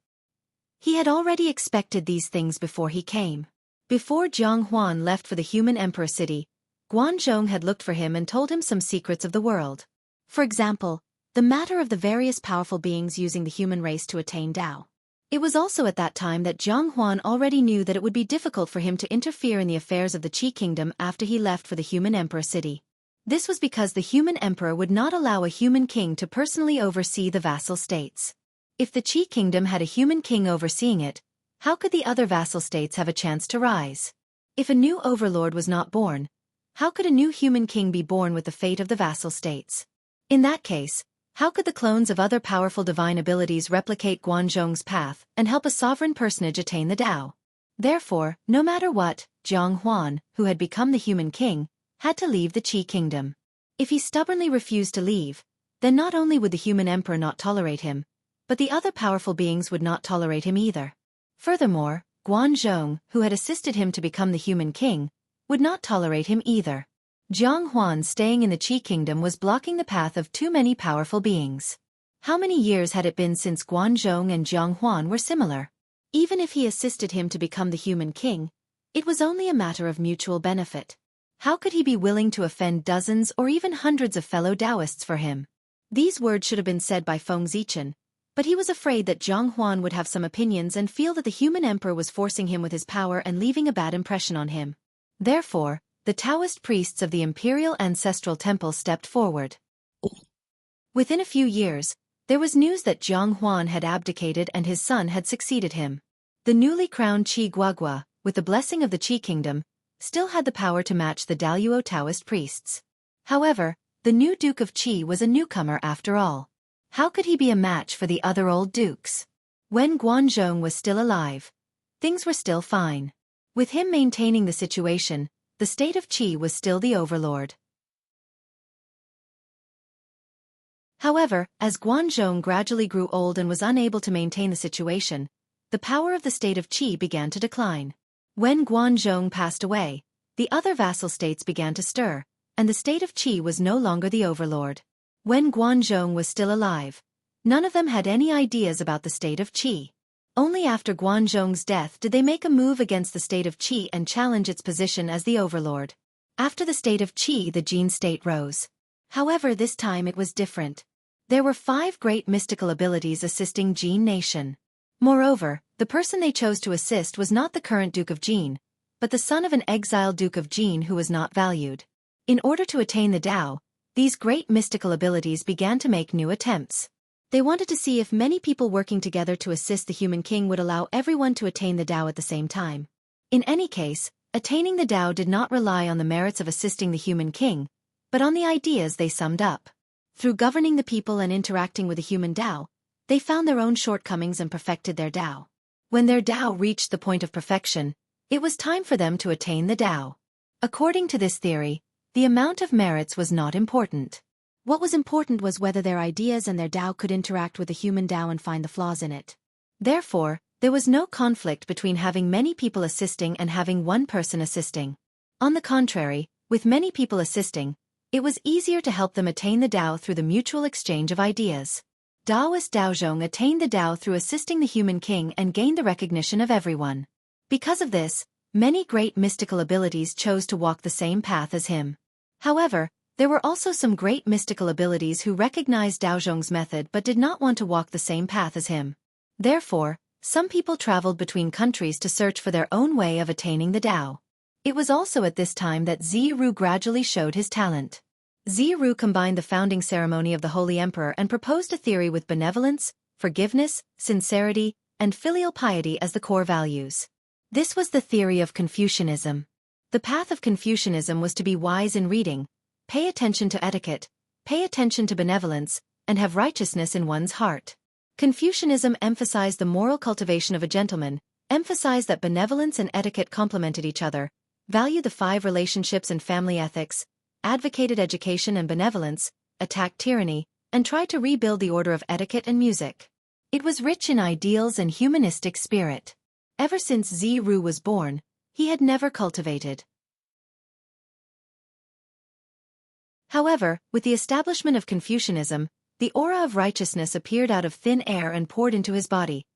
He had already expected these things before he came. Before Jiang Huan left for the human Emperor City, Guanzhong had looked for him and told him some secrets of the world. For example, the matter of the various powerful beings using the human race to attain Tao. It was also at that time that Jiang Huan already knew that it would be difficult for him to interfere in the affairs of the Qi Kingdom after he left for the human Emperor City. This was because the human emperor would not allow a human king to personally oversee the vassal states. If the Qi Kingdom had a human king overseeing it, how could the other vassal states have a chance to rise? If a new overlord was not born, how could a new human king be born with the fate of the vassal states? In that case, how could the clones of other powerful divine abilities replicate Guanzhong's path and help a sovereign personage attain the Tao? Therefore, no matter what, Jiang Huan, who had become the human king, had to leave the Qi Kingdom. If he stubbornly refused to leave, then not only would the human emperor not tolerate him, but the other powerful beings would not tolerate him either. Furthermore, Guanzhong, who had assisted him to become the human king, would not tolerate him either. Jiang Huan staying in the Qi Kingdom was blocking the path of too many powerful beings. How many years had it been since Guanzhong and Jiang Huan were similar? Even if he assisted him to become the human king, It was only a matter of mutual benefit. How could he be willing to offend dozens or even hundreds of fellow Taoists for him? These words should have been said by Feng Zichen, but he was afraid that Zhang Huan would have some opinions and feel that the human emperor was forcing him with his power and leaving a bad impression on him. Therefore, the Taoist priests of the imperial ancestral temple stepped forward. Within a few years, there was news that Zhang Huan had abdicated and his son had succeeded him. The newly crowned Qi Guagua, with the blessing of the Qi kingdom, still had the power to match the Daluo Taoist priests. However, the new Duke of Qi was a newcomer after all. How could he be a match for the other old dukes? When Guanzhong was still alive, things were still fine. With him maintaining the situation, the state of Qi was still the overlord. However, as Guanzhong gradually grew old and was unable to maintain the situation, the power of the state of Qi began to decline. When Guanzhong passed away, the other vassal states began to stir, and the state of Qi was no longer the overlord. When Guanzhong was still alive, none of them had any ideas about the state of Qi. Only after Guanzhong's death did they make a move against the state of Qi and challenge its position as the overlord. After the state of Qi, the Jin state rose. However, this time it was different. There were 5 great mystical abilities assisting Jin nation. Moreover, the person they chose to assist was not the current Duke of Jin, but the son of an exiled Duke of Jin who was not valued. In order to attain the Tao, these great mystical abilities began to make new attempts. They wanted to see if many people working together to assist the human king would allow everyone to attain the Tao at the same time. In any case, attaining the Tao did not rely on the merits of assisting the human king, but on the ideas they summed up. Through governing the people and interacting with the human Tao, they found their own shortcomings and perfected their Tao. When their Tao reached the point of perfection, it was time for them to attain the Tao. According to this theory, the amount of merits was not important. What was important was whether their ideas and their Tao could interact with the human Tao and find the flaws in it. Therefore, there was no conflict between having many people assisting and having one person assisting. On the contrary, with many people assisting, it was easier to help them attain the Tao through the mutual exchange of ideas. Taoist Daozhong attained the Tao through assisting the human king and gained the recognition of everyone. Because of this, many great mystical abilities chose to walk the same path as him. However, there were also some great mystical abilities who recognized Daozhong's method but did not want to walk the same path as him. Therefore, some people traveled between countries to search for their own way of attaining the Tao. It was also at this time that Ziru gradually showed his talent. Ziru combined the founding ceremony of the Holy Emperor and proposed a theory with benevolence, forgiveness, sincerity, and filial piety as the core values. This was the theory of Confucianism. The path of Confucianism was to be wise in reading, pay attention to etiquette, pay attention to benevolence, and have righteousness in one's heart. Confucianism emphasized the moral cultivation of a gentleman, emphasized that benevolence and etiquette complemented each other, valued the 5 relationships and family ethics, advocated education and benevolence, attacked tyranny, and tried to rebuild the order of etiquette and music. It was rich in ideals and humanistic spirit. Ever since Ziru was born, he had never cultivated. However, with the establishment of Confucianism, the aura of righteousness appeared out of thin air and poured into his body,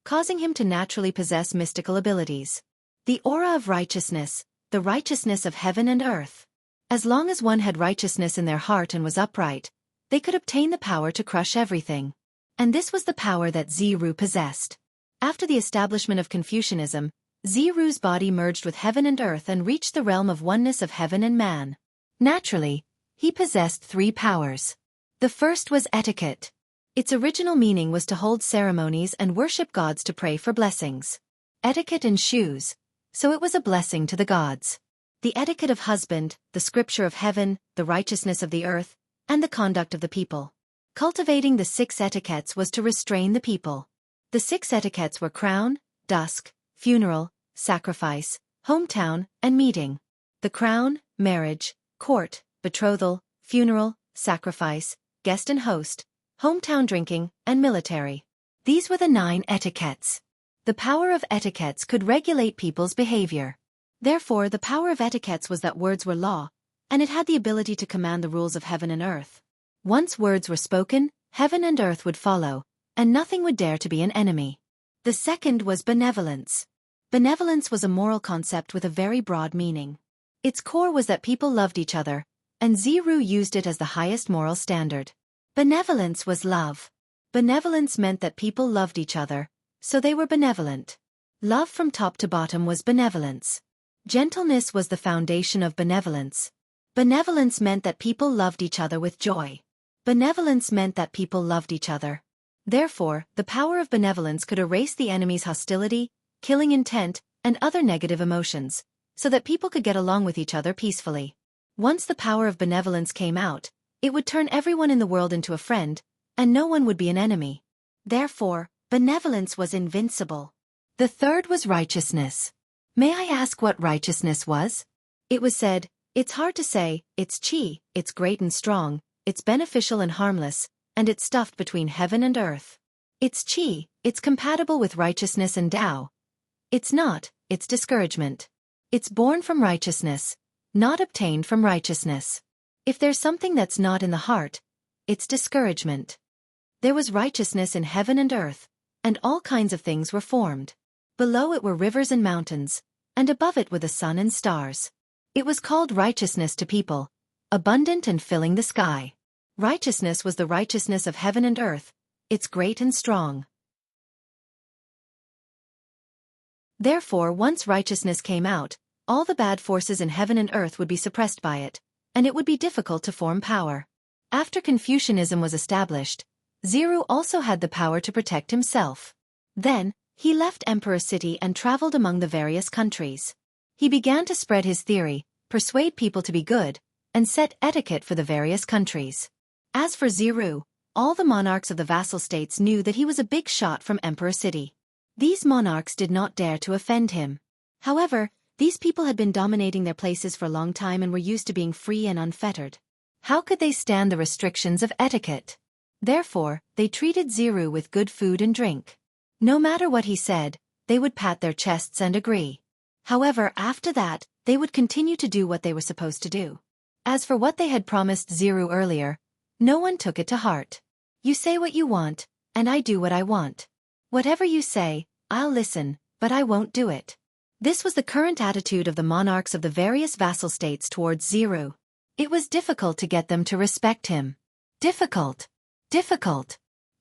causing him to naturally possess mystical abilities. The aura of righteousness, the righteousness of heaven and earth. As long as one had righteousness in their heart and was upright, they could obtain the power to crush everything. And this was the power that Ziru possessed. After the establishment of Confucianism, Ziru's body merged with heaven and earth and reached the realm of oneness of heaven and man. Naturally, he possessed 3 powers. The first was etiquette. Its original meaning was to hold ceremonies and worship gods to pray for blessings. Etiquette and shoes, so it was a blessing to the gods. The etiquette of husband, the scripture of heaven, the righteousness of the earth, and the conduct of the people. Cultivating the 6 etiquettes was to restrain the people. The 6 etiquettes were crown, dusk, funeral, sacrifice, hometown, and meeting. The crown, marriage, court, betrothal, funeral, sacrifice, guest and host, hometown drinking, and military. These were the 9 etiquettes. The power of etiquettes could regulate people's behavior. Therefore, the power of etiquettes was that words were law, and it had the ability to command the rules of heaven and earth. Once words were spoken, heaven and earth would follow, and nothing would dare to be an enemy. The second was benevolence. Benevolence was a moral concept with a very broad meaning. Its core was that people loved each other, and Ziru used it as the highest moral standard. Benevolence was love. Benevolence meant that people loved each other, so they were benevolent. Love from top to bottom was benevolence. Gentleness was the foundation of benevolence. Benevolence meant that people loved each other with joy. Benevolence meant that people loved each other. Therefore, the power of benevolence could erase the enemy's hostility, killing intent, and other negative emotions, so that people could get along with each other peacefully. Once the power of benevolence came out, it would turn everyone in the world into a friend, and no one would be an enemy. Therefore, benevolence was invincible. The third was righteousness. May I ask what righteousness was? It was said, it's hard to say, it's qi, it's great and strong, it's beneficial and harmless, and it's stuffed between heaven and earth. It's qi, it's compatible with righteousness and Tao. It's not, it's discouragement. It's born from righteousness, not obtained from righteousness. If there's something that's not in the heart, it's discouragement. There was righteousness in heaven and earth, and all kinds of things were formed. Below it were rivers and mountains, and above it were the sun and stars. It was called righteousness to people, abundant and filling the sky. Righteousness was the righteousness of heaven and earth, it's great and strong. Therefore, once righteousness came out, all the bad forces in heaven and earth would be suppressed by it, and it would be difficult to form power. After Confucianism was established, Ziru also had the power to protect himself. Then, he left Emperor City and traveled among the various countries. He began to spread his theory, persuade people to be good, and set etiquette for the various countries. As for Ziru, all the monarchs of the vassal states knew that he was a big shot from Emperor City. These monarchs did not dare to offend him. However, these people had been dominating their places for a long time and were used to being free and unfettered. How could they stand the restrictions of etiquette? Therefore, they treated Ziru with good food and drink. No matter what he said, they would pat their chests and agree. However, after that, they would continue to do what they were supposed to do. As for what they had promised Ziru earlier, no one took it to heart. You say what you want, and I do what I want. Whatever you say, I'll listen, but I won't do it. This was the current attitude of the monarchs of the various vassal states towards Ziru. It was difficult to get them to respect him. Difficult.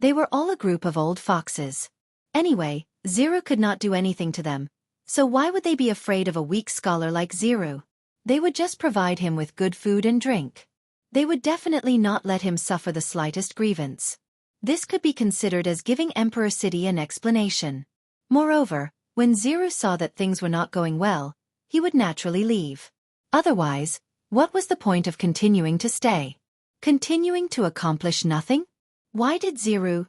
They were all a group of old foxes. Anyway, Ziru could not do anything to them, so why would they be afraid of a weak scholar like Ziru? They would just provide him with good food and drink. They would definitely not let him suffer the slightest grievance. This could be considered as giving Emperor City an explanation. Moreover, when Ziru saw that things were not going well, he would naturally leave. Otherwise, what was the point of continuing to stay? Continuing to accomplish nothing? Why did Ziru,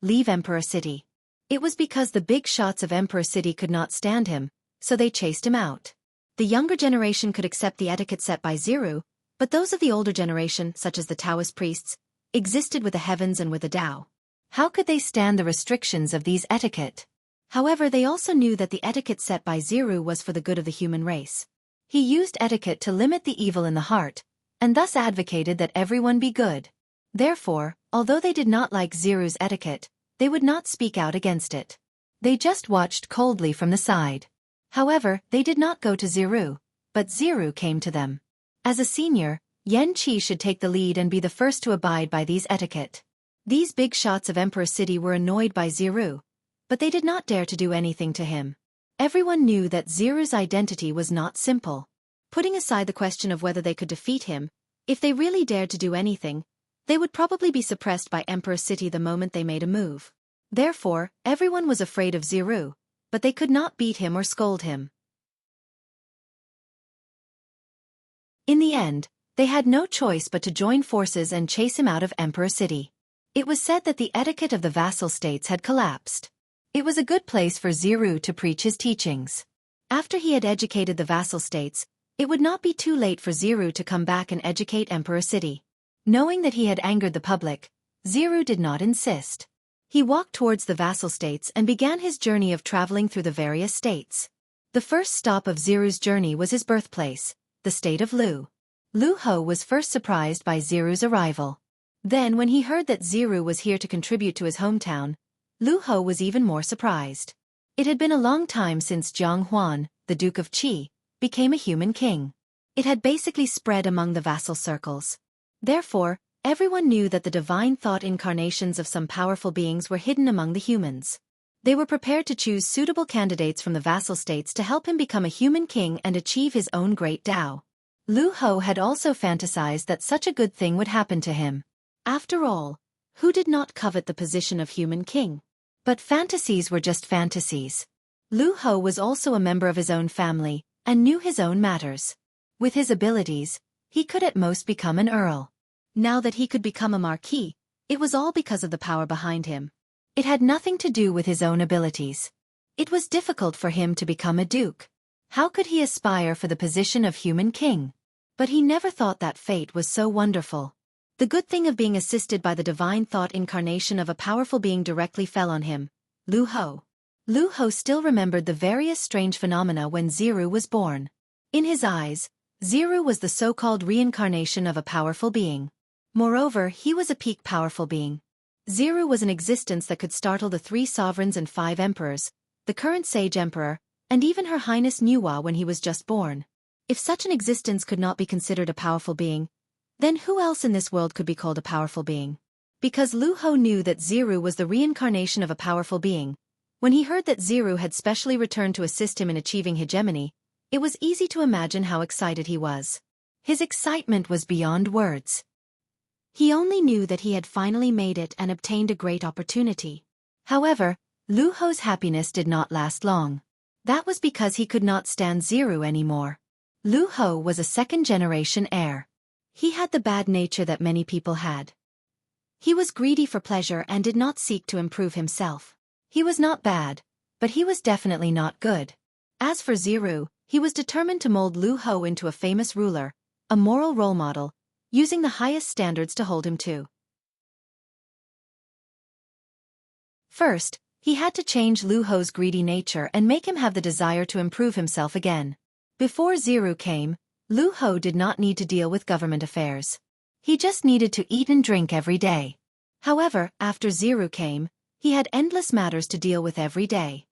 leave Emperor City? It was because the big shots of Emperor City could not stand him, so they chased him out. The younger generation could accept the etiquette set by Ziru, but those of the older generation, such as the Taoist priests, existed with the heavens and with the Tao. How could they stand the restrictions of these etiquette? However, they also knew that the etiquette set by Ziru was for the good of the human race. He used etiquette to limit the evil in the heart, and thus advocated that everyone be good. Therefore, although they did not like Ziru's etiquette, they would not speak out against it. They just watched coldly from the side. However, they did not go to Ziru, but Ziru came to them. As a senior, Yan Qi should take the lead and be the first to abide by these etiquette. These big shots of Emperor City were annoyed by Ziru, but they did not dare to do anything to him. Everyone knew that Ziru's identity was not simple. Putting aside the question of whether they could defeat him, if they really dared to do anything, they would probably be suppressed by Emperor City the moment they made a move. Therefore, everyone was afraid of Ziru, but they could not beat him or scold him. In the end, they had no choice but to join forces and chase him out of Emperor City. It was said that the etiquette of the vassal states had collapsed. It was a good place for Ziru to preach his teachings. After he had educated the vassal states, it would not be too late for Ziru to come back and educate Emperor City. Knowing that he had angered the public, Ziru did not insist. He walked towards the vassal states and began his journey of traveling through the various states. The first stop of Ziru's journey was his birthplace, the state of Lu. Lu Ho was first surprised by Ziru's arrival. Then when he heard that Ziru was here to contribute to his hometown, Lu Ho was even more surprised. It had been a long time since Jianghu, the Duke of Qi, became a human king. It had basically spread among the vassal circles. Therefore, everyone knew that the divine thought incarnations of some powerful beings were hidden among the humans. They were prepared to choose suitable candidates from the vassal states to help him become a human king and achieve his own great Tao. Lu Hou had also fantasized that such a good thing would happen to him. After all, who did not covet the position of human king? But fantasies were just fantasies. Lu Hou was also a member of his own family, and knew his own matters. With his abilities, he could at most become an earl. Now that he could become a marquis, it was all because of the power behind him. It had nothing to do with his own abilities. It was difficult for him to become a duke. How could he aspire for the position of human king? But he never thought that fate was so wonderful. The good thing of being assisted by the divine thought incarnation of a powerful being directly fell on him, Lu Hou. Lu Hou still remembered the various strange phenomena when Xiru was born. In his eyes, Xiru was the so-called reincarnation of a powerful being. Moreover, he was a peak powerful being. Xiru was an existence that could startle the 3 sovereigns and 5 emperors, the current sage emperor, and even Her Highness Nuwa when he was just born. If such an existence could not be considered a powerful being, then who else in this world could be called a powerful being? Because Lu Hou knew that Xiru was the reincarnation of a powerful being, when he heard that Xiru had specially returned to assist him in achieving hegemony, it was easy to imagine how excited he was. His excitement was beyond words. He only knew that he had finally made it and obtained a great opportunity. However, Lu Hou's happiness did not last long. That was because he could not stand Xiru anymore. Lu Hou was a second-generation heir. He had the bad nature that many people had. He was greedy for pleasure and did not seek to improve himself. He was not bad, but he was definitely not good. As for Xiru, he was determined to mold Lu Hou into a famous ruler, a moral role model, using the highest standards to hold him to. First, he had to change Lu Hou's greedy nature and make him have the desire to improve himself again. Before Xiru came, Lu Hou did not need to deal with government affairs. He just needed to eat and drink every day. However, after Xiru came, he had endless matters to deal with every day.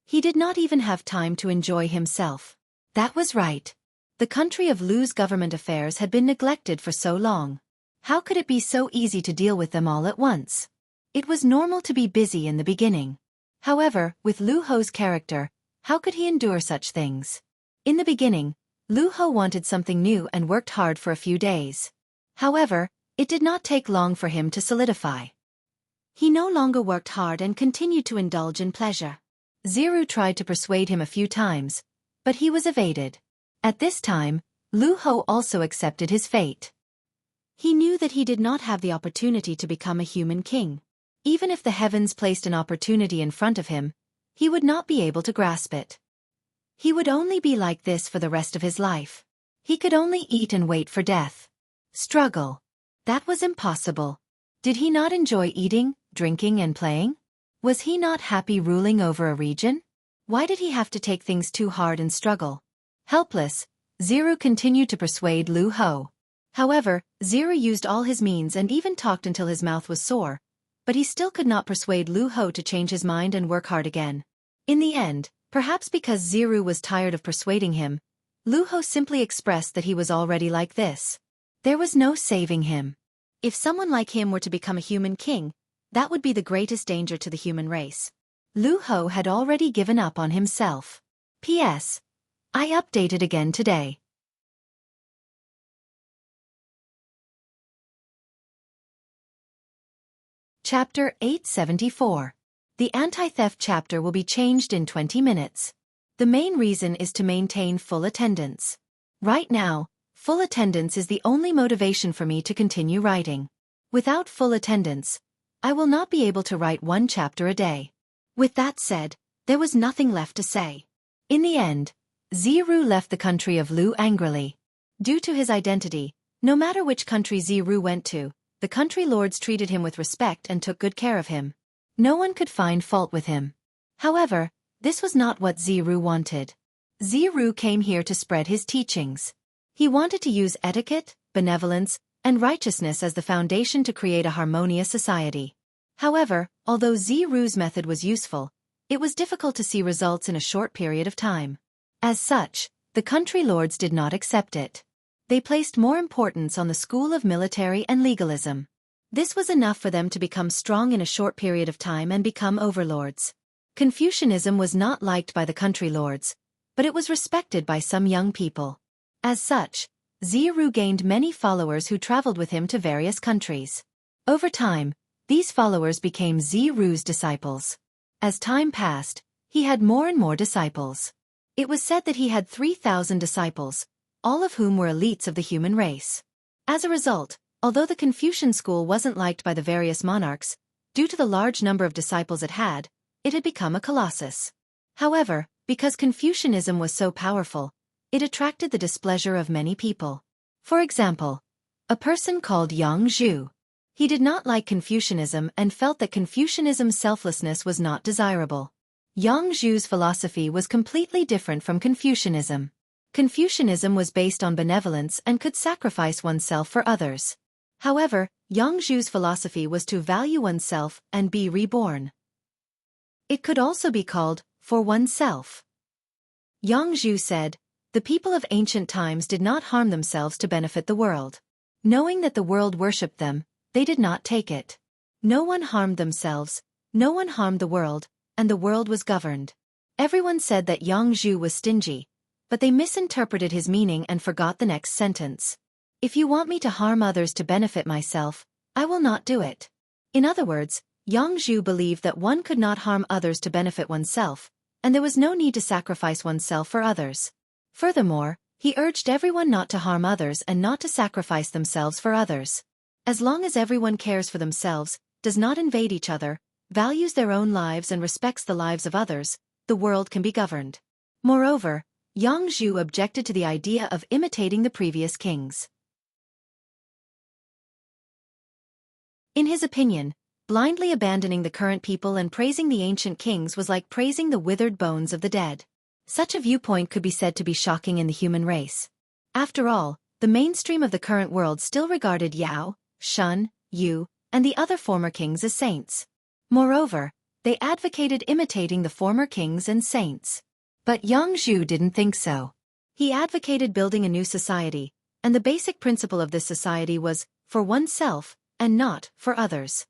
He did not even have time to enjoy himself. That was right. The country of Lu's government affairs had been neglected for so long. How could it be so easy to deal with them all at once? It was normal to be busy in the beginning. However, with Lu Hou's character, how could he endure such things? In the beginning, Lu Hou wanted something new and worked hard for a few days. However, it did not take long for him to solidify. He no longer worked hard and continued to indulge in pleasure. Xiru tried to persuade him a few times, but he was evaded. At this time, Lu Hou also accepted his fate. He knew that he did not have the opportunity to become a human king. Even if the heavens placed an opportunity in front of him, he would not be able to grasp it. He would only be like this for the rest of his life. He could only eat and wait for death. Struggle. That was impossible. Did he not enjoy eating, drinking and playing? Was he not happy ruling over a region? Why did he have to take things too hard and struggle? Helpless, Xiru continued to persuade Lu Hou. However, Xiru used all his means and even talked until his mouth was sore, but he still could not persuade Lu Hou to change his mind and work hard again. In the end, perhaps because Xiru was tired of persuading him, Lu Hou simply expressed that he was already like this. There was no saving him. If someone like him were to become a human king, that would be the greatest danger to the human race. Lu Hou had already given up on himself. P.S. I updated again today. Chapter 874. The anti-theft chapter will be changed in 20 minutes. The main reason is to maintain full attendance. Right now, full attendance is the only motivation for me to continue writing. Without full attendance, I will not be able to write 1 chapter a day. With that said, there was nothing left to say. In the end, Xiru left the country of Lu angrily. Due to his identity, no matter which country Xiru went to, the country lords treated him with respect and took good care of him. No one could find fault with him. However, this was not what Xiru wanted. Xiru came here to spread his teachings. He wanted to use etiquette, benevolence, and righteousness as the foundation to create a harmonious society. However, although Xiru's method was useful, It was difficult to see results in a short period of time. As such, the country lords did not accept it. They placed more importance on the school of military and legalism. This was enough for them to become strong in a short period of time and become overlords. Confucianism was not liked by the country lords, but it was respected by some young people. As such, Xianxia gained many followers who traveled with him to various countries. Over time, these followers became Xianxia's disciples. As time passed, he had more and more disciples. It was said that he had 3,000 disciples, all of whom were elites of the human race. As a result, although the Confucian school wasn't liked by the various monarchs, due to the large number of disciples it had become a colossus. However, because Confucianism was so powerful, it attracted the displeasure of many people. For example, a person called Jianghu. He did not like Confucianism and felt that Confucianism's selflessness was not desirable. Jianghu's philosophy was completely different from Confucianism. Confucianism was based on benevolence and could sacrifice oneself for others. However, Jianghu's philosophy was to value oneself and be reborn. It could also be called for oneself. Jianghu said, "The people of ancient times did not harm themselves to benefit the world. Knowing that the world worshipped them, they did not take it. No one harmed themselves, no one harmed the world, and the world was governed." Everyone said that Jianghu was stingy, but they misinterpreted his meaning and forgot the next sentence. "If you want me to harm others to benefit myself, I will not do it." In other words, Jianghu believed that one could not harm others to benefit oneself, and there was no need to sacrifice oneself for others. Furthermore, he urged everyone not to harm others and not to sacrifice themselves for others. As long as everyone cares for themselves, does not invade each other, values their own lives and respects the lives of others, the world can be governed. Moreover, Jianghu objected to the idea of imitating the previous kings. In his opinion, blindly abandoning the current people and praising the ancient kings was like praising the withered bones of the dead. Such a viewpoint could be said to be shocking in the human race. After all, the mainstream of the current world still regarded Yao, Shun, Yu, and the other former kings as saints. Moreover, they advocated imitating the former kings and saints. But Jianghu didn't think so. He advocated building a new society, and the basic principle of this society was for oneself and not for others.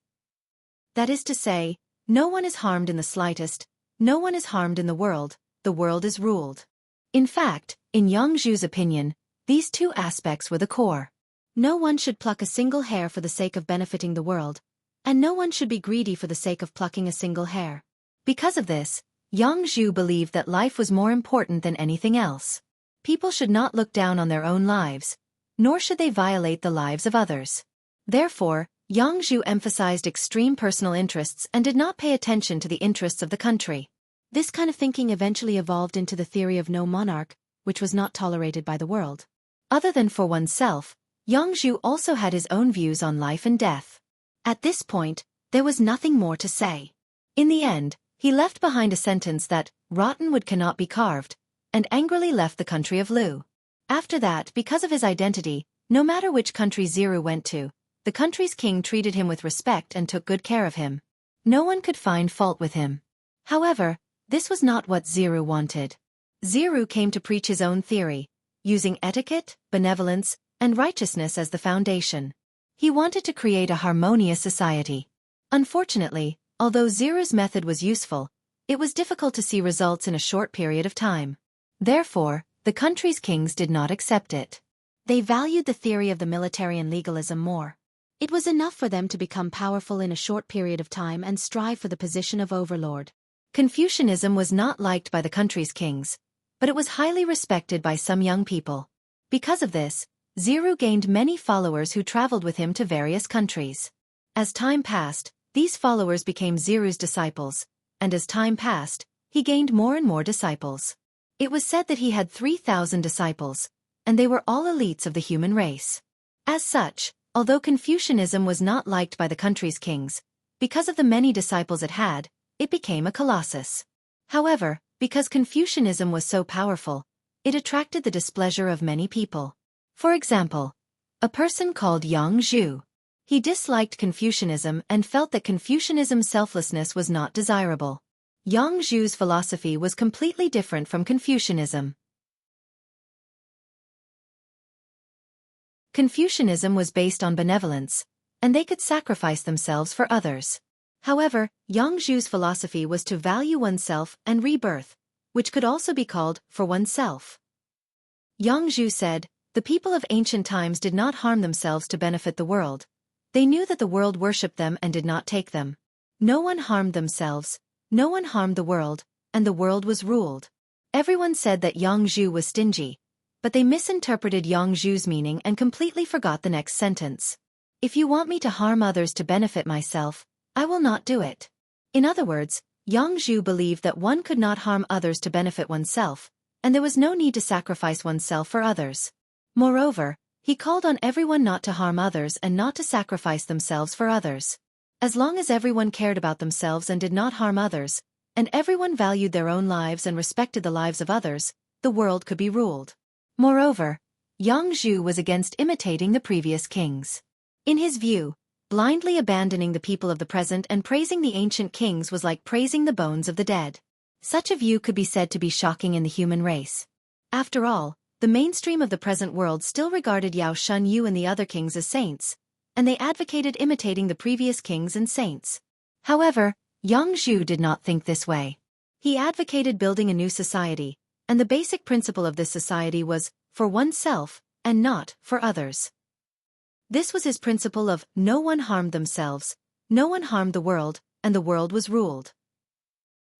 That is to say, no one is harmed in the slightest, no one is harmed in the world is ruled. In fact, in Jianghu's opinion, these two aspects were the core. No one should pluck a single hair for the sake of benefiting the world, and no one should be greedy for the sake of plucking a single hair. Because of this, Jianghu believed that life was more important than anything else. People should not look down on their own lives, nor should they violate the lives of others. Therefore, Jianghu emphasized extreme personal interests and did not pay attention to the interests of the country. This kind of thinking eventually evolved into the theory of no monarch, which was not tolerated by the world. Other than for oneself, Jianghu also had his own views on life and death. At this point, there was nothing more to say. In the end, he left behind a sentence that, "rotten wood cannot be carved," and angrily left the country of Lu. After that, because of his identity, no matter which country Xianxia went to, the country's king treated him with respect and took good care of him. No one could find fault with him. However, this was not what Xianxia wanted. Xianxia came to preach his own theory, using etiquette, benevolence, and righteousness as the foundation. He wanted to create a harmonious society. Unfortunately, although Xianxia's method was useful, it was difficult to see results in a short period of time. Therefore, the country's kings did not accept it. They valued the theory of the military and legalism more. It was enough for them to become powerful in a short period of time and strive for the position of overlord. Confucianism was not liked by the country's kings, but it was highly respected by some young people. Because of this, Xianxia gained many followers who traveled with him to various countries. As time passed, these followers became Xianxia's disciples, and as time passed, he gained more and more disciples. It was said that he had 3,000 disciples, and they were all elites of the human race. As such, although Confucianism was not liked by the country's kings, because of the many disciples it became a colossus. However, because Confucianism was so powerful, it attracted the displeasure of many people. For example, a person called Jianghu. He disliked Confucianism and felt that Confucianism's selflessness was not desirable. Jianghu's philosophy was completely different from Confucianism. Confucianism was based on benevolence, and they could sacrifice themselves for others. However, Jianghu's philosophy was to value oneself and rebirth, which could also be called for oneself. Jianghu said, "The people of ancient times did not harm themselves to benefit the world. They knew that the world worshipped them and did not take them. No one harmed themselves, no one harmed the world, and the world was ruled." Everyone said that Jianghu was stingy, but they misinterpreted Jianghu's meaning and completely forgot the next sentence. "If you want me to harm others to benefit myself, I will not do it." In other words, Jianghu believed that one could not harm others to benefit oneself, and there was no need to sacrifice oneself for others. Moreover, he called on everyone not to harm others and not to sacrifice themselves for others. As long as everyone cared about themselves and did not harm others, and everyone valued their own lives and respected the lives of others, the world could be ruled. Moreover, Jianghu was against imitating the previous kings. In his view, blindly abandoning the people of the present and praising the ancient kings was like praising the bones of the dead. Such a view could be said to be shocking in the human race. After all, the mainstream of the present world still regarded Xianxia and the other kings as saints, and they advocated imitating the previous kings and saints. However, Jianghu did not think this way. He advocated building a new society, and the basic principle of this society was for oneself and not for others. This was his principle of no one harmed themselves, no one harmed the world, and the world was ruled.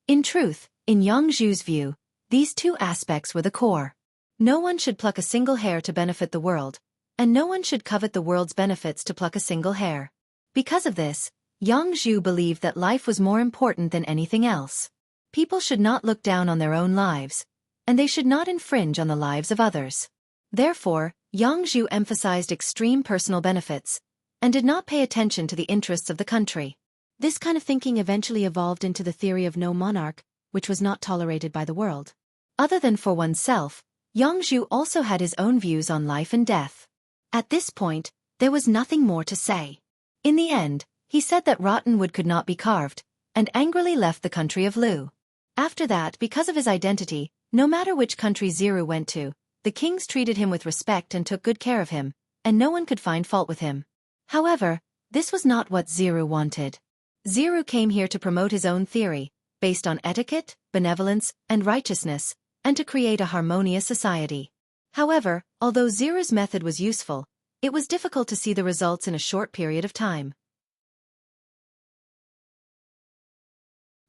In truth, in Jianghu's view, these two aspects were the core. No one should pluck a single hair to benefit the world, and no one should covet the world's benefits to pluck a single hair. Because of this, Jianghu believed that life was more important than anything else. People should not look down on their own lives, and they should not infringe on the lives of others. Therefore, Jianghu emphasized extreme personal benefits, and did not pay attention to the interests of the country. This kind of thinking eventually evolved into the theory of no monarch, which was not tolerated by the world. Other than for oneself, Jianghu also had his own views on life and death. At this point, there was nothing more to say. In the end, he said that rotten wood could not be carved, and angrily left the country of Lu. After that, because of his identity, no matter which country Xiru went to, the kings treated him with respect and took good care of him, and no one could find fault with him. However, this was not what Xiru wanted. Xiru came here to promote his own theory, based on etiquette, benevolence, and righteousness, and to create a harmonious society. However, although Xiru's method was useful, it was difficult to see the results in a short period of time.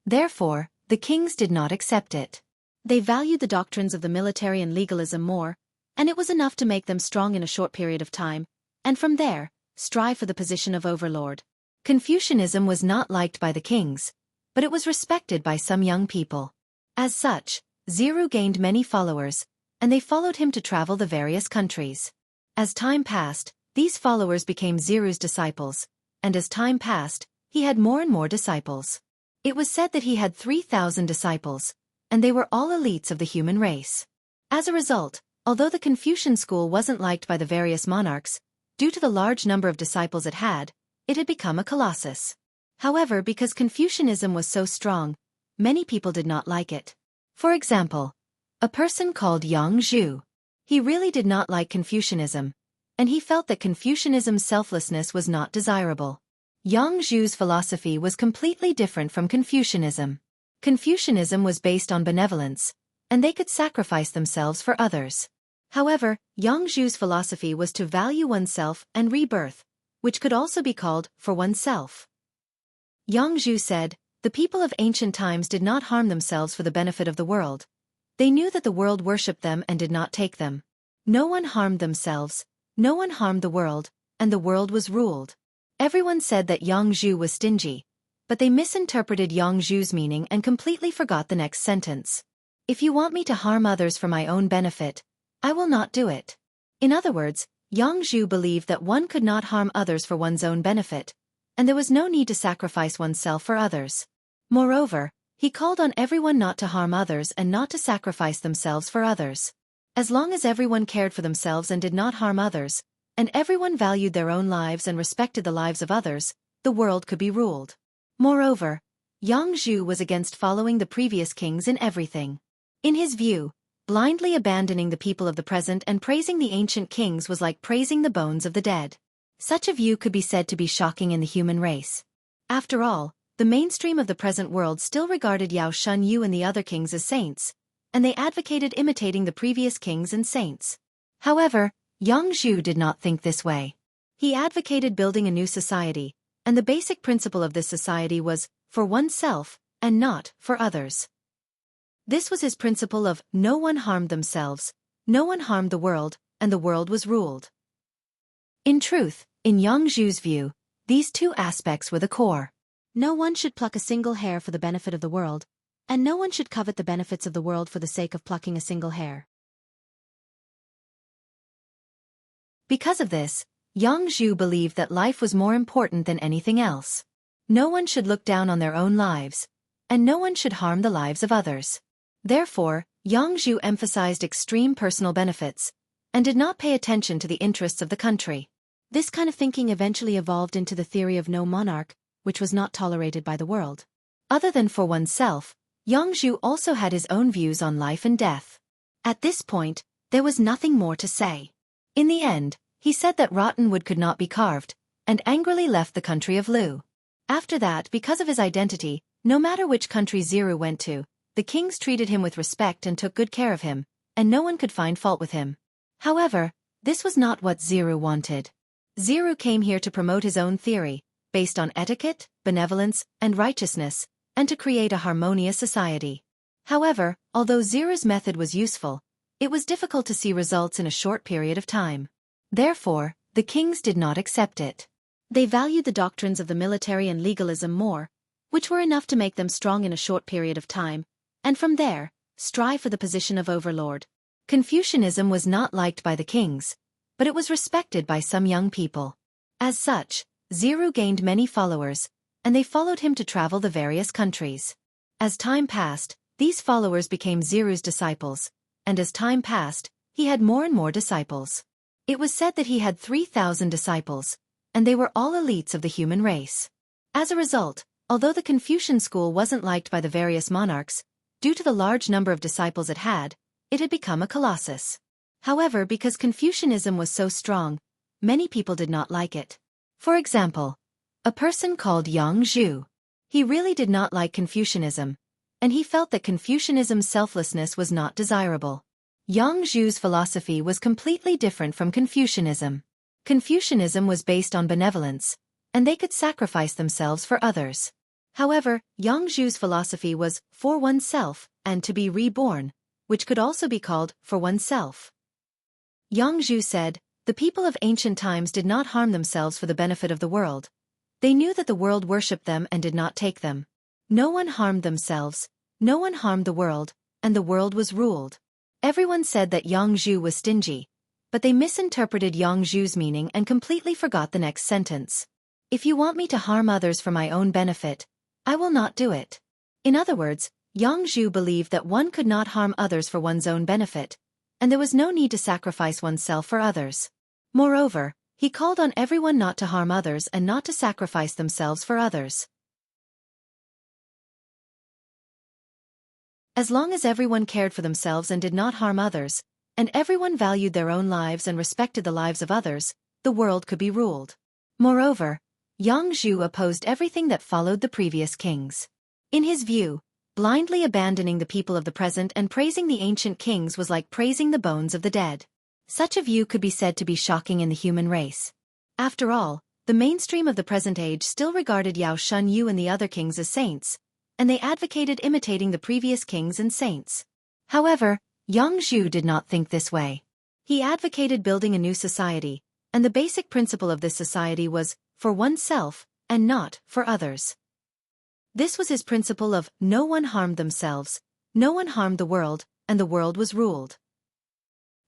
Therefore, the kings did not accept it. They valued the doctrines of the military and legalism more, and it was enough to make them strong in a short period of time, and from there, strive for the position of overlord. Confucianism was not liked by the kings, but it was respected by some young people. As such, Xiru gained many followers, and they followed him to travel the various countries. As time passed, these followers became Xiru's disciples, and as time passed, he had more and more disciples. It was said that he had 3,000 disciples, and they were all elites of the human race. As a result, although the Confucian school wasn't liked by the various monarchs, due to the large number of disciples it had become a colossus. However, because Confucianism was so strong, many people did not like it. For example, a person called Jianghu. He really did not like Confucianism, and he felt that Confucianism's selflessness was not desirable. Jianghu's philosophy was completely different from Confucianism. Confucianism was based on benevolence, and they could sacrifice themselves for others. However, Jianghu's philosophy was to value oneself and rebirth, which could also be called for oneself. Jianghu said, "The people of ancient times did not harm themselves for the benefit of the world. They knew that the world worshipped them and did not take them. No one harmed themselves, no one harmed the world, and the world was ruled." Everyone said that Jianghu was stingy, but they misinterpreted Jianghu's meaning and completely forgot the next sentence. "If you want me to harm others for my own benefit, I will not do it." In other words, Jianghu believed that one could not harm others for one's own benefit, and there was no need to sacrifice oneself for others. Moreover, he called on everyone not to harm others and not to sacrifice themselves for others. As long as everyone cared for themselves and did not harm others, and everyone valued their own lives and respected the lives of others, the world could be ruled. Moreover, Jianghu was against following the previous kings in everything. In his view, blindly abandoning the people of the present and praising the ancient kings was like praising the bones of the dead. Such a view could be said to be shocking in the human race. After all, the mainstream of the present world still regarded Xianxia and the other kings as saints, and they advocated imitating the previous kings and saints. However, Jianghu did not think this way. He advocated building a new society, and the basic principle of this society was for oneself and not for others. This was his principle of no one harmed themselves, no one harmed the world, and the world was ruled. In truth, in Jianghu's view, these two aspects were the core. No one should pluck a single hair for the benefit of the world, and no one should covet the benefits of the world for the sake of plucking a single hair. Because of this, Jianghu believed that life was more important than anything else. No one should look down on their own lives, and no one should harm the lives of others. Therefore, Jianghu emphasized extreme personal benefits, and did not pay attention to the interests of the country. This kind of thinking eventually evolved into the theory of no monarch, which was not tolerated by the world. Other than for oneself, Jianghu also had his own views on life and death. At this point, there was nothing more to say. In the end, he said that rotten wood could not be carved, and angrily left the country of Lu. After that, because of his identity, no matter which country Xiru went to, the kings treated him with respect and took good care of him, and no one could find fault with him. However, this was not what Xiru wanted. Xiru came here to promote his own theory, based on etiquette, benevolence, and righteousness, and to create a harmonious society. However, although Xiru's method was useful, it was difficult to see results in a short period of time. Therefore, the kings did not accept it. They valued the doctrines of the military and legalism more, which were enough to make them strong in a short period of time, and from there, strive for the position of overlord. Confucianism was not liked by the kings, but it was respected by some young people. As such, Xiru gained many followers, and they followed him to travel the various countries. As time passed, these followers became Xiru's disciples, and as time passed, he had more and more disciples. It was said that he had 3,000 disciples, and they were all elites of the human race. As a result, although the Confucian school wasn't liked by the various monarchs, due to the large number of disciples it had become a colossus. However, because Confucianism was so strong, many people did not like it. For example, a person called Jianghu. He really did not like Confucianism, and he felt that Confucianism's selflessness was not desirable. Jianghu's philosophy was completely different from Confucianism. Confucianism was based on benevolence, and they could sacrifice themselves for others. However, Jianghu's philosophy was for oneself and to be reborn, which could also be called for oneself. Jianghu said, the people of ancient times did not harm themselves for the benefit of the world. They knew that the world worshipped them and did not take them. No one harmed themselves, no one harmed the world, and the world was ruled. Everyone said that Jianghu was stingy, but they misinterpreted Jianghu's meaning and completely forgot the next sentence. If you want me to harm others for my own benefit, I will not do it. In other words, Jianghu believed that one could not harm others for one's own benefit, and there was no need to sacrifice oneself for others. Moreover, he called on everyone not to harm others and not to sacrifice themselves for others. As long as everyone cared for themselves and did not harm others, and everyone valued their own lives and respected the lives of others, the world could be ruled. Moreover, Jianghu opposed everything that followed the previous kings. In his view, blindly abandoning the people of the present and praising the ancient kings was like praising the bones of the dead. Such a view could be said to be shocking in the human race. After all, the mainstream of the present age still regarded Xianxia and the other kings as saints, and they advocated imitating the previous kings and saints. However, Jianghu did not think this way. He advocated building a new society, and the basic principle of this society was for oneself and not for others. This was his principle of no one harmed themselves, no one harmed the world, and the world was ruled.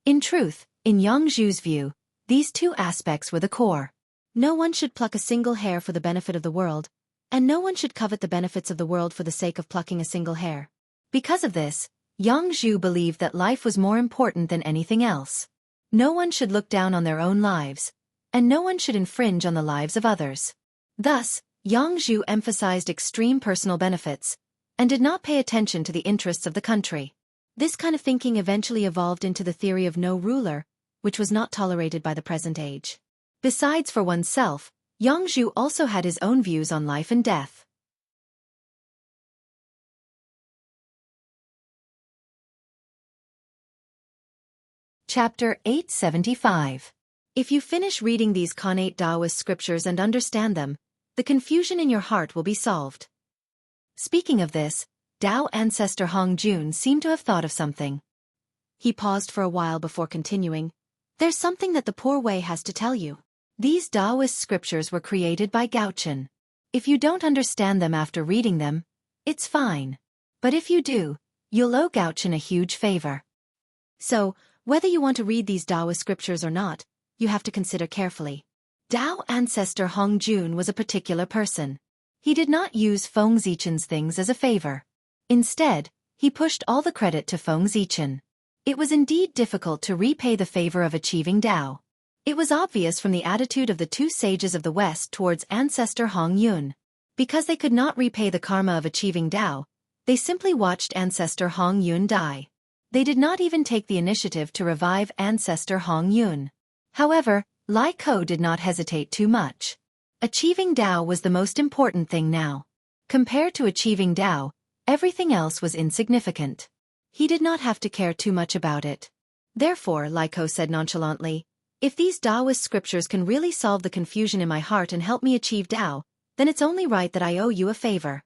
In truth, in Jianghu's view, these two aspects were the core. No one should pluck a single hair for the benefit of the world, and no one should covet the benefits of the world for the sake of plucking a single hair. Because of this, Jianghu believed that life was more important than anything else. No one should look down on their own lives, and no one should infringe on the lives of others. Thus, Jianghu emphasized extreme personal benefits and did not pay attention to the interests of the country. This kind of thinking eventually evolved into the theory of no ruler, which was not tolerated by the present age. Besides for oneself, Jianghu also had his own views on life and death. Chapter 875. If you finish reading these Khanate Taoist scriptures and understand them, the confusion in your heart will be solved. Speaking of this, Tao ancestor Hong Jun seemed to have thought of something. He paused for a while before continuing. There's something that the poor Wei has to tell you. These Taoist scriptures were created by Gaochen. If you don't understand them after reading them, it's fine. But if you do, you'll owe Gaochen a huge favor. So, whether you want to read these Taoist scriptures or not, you have to consider carefully. Tao ancestor Hong Jun was a particular person. He did not use Feng Zichen's things as a favor. Instead, he pushed all the credit to Feng Zichen. It was indeed difficult to repay the favor of achieving Tao. It was obvious from the attitude of the two sages of the West towards ancestor Hong Yun. Because they could not repay the karma of achieving Tao, they simply watched ancestor Hong Yun die. They did not even take the initiative to revive ancestor Hong Yun. However, Lai Ko did not hesitate too much. Achieving Tao was the most important thing now. Compared to achieving Tao, everything else was insignificant. He did not have to care too much about it. Therefore, Lai Ko said nonchalantly, if these Taoist scriptures can really solve the confusion in my heart and help me achieve Tao, then it's only right that I owe you a favor.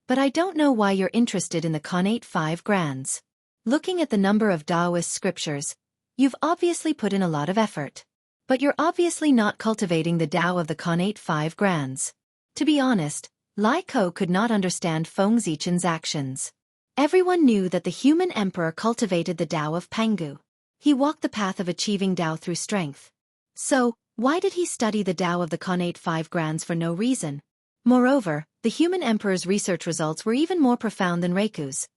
But I don't know why you're interested in the Khanate 5 Grands. Looking at the number of Taoist scriptures, you've obviously put in a lot of effort. But you're obviously not cultivating the Tao of the Khanate 5 Grands. To be honest, Lai Ko could not understand Feng Zichen's actions. Everyone knew that the human emperor cultivated the Tao of Pangu. He walked the path of achieving Tao through strength. So, why did he study the Tao of the Khanate 5 Grands for no reason? Moreover, the human emperor's research results were even more profound than Reiku's.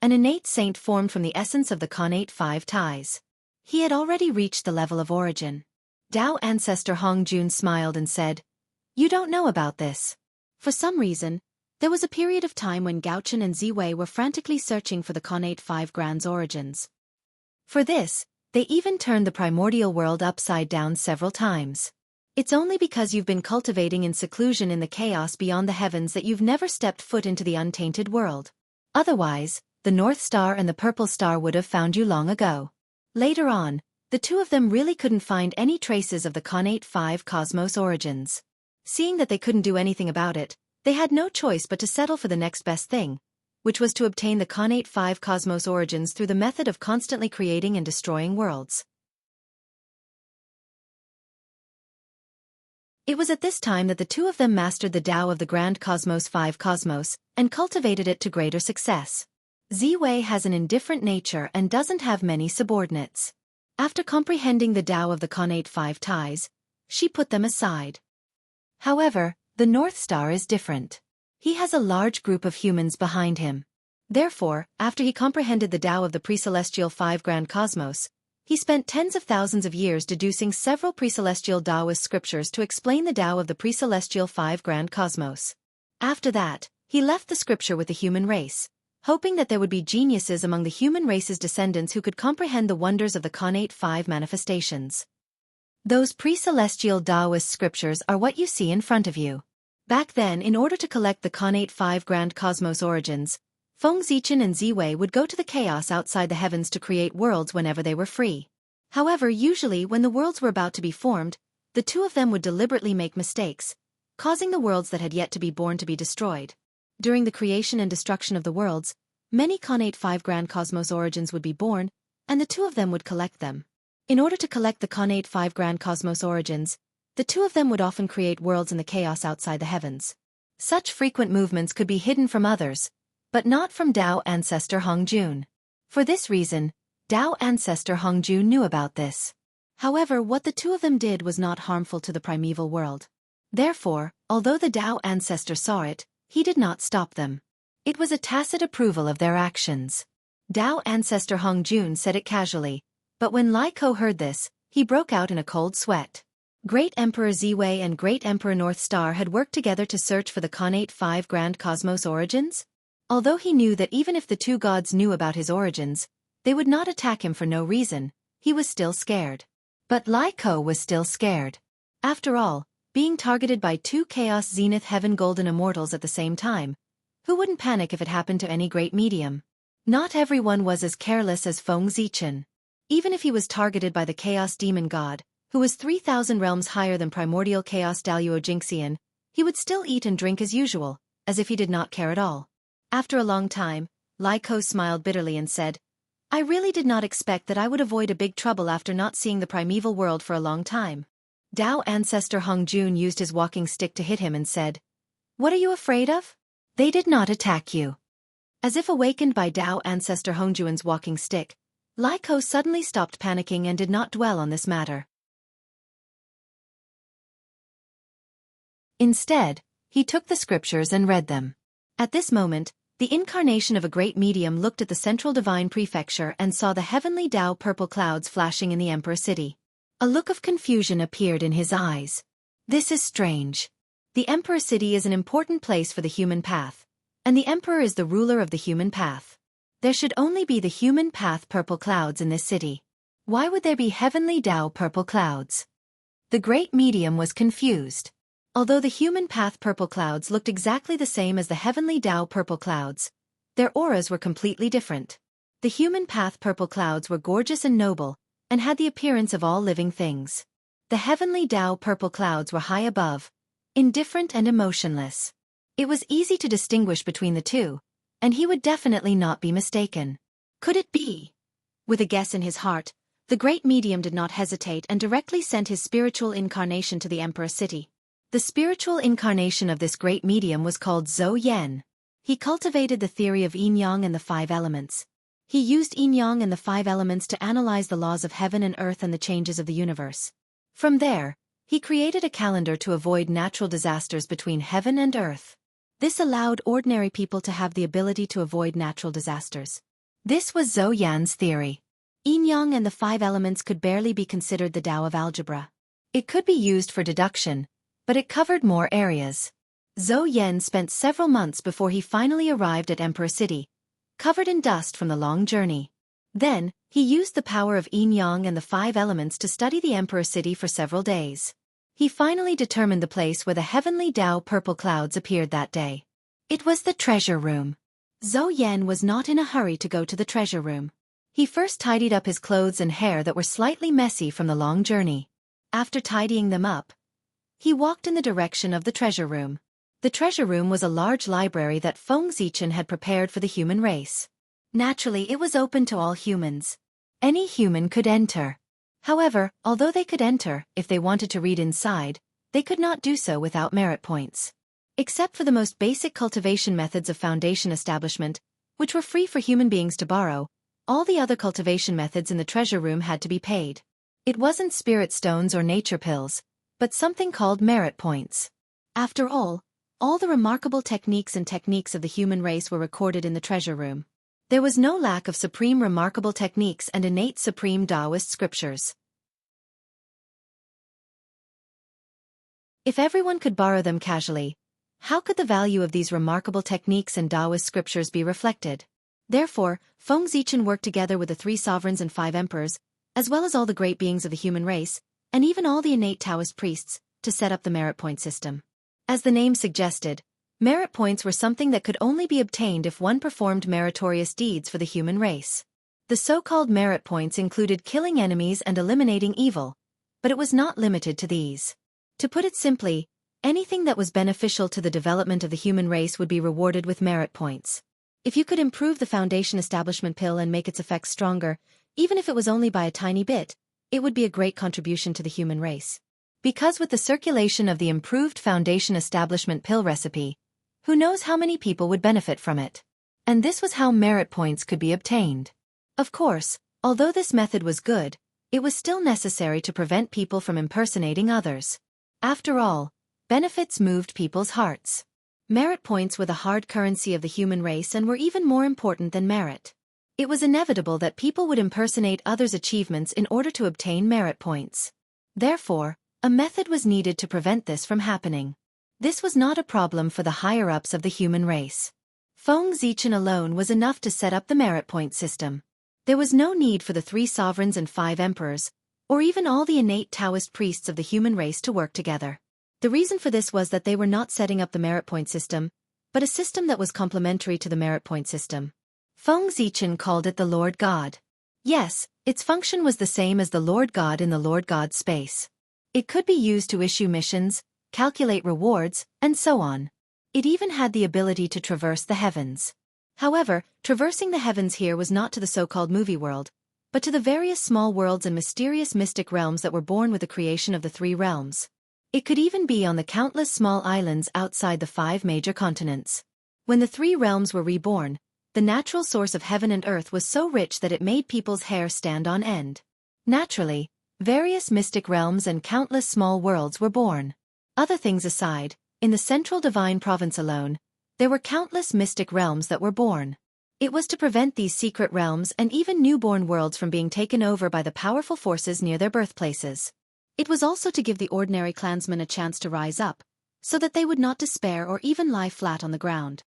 An innate saint formed from the essence of the Khanate 5 ties. He had already reached the level of origin. Tao ancestor Hong Jun smiled and said, "You don't know about this." For some reason, there was a period of time when Gaochen and Ziwei were frantically searching for the Khanate 5 Grands' origins. For this, they even turned the primordial world upside down several times. It's only because you've been cultivating in seclusion in the chaos beyond the heavens that you've never stepped foot into the untainted world. Otherwise, the North Star and the Purple Star would have found you long ago. Later on, the two of them really couldn't find any traces of the Khanate 5 cosmos origins. Seeing that they couldn't do anything about it, they had no choice but to settle for the next best thing, which was to obtain the Khanate 5 cosmos origins through the method of constantly creating and destroying worlds. It was at this time that the two of them mastered the Tao of the Grand Cosmos 5 cosmos, and cultivated it to greater success. Ziwei has an indifferent nature and doesn't have many subordinates. After comprehending the Tao of the Khanate 5 ties, she put them aside. However, the North Star is different. He has a large group of humans behind him. Therefore, after he comprehended the Tao of the pre-celestial 5 Grand Cosmos, he spent tens of thousands of years deducing several pre-celestial Taoist scriptures to explain the Tao of the pre-celestial 5 Grand Cosmos. After that, he left the scripture with the human race, hoping that there would be geniuses among the human race's descendants who could comprehend the wonders of the Khanate 5 manifestations. Those pre-celestial Taoist scriptures are what you see in front of you. Back then, in order to collect the Khanate 5 Grand Cosmos origins, Feng Zichen and Ziwei would go to the chaos outside the heavens to create worlds whenever they were free. However, usually when the worlds were about to be formed, the two of them would deliberately make mistakes, causing the worlds that had yet to be born to be destroyed. During the creation and destruction of the worlds, many Khanate 5 Grand Cosmos origins would be born, and the two of them would collect them. In order to collect the Khanate 5 Grand Cosmos origins, the two of them would often create worlds in the chaos outside the heavens. Such frequent movements could be hidden from others, but not from Tao ancestor Hong Jun. For this reason, Tao ancestor Hong Jun knew about this. However, what the two of them did was not harmful to the primeval world. Therefore, although the Tao ancestor saw it, he did not stop them. It was a tacit approval of their actions. Tao ancestor Hong Jun said it casually, but when Lai Ko heard this, he broke out in a cold sweat. Great Emperor Ziwei and Great Emperor North Star had worked together to search for the Khanate 5 Grand Cosmos origins? Although he knew that even if the two gods knew about his origins, they would not attack him for no reason, he was still scared. But Lai Ko was still scared. After all, being targeted by two Chaos Zenith Heaven Golden Immortals at the same time, who wouldn't panic if it happened to any great medium? Not everyone was as careless as Feng Zichen. Even if he was targeted by the Chaos Demon God, who was 3,000 realms higher than primordial Chaos Daluo Jingxian, he would still eat and drink as usual, as if he did not care at all. After a long time, Lai Ko smiled bitterly and said, I really did not expect that I would avoid a big trouble after not seeing the primeval world for a long time. Dao ancestor Hong Jun used his walking stick to hit him and said, What are you afraid of? They did not attack you. As if awakened by Dao ancestor Hong Jun's walking stick, Lai Ko suddenly stopped panicking and did not dwell on this matter. Instead, he took the scriptures and read them. At this moment, the incarnation of a great medium looked at the central divine prefecture and saw the heavenly Dao purple clouds flashing in the Emperor City. A look of confusion appeared in his eyes. This is strange. The Emperor City is an important place for the human path, and the Emperor is the ruler of the human path. There should only be the human path purple clouds in this city. Why would there be heavenly Dao purple clouds? The great medium was confused. Although the human path purple clouds looked exactly the same as the heavenly Dao purple clouds, their auras were completely different. The human path purple clouds were gorgeous and noble, and had the appearance of all living things. The heavenly Dao purple clouds were high above, indifferent and emotionless. It was easy to distinguish between the two, and he would definitely not be mistaken. Could it be? With a guess in his heart, the great medium did not hesitate and directly sent his spiritual incarnation to the Emperor City. The spiritual incarnation of this great medium was called Zhou Yan. He cultivated the theory of yin-yang and the 5 elements. He used yin-yang and the 5 elements to analyze the laws of heaven and earth and the changes of the universe. From there, he created a calendar to avoid natural disasters between heaven and earth. This allowed ordinary people to have the ability to avoid natural disasters. This was Zhou Yan's theory. Yin-yang and the 5 elements could barely be considered the Tao of algebra. It could be used for deduction, but it covered more areas. Zhou Yan spent several months before he finally arrived at Emperor City, covered in dust from the long journey. Then, he used the power of yin-yang and the 5 elements to study the Emperor City for several days. He finally determined the place where the heavenly Dao purple clouds appeared that day. It was the treasure room. Zhou Yan was not in a hurry to go to the treasure room. He first tidied up his clothes and hair that were slightly messy from the long journey. After tidying them up, he walked in the direction of the treasure room. The treasure room was a large library that Feng Zichen had prepared for the human race. Naturally, it was open to all humans. Any human could enter. However, although they could enter, if they wanted to read inside, they could not do so without merit points. Except for the most basic cultivation methods of foundation establishment, which were free for human beings to borrow, all the other cultivation methods in the treasure room had to be paid. It wasn't spirit stones or nature pills, but something called merit points. After all the remarkable techniques of the human race were recorded in the treasure room. There was no lack of supreme remarkable techniques and innate supreme Taoist scriptures. If everyone could borrow them casually, how could the value of these remarkable techniques and Taoist scriptures be reflected? Therefore, Feng Zichen worked together with the 3 sovereigns and 5 emperors, as well as all the great beings of the human race, and even all the innate Taoist priests, to set up the merit point system. As the name suggested, merit points were something that could only be obtained if one performed meritorious deeds for the human race. The so-called merit points included killing enemies and eliminating evil, but it was not limited to these. To put it simply, anything that was beneficial to the development of the human race would be rewarded with merit points. If you could improve the foundation establishment pill and make its effects stronger, even if it was only by a tiny bit, it would be a great contribution to the human race. Because with the circulation of the improved foundation establishment pill recipe, who knows how many people would benefit from it? And this was how merit points could be obtained. Of course, although this method was good, it was still necessary to prevent people from impersonating others. After all, benefits moved people's hearts. Merit points were the hard currency of the human race and were even more important than merit. It was inevitable that people would impersonate others' achievements in order to obtain merit points. Therefore, A method was needed to prevent this from happening. This was not a problem for the higher-ups of the human race. Feng Zichen alone was enough to set up the merit point system. There was no need for the 3 sovereigns and 5 emperors, or even all the innate Taoist priests of the human race to work together. The reason for this was that they were not setting up the merit point system, but a system that was complementary to the merit point system. Feng Zichen called it the Lord God. Yes, its function was the same as the Lord God in the Lord God space. It could be used to issue missions, calculate rewards, and so on. It even had the ability to traverse the heavens. However, traversing the heavens here was not to the so-called movie world, but to the various small worlds and mysterious mystic realms that were born with the creation of the 3 realms. It could even be on the countless small islands outside the 5 major continents. When the 3 realms were reborn, the natural source of heaven and earth was so rich that it made people's hair stand on end. Naturally, various mystic realms and countless small worlds were born. Other things aside, in the central divine province alone, there were countless mystic realms that were born. It was to prevent these secret realms and even newborn worlds from being taken over by the powerful forces near their birthplaces. It was also to give the ordinary clansmen a chance to rise up, so that they would not despair or even lie flat on the ground.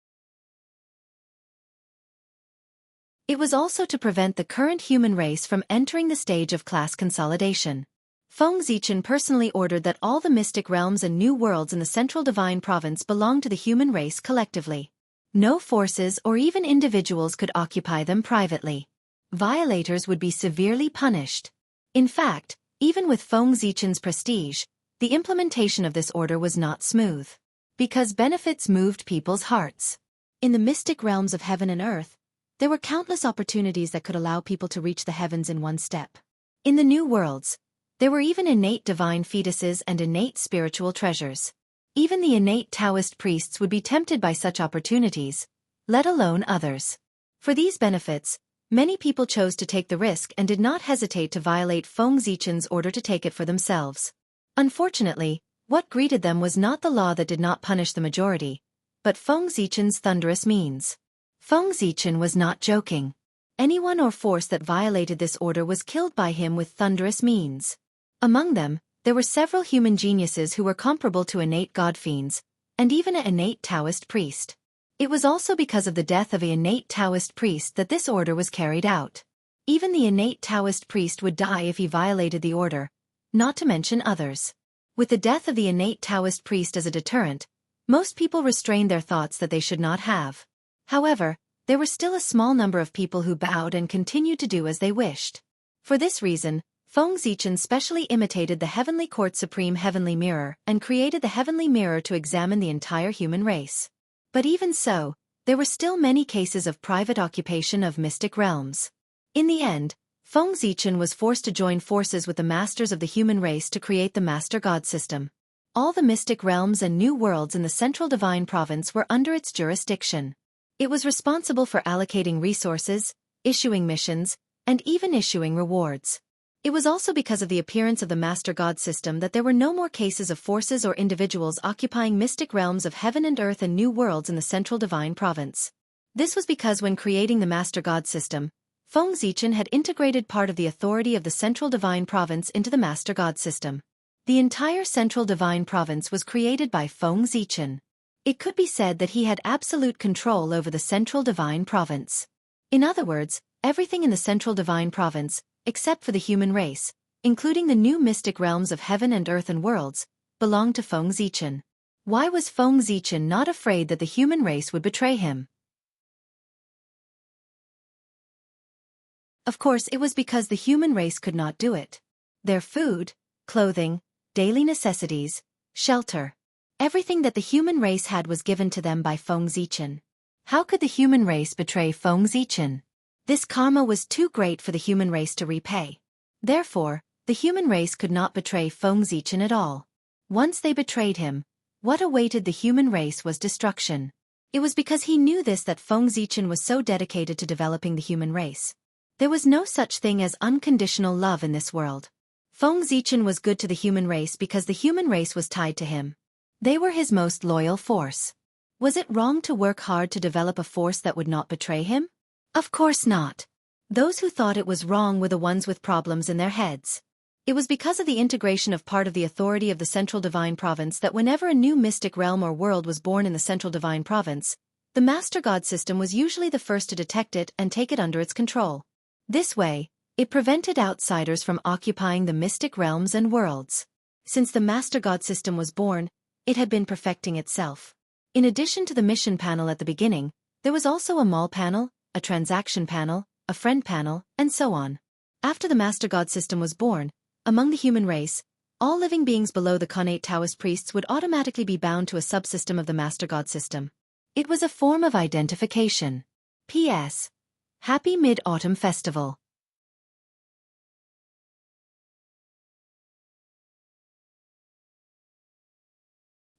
It was also to prevent the current human race from entering the stage of class consolidation. Feng Zichen personally ordered that all the mystic realms and new worlds in the central divine province belong to the human race collectively. No forces or even individuals could occupy them privately. Violators would be severely punished. In fact, even with Feng Zichen's prestige, the implementation of this order was not smooth. Because benefits moved people's hearts. In the mystic realms of heaven and earth, there were countless opportunities that could allow people to reach the heavens in one step. In the new worlds, there were even innate divine fetuses and innate spiritual treasures. Even the innate Taoist priests would be tempted by such opportunities, let alone others. For these benefits, many people chose to take the risk and did not hesitate to violate Feng Zichen's order to take it for themselves. Unfortunately, what greeted them was not the law that did not punish the majority, but Feng Zichen's thunderous means. Feng Zichen was not joking. Anyone or force that violated this order was killed by him with thunderous means. Among them, there were several human geniuses who were comparable to innate god fiends, and even an innate Taoist priest. It was also because of the death of an innate Taoist priest that this order was carried out. Even the innate Taoist priest would die if he violated the order, not to mention others. With the death of the innate Taoist priest as a deterrent, most people restrained their thoughts that they should not have. However, there were still a small number of people who bowed and continued to do as they wished. For this reason, Feng Zichen specially imitated the Heavenly Court's supreme heavenly mirror and created the heavenly mirror to examine the entire human race. But even so, there were still many cases of private occupation of mystic realms. In the end, Feng Zichen was forced to join forces with the masters of the human race to create the Master God system. All the mystic realms and new worlds in the central divine province were under its jurisdiction. It was responsible for allocating resources, issuing missions, and even issuing rewards. It was also because of the appearance of the Master God system that there were no more cases of forces or individuals occupying mystic realms of heaven and earth and new worlds in the central divine province. This was because when creating the Master God system, Feng Zichen had integrated part of the authority of the central divine province into the Master God system. The entire central divine province was created by Feng Zichen. It could be said that he had absolute control over the central divine province. In other words, everything in the central divine province, except for the human race, including the new mystic realms of heaven and earth and worlds, belonged to Feng Zichen. Why was Feng Zichen not afraid that the human race would betray him? Of course, it was because the human race could not do it. Their food, clothing, daily necessities, shelter, everything that the human race had was given to them by Feng Zichen. How could the human race betray Feng Zichen? This karma was too great for the human race to repay. Therefore, the human race could not betray Feng Zichen at all. Once they betrayed him, what awaited the human race was destruction. It was because he knew this that Feng Zichen was so dedicated to developing the human race. There was no such thing as unconditional love in this world. Feng Zichen was good to the human race because the human race was tied to him. They were his most loyal force. Was it wrong to work hard to develop a force that would not betray him? Of course not. Those who thought it was wrong were the ones with problems in their heads. It was because of the integration of part of the authority of the Central Divine Province that whenever a new mystic realm or world was born in the Central Divine Province, the Master God system was usually the first to detect it and take it under its control. This way, it prevented outsiders from occupying the mystic realms and worlds. Since the Master God system was born, it had been perfecting itself. In addition to the mission panel at the beginning, there was also a mall panel, a transaction panel, a friend panel, and so on. After the Master God system was born, among the human race, all living beings below the connate Taoist priests would automatically be bound to a subsystem of the Master God system. It was a form of identification. P.S. Happy Mid-Autumn Festival.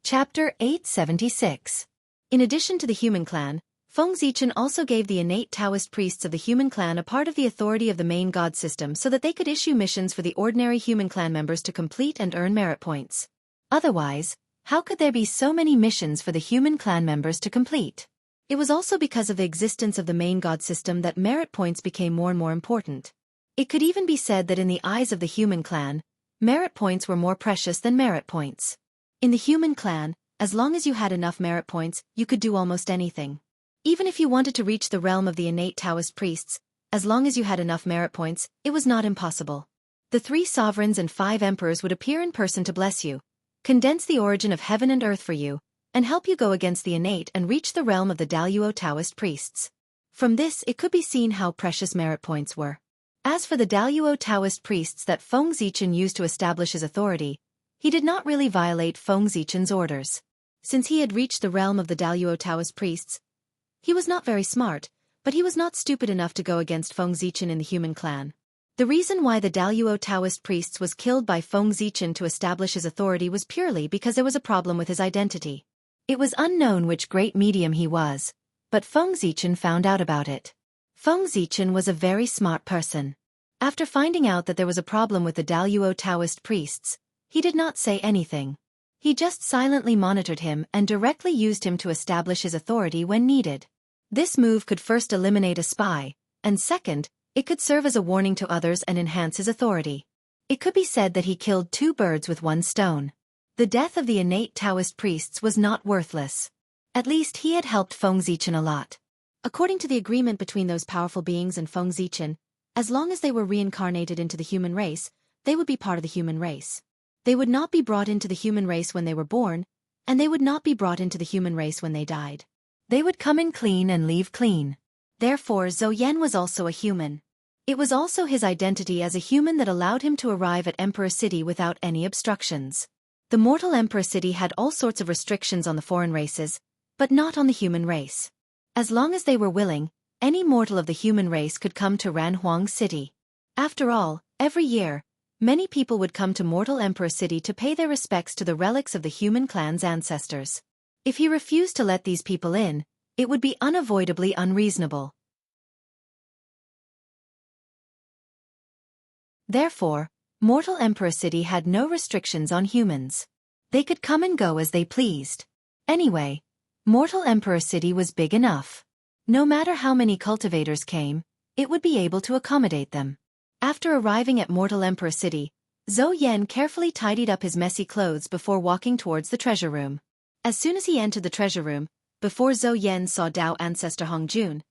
Chapter 876. In addition to the human clan, Feng Zichen also gave the innate Taoist priests of the human clan a part of the authority of the main god system so that they could issue missions for the ordinary human clan members to complete and earn merit points. Otherwise, how could there be so many missions for the human clan members to complete? It was also because of the existence of the main god system that merit points became more and more important. It could even be said that in the eyes of the human clan, merit points were more precious than merit points. In the human clan, as long as you had enough merit points, you could do almost anything. Even if you wanted to reach the realm of the innate Taoist priests, as long as you had enough merit points, it was not impossible. The 3 sovereigns and 5 emperors would appear in person to bless you, condense the origin of heaven and earth for you, and help you go against the innate and reach the realm of the Daluo Taoist priests. From this it could be seen how precious merit points were. As for the Daluo Taoist priests that Feng Zichen used to establish his authority, he did not really violate Feng Zichen's orders. Since he had reached the realm of the Daluo Taoist priests, he was not very smart, but he was not stupid enough to go against Feng Zichen in the human clan. The reason why the Daluo Taoist priests was killed by Feng Zichen to establish his authority was purely because there was a problem with his identity. It was unknown which great medium he was, but Feng Zichen found out about it. Feng Zichen was a very smart person. After finding out that there was a problem with the Daluo Taoist priests, he did not say anything. He just silently monitored him and directly used him to establish his authority when needed. This move could first eliminate a spy, and second, it could serve as a warning to others and enhance his authority. It could be said that he killed 2 birds with 1 stone. The death of the innate Taoist priests was not worthless. At least he had helped Feng Zichen a lot. According to the agreement between those powerful beings and Feng Zichen, as long as they were reincarnated into the human race, they would be part of the human race. They would not be brought into the human race when they were born, and they would not be brought into the human race when they died. They would come in clean and leave clean. Therefore Zhou Yan was also a human. It was also his identity as a human that allowed him to arrive at Emperor City without any obstructions. The mortal Emperor City had all sorts of restrictions on the foreign races, but not on the human race. As long as they were willing, any mortal of the human race could come to Ranhuang City. After all, every year, many people would come to mortal Emperor City to pay their respects to the relics of the human clan's ancestors. If he refused to let these people in, it would be unavoidably unreasonable. Therefore, mortal Emperor City had no restrictions on humans. They could come and go as they pleased. Anyway, mortal Emperor City was big enough. No matter how many cultivators came, it would be able to accommodate them. After arriving at mortal Emperor City, Zhou Yan carefully tidied up his messy clothes before walking towards the treasure room. As soon as he entered the treasure room, before Zhou Yan saw Dao ancestor Hong Jun,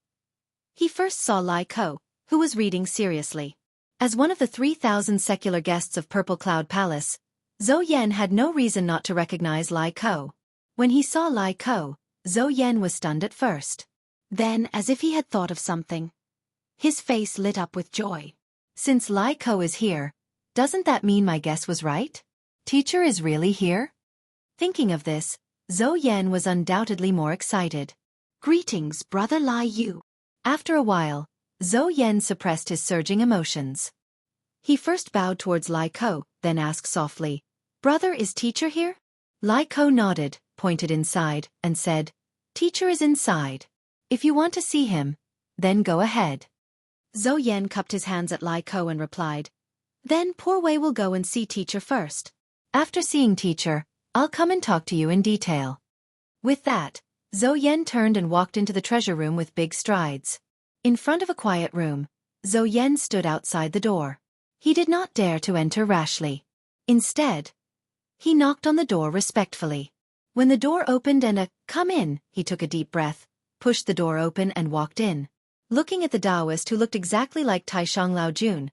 he first saw Lai Ko, who was reading seriously. As one of the 3,000 secular guests of Purple Cloud Palace, Zhou Yan had no reason not to recognize Lai Ko. When he saw Lai Ko, Zhou Yan was stunned at first. Then, as if he had thought of something, his face lit up with joy. Since Lai Ko is here, doesn't that mean my guess was right? Teacher is really here? Thinking of this, Zhou Yan was undoubtedly more excited. Greetings, brother Lai Yu. After a while, Zhou Yan suppressed his surging emotions. He first bowed towards Lai Ko, then asked softly, "Brother, is teacher here?" Lai Ko nodded, pointed inside, and said, "Teacher is inside. If you want to see him, then go ahead." Zhou Yan cupped his hands at Lai Ko and replied, "Then poor Wei will go and see teacher first. After seeing teacher, I'll come and talk to you in detail." With that, Zhou Yan turned and walked into the treasure room with big strides. In front of a quiet room, Zhou Yan stood outside the door. He did not dare to enter rashly. Instead, he knocked on the door respectfully. When the door opened and a "come in," he took a deep breath, pushed the door open and walked in. Looking at the Taoist who looked exactly like Taishang Laojun,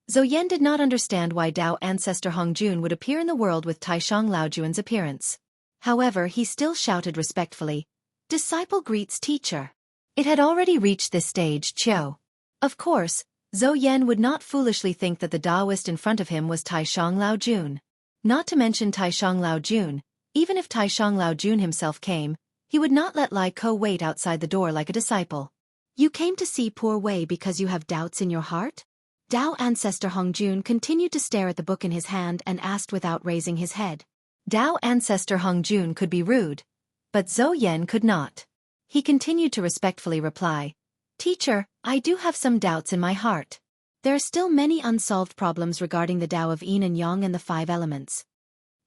Zhou Yan did not understand why Tao ancestor Hongjun would appear in the world with Taishang Laojun's appearance. However, he still shouted respectfully, "Disciple greets teacher." It had already reached this stage, Qiu. Of course, Zhou Yan would not foolishly think that the Taoist in front of him was Taishang Laojun. Not to mention Taishang Laojun, even if Taishang Laojun himself came, he would not let Lai Ko wait outside the door like a disciple. "You came to see Poor Wei because you have doubts in your heart?" Tao ancestor Hongjun continued to stare at the book in his hand and asked without raising his head. Tao ancestor Hongjun could be rude, but Zhou Yan could not. He continued to respectfully reply, "Teacher, I do have some doubts in my heart. There are still many unsolved problems regarding the Tao of Yin and Yang and the 5 elements."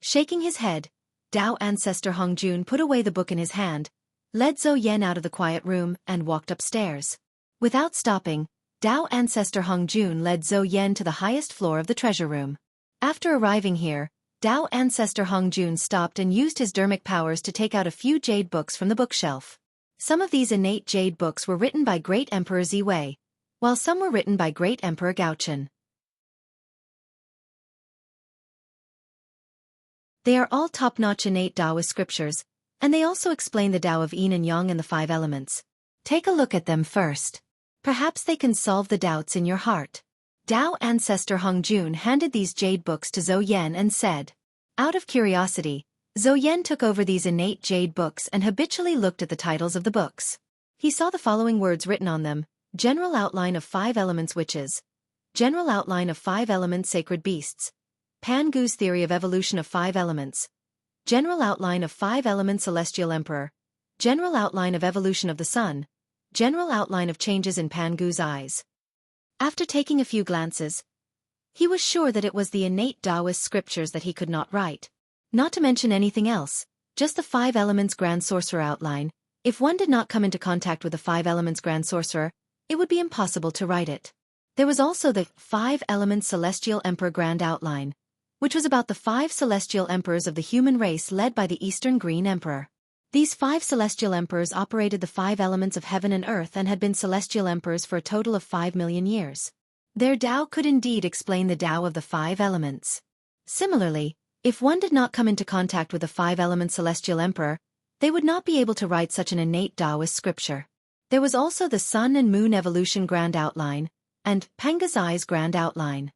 Shaking his head, Tao ancestor Hongjun put away the book in his hand, led Zhou Yan out of the quiet room and walked upstairs. Without stopping, Tao ancestor Hongjun led Zhou Yan to the highest floor of the treasure room. After arriving here, Tao ancestor Hongjun stopped and used his dermic powers to take out a few jade books from the bookshelf. Some of these innate jade books were written by Great Emperor Ziwei, while some were written by Great Emperor Gaochen. They are all top-notch innate Taoist scriptures, and they also explain the Tao of Yin and Yang and the 5 elements. Take a look at them first. Perhaps they can solve the doubts in your heart. Tao ancestor Hongjun handed these jade books to Zhou Yan and said. Out of curiosity, Zhou Yan took over these innate jade books and habitually looked at the titles of the books. He saw the following words written on them: General Outline of 5 Elements Witches, General Outline of 5 Elements Sacred Beasts, Pan Gu's Theory of Evolution of 5 Elements, General Outline of 5 Elements Celestial Emperor, General Outline of Evolution of the Sun, General Outline of Changes in Pan Gu's Eyes. After taking a few glances, he was sure that it was the innate Taoist scriptures that he could not write. Not to mention anything else, just the 5 Elements Grand Sorcerer outline. If one did not come into contact with the 5 Elements Grand Sorcerer, it would be impossible to write it. There was also the 5 Elements Celestial Emperor Grand Outline, which was about the 5 celestial emperors of the human race led by the Eastern Green Emperor. These 5 celestial emperors operated the 5 elements of heaven and earth and had been celestial emperors for a total of 5 million years. Their Tao could indeed explain the Tao of the 5 elements. Similarly, if one did not come into contact with the 5 elements celestial emperor, they would not be able to write such an innate Taoist scripture. There was also the Sun and Moon Evolution Grand Outline, and Panga's Eyes Grand Outline.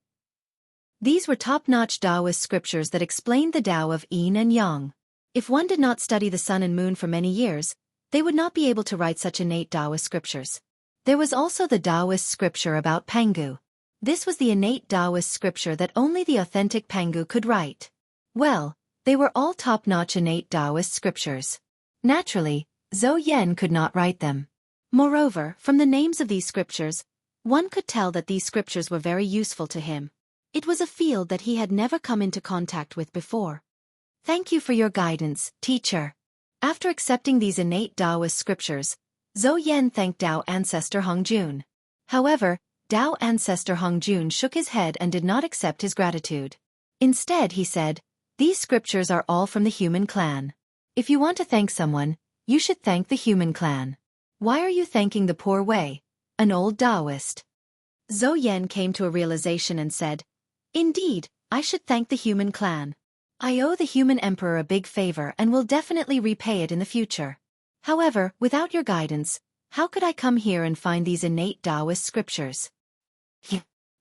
These were top-notch Taoist scriptures that explained the Tao of Yin and Yang. If one did not study the sun and moon for many years, they would not be able to write such innate Taoist scriptures. There was also the Taoist scripture about Pangu. This was the innate Taoist scripture that only the authentic Pangu could write. Well, they were all top-notch innate Taoist scriptures. Naturally, Zhou Yan could not write them. Moreover, from the names of these scriptures, one could tell that these scriptures were very useful to him. It was a field that he had never come into contact with before. Thank you for your guidance, teacher. After accepting these innate Taoist scriptures, Zhou Yan thanked Tao ancestor Hongjun. However, Tao ancestor Hongjun shook his head and did not accept his gratitude. Instead, he said, "These scriptures are all from the human clan. If you want to thank someone, you should thank the human clan. Why are you thanking the Poor Wei, an old Taoist?" Zhou Yan came to a realization and said, "Indeed, I should thank the human clan. I owe the human emperor a big favor and will definitely repay it in the future. However, without your guidance, how could I come here and find these innate Taoist scriptures?"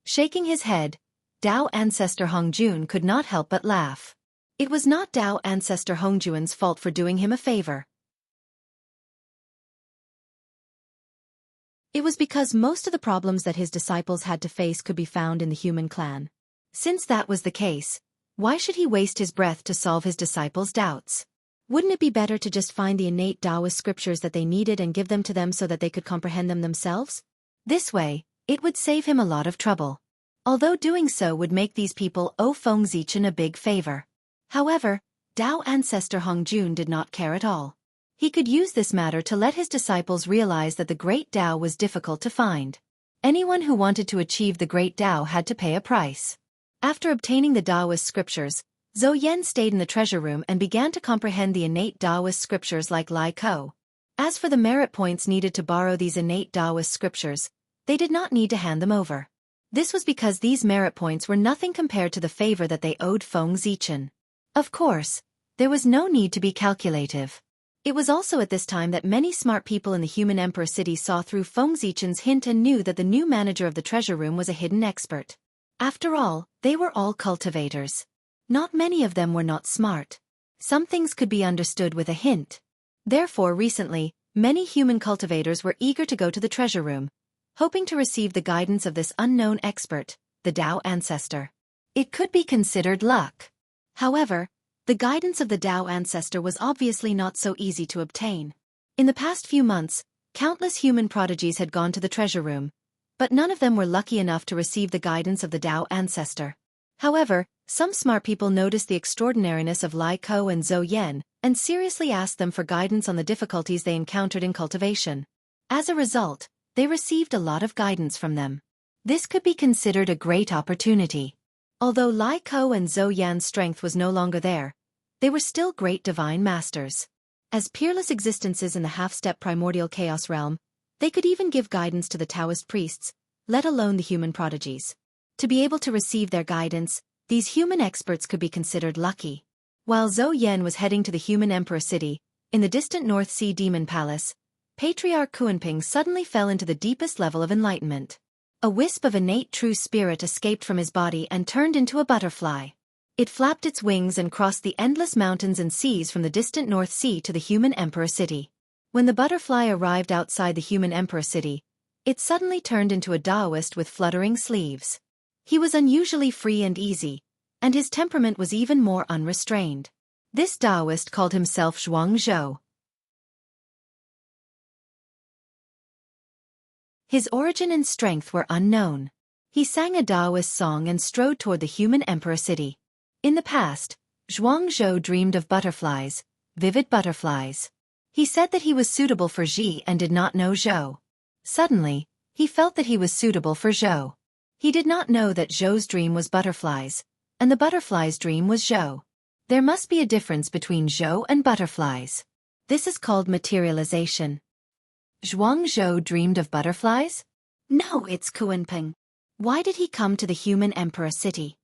Shaking his head, Tao ancestor Hongjun could not help but laugh. It was not Tao ancestor Hongjun's fault for doing him a favor. It was because most of the problems that his disciples had to face could be found in the human clan. Since that was the case, why should he waste his breath to solve his disciples' doubts? Wouldn't it be better to just find the innate Taoist scriptures that they needed and give them to them so that they could comprehend them themselves? This way, it would save him a lot of trouble. Although doing so would make these people owe Feng Zichen a big favor. However, Tao ancestor Hongjun did not care at all. He could use this matter to let his disciples realize that the great Tao was difficult to find. Anyone who wanted to achieve the great Tao had to pay a price. After obtaining the Taoist scriptures, Zhou Yan stayed in the treasure room and began to comprehend the innate Taoist scriptures like Lai Ko. As for the merit points needed to borrow these innate Taoist scriptures, they did not need to hand them over. This was because these merit points were nothing compared to the favor that they owed Feng Zichen. Of course, there was no need to be calculative. It was also at this time that many smart people in the human emperor city saw through Feng Zichen's hint and knew that the new manager of the treasure room was a hidden expert. After all, they were all cultivators. Not many of them were not smart. Some things could be understood with a hint. Therefore, recently, many human cultivators were eager to go to the treasure room, hoping to receive the guidance of this unknown expert, the Tao ancestor. It could be considered luck. However, the guidance of the Tao ancestor was obviously not so easy to obtain. In the past few months, countless human prodigies had gone to the treasure room, but none of them were lucky enough to receive the guidance of the Tao ancestor. However, some smart people noticed the extraordinariness of Lai Ko and Zhou Yan, and seriously asked them for guidance on the difficulties they encountered in cultivation. As a result, they received a lot of guidance from them. This could be considered a great opportunity. Although Lai Ko and Zhou Yan's strength was no longer there, they were still great divine masters. As peerless existences in the half-step primordial chaos realm, they could even give guidance to the Taoist priests, let alone the human prodigies. To be able to receive their guidance, these human experts could be considered lucky. While Zhou Yan was heading to the human emperor city, in the distant North Sea Demon Palace, Patriarch Kuanping suddenly fell into the deepest level of enlightenment. A wisp of innate true spirit escaped from his body and turned into a butterfly. It flapped its wings and crossed the endless mountains and seas from the distant North Sea to the human emperor city. When the butterfly arrived outside the human emperor city, it suddenly turned into a Taoist with fluttering sleeves. He was unusually free and easy, and his temperament was even more unrestrained. This Taoist called himself Xianxia. His origin and strength were unknown. He sang a Taoist song and strode toward the human emperor city. In the past, Xianxia dreamed of butterflies, vivid butterflies. He said that he was suitable for Xi and did not know Zhou. Suddenly, he felt that he was suitable for Zhou. He did not know that Zhou's dream was butterflies, and the butterfly's dream was Zhou. There must be a difference between Zhou and butterflies. This is called materialization. Xianxia dreamed of butterflies? No, it's Kuanping. Why did he come to the human emperor city?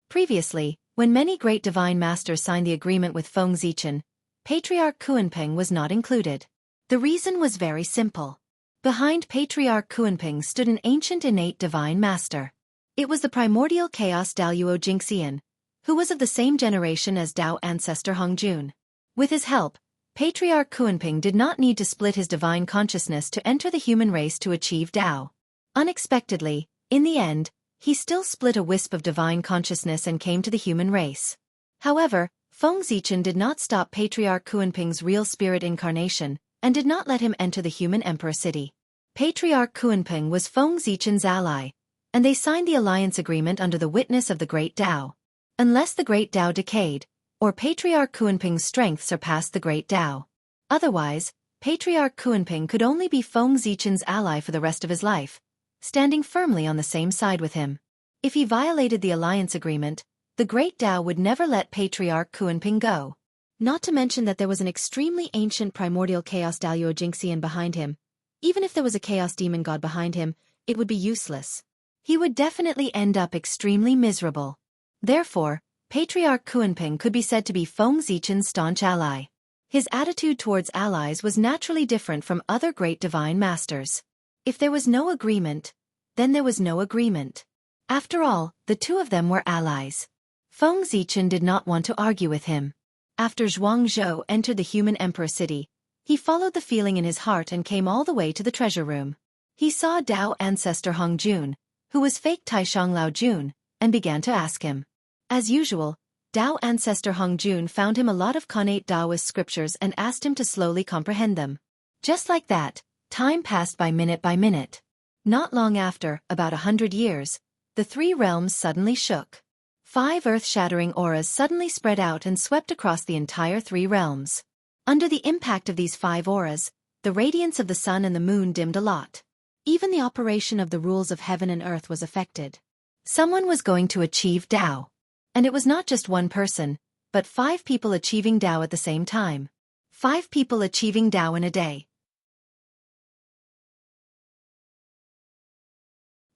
Previously, when many great divine masters signed the agreement with Feng Zichen, Patriarch Kuanping was not included. The reason was very simple. Behind Patriarch Kuanping stood an ancient innate divine master. It was the primordial chaos Daluo Jingxian, who was of the same generation as Tao ancestor Hongjun. With his help, Patriarch Kuanping did not need to split his divine consciousness to enter the human race to achieve Tao. Unexpectedly, in the end, he still split a wisp of divine consciousness and came to the human race. However, Feng Zichen did not stop Patriarch Kuanping's real spirit incarnation, and did not let him enter the human emperor city. Patriarch Kuanping was Feng Zichen's ally, and they signed the alliance agreement under the witness of the great Tao. Unless the great Tao decayed, or Patriarch Kuanping's strength surpassed the great Tao. Otherwise, Patriarch Kuanping could only be Feng Zichen's ally for the rest of his life, standing firmly on the same side with him. If he violated the alliance agreement, the great Tao would never let Patriarch Kuanping go. Not to mention that there was an extremely ancient primordial chaos Daluo Jingxian behind him. Even if there was a chaos demon god behind him, it would be useless. He would definitely end up extremely miserable. Therefore, Patriarch Kuanping could be said to be Feng Zichen's staunch ally. His attitude towards allies was naturally different from other great divine masters. If there was no agreement, then there was no agreement. After all, the two of them were allies. Feng Zichen did not want to argue with him. After Xianxia entered the human emperor city, he followed the feeling in his heart and came all the way to the treasure room. He saw Tao ancestor Hongjun, who was fake Taishang Laojun, and began to ask him. As usual, Tao ancestor Hongjun found him a lot of connate Taoist scriptures and asked him to slowly comprehend them. Just like that, time passed by minute. Not long after, about 100 years, the three realms suddenly shook. 5 earth-shattering auras suddenly spread out and swept across the entire 3 realms. Under the impact of these 5 auras, the radiance of the sun and the moon dimmed a lot. Even the operation of the rules of heaven and earth was affected. Someone was going to achieve Tao. And it was not just one person, but 5 people achieving Tao at the same time. 5 people achieving Tao in a day.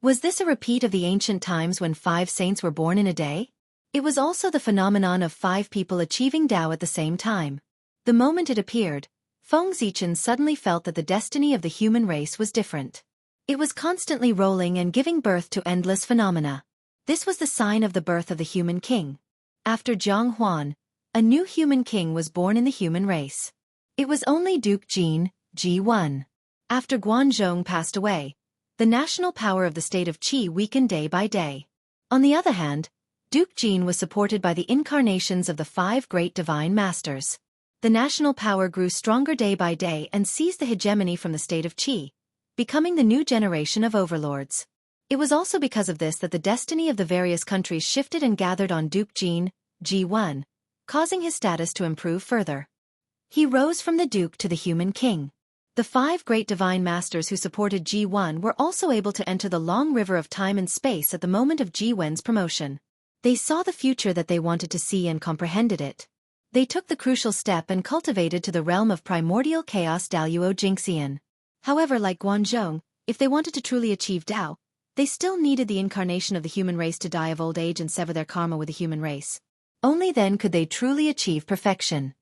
Was this a repeat of the ancient times when 5 saints were born in a day? It was also the phenomenon of 5 people achieving Tao at the same time. The moment it appeared, Feng Zichen suddenly felt that the destiny of the human race was different. It was constantly rolling and giving birth to endless phenomena. This was the sign of the birth of the human king. After Jianghu, a new human king was born in the human race. It was only Duke Jin, Ji1. After Guanzhong passed away, the national power of the state of Qi weakened day by day. On the other hand, Duke Jin was supported by the incarnations of the 5 great divine masters. The national power grew stronger day by day and seized the hegemony from the state of Qi, becoming the new generation of overlords. It was also because of this that the destiny of the various countries shifted and gathered on Duke Jin, Ji1, causing his status to improve further. He rose from the duke to the human king. The 5 great divine masters who supported Ji1 were also able to enter the long river of time and space at the moment of Ji1's promotion. They saw the future that they wanted to see and comprehended it. They took the crucial step and cultivated to the realm of primordial chaos Daluo Jingxian. However, like Guanzhong, if they wanted to truly achieve Tao, they still needed the incarnation of the human race to die of old age and sever their karma with the human race. Only then could they truly achieve perfection.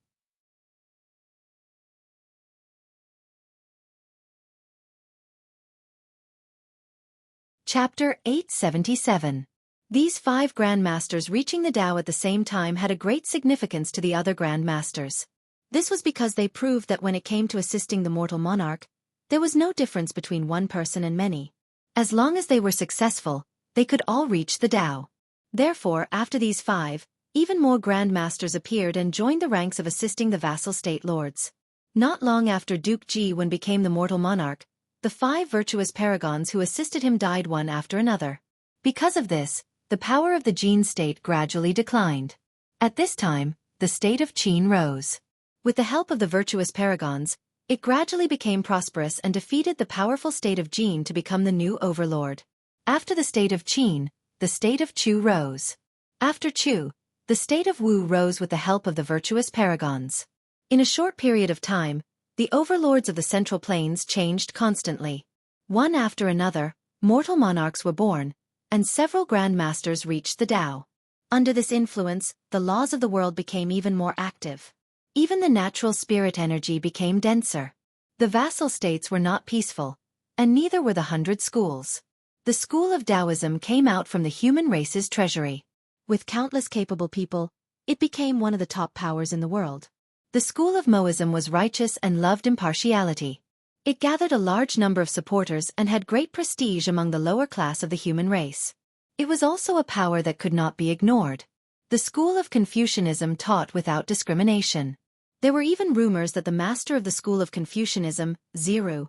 Chapter 877. These 5 Grand Masters reaching the Tao at the same time had a great significance to the other Grand Masters. This was because they proved that when it came to assisting the mortal monarch, there was no difference between one person and many. As long as they were successful, they could all reach the Tao. Therefore, after these 5, even more Grand Masters appeared and joined the ranks of assisting the vassal state lords. Not long after Duke Ji1 became the mortal monarch, the 5 virtuous paragons who assisted him died one after another. Because of this, the power of the Jin state gradually declined. At this time, the state of Qin rose. With the help of the virtuous paragons, it gradually became prosperous and defeated the powerful state of Jin to become the new overlord. After the state of Qin, the state of Chu rose. After Chu, the state of Wu rose with the help of the virtuous paragons. In a short period of time, the overlords of the Central Plains changed constantly. One after another, mortal monarchs were born, and several Grand Masters reached the Tao. Under this influence, the laws of the world became even more active. Even the natural spirit energy became denser. The vassal states were not peaceful, and neither were the 100 schools. The school of Taoism came out from the human race's treasury. With countless capable people, it became one of the top powers in the world. The school of Moism was righteous and loved impartiality. It gathered a large number of supporters and had great prestige among the lower class of the human race. It was also a power that could not be ignored. The school of Confucianism taught without discrimination. There were even rumors that the master of the school of Confucianism, Ziru,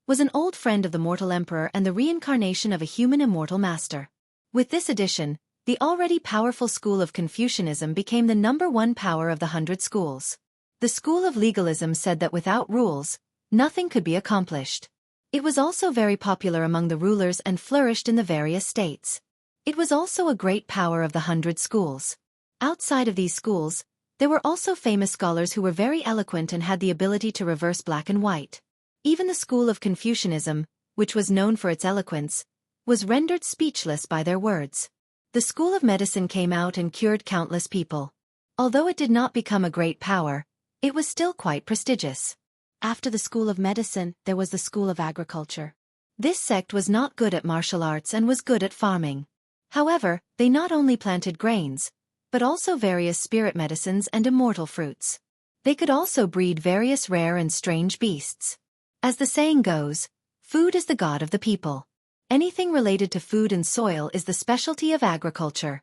was an old friend of the mortal emperor and the reincarnation of a human immortal master. With this addition, the already powerful school of Confucianism became the #1 power of the 100 schools. The school of legalism said that without rules, nothing could be accomplished. It was also very popular among the rulers and flourished in the various states. It was also a great power of the 100 schools. Outside of these schools, there were also famous scholars who were very eloquent and had the ability to reverse black and white. Even the school of Confucianism, which was known for its eloquence, was rendered speechless by their words. The school of medicine came out and cured countless people. Although it did not become a great power, it was still quite prestigious. After the school of medicine, there was the school of agriculture. This sect was not good at martial arts and was good at farming. However, they not only planted grains, but also various spirit medicines and immortal fruits. They could also breed various rare and strange beasts. As the saying goes, food is the god of the people. Anything related to food and soil is the specialty of agriculture.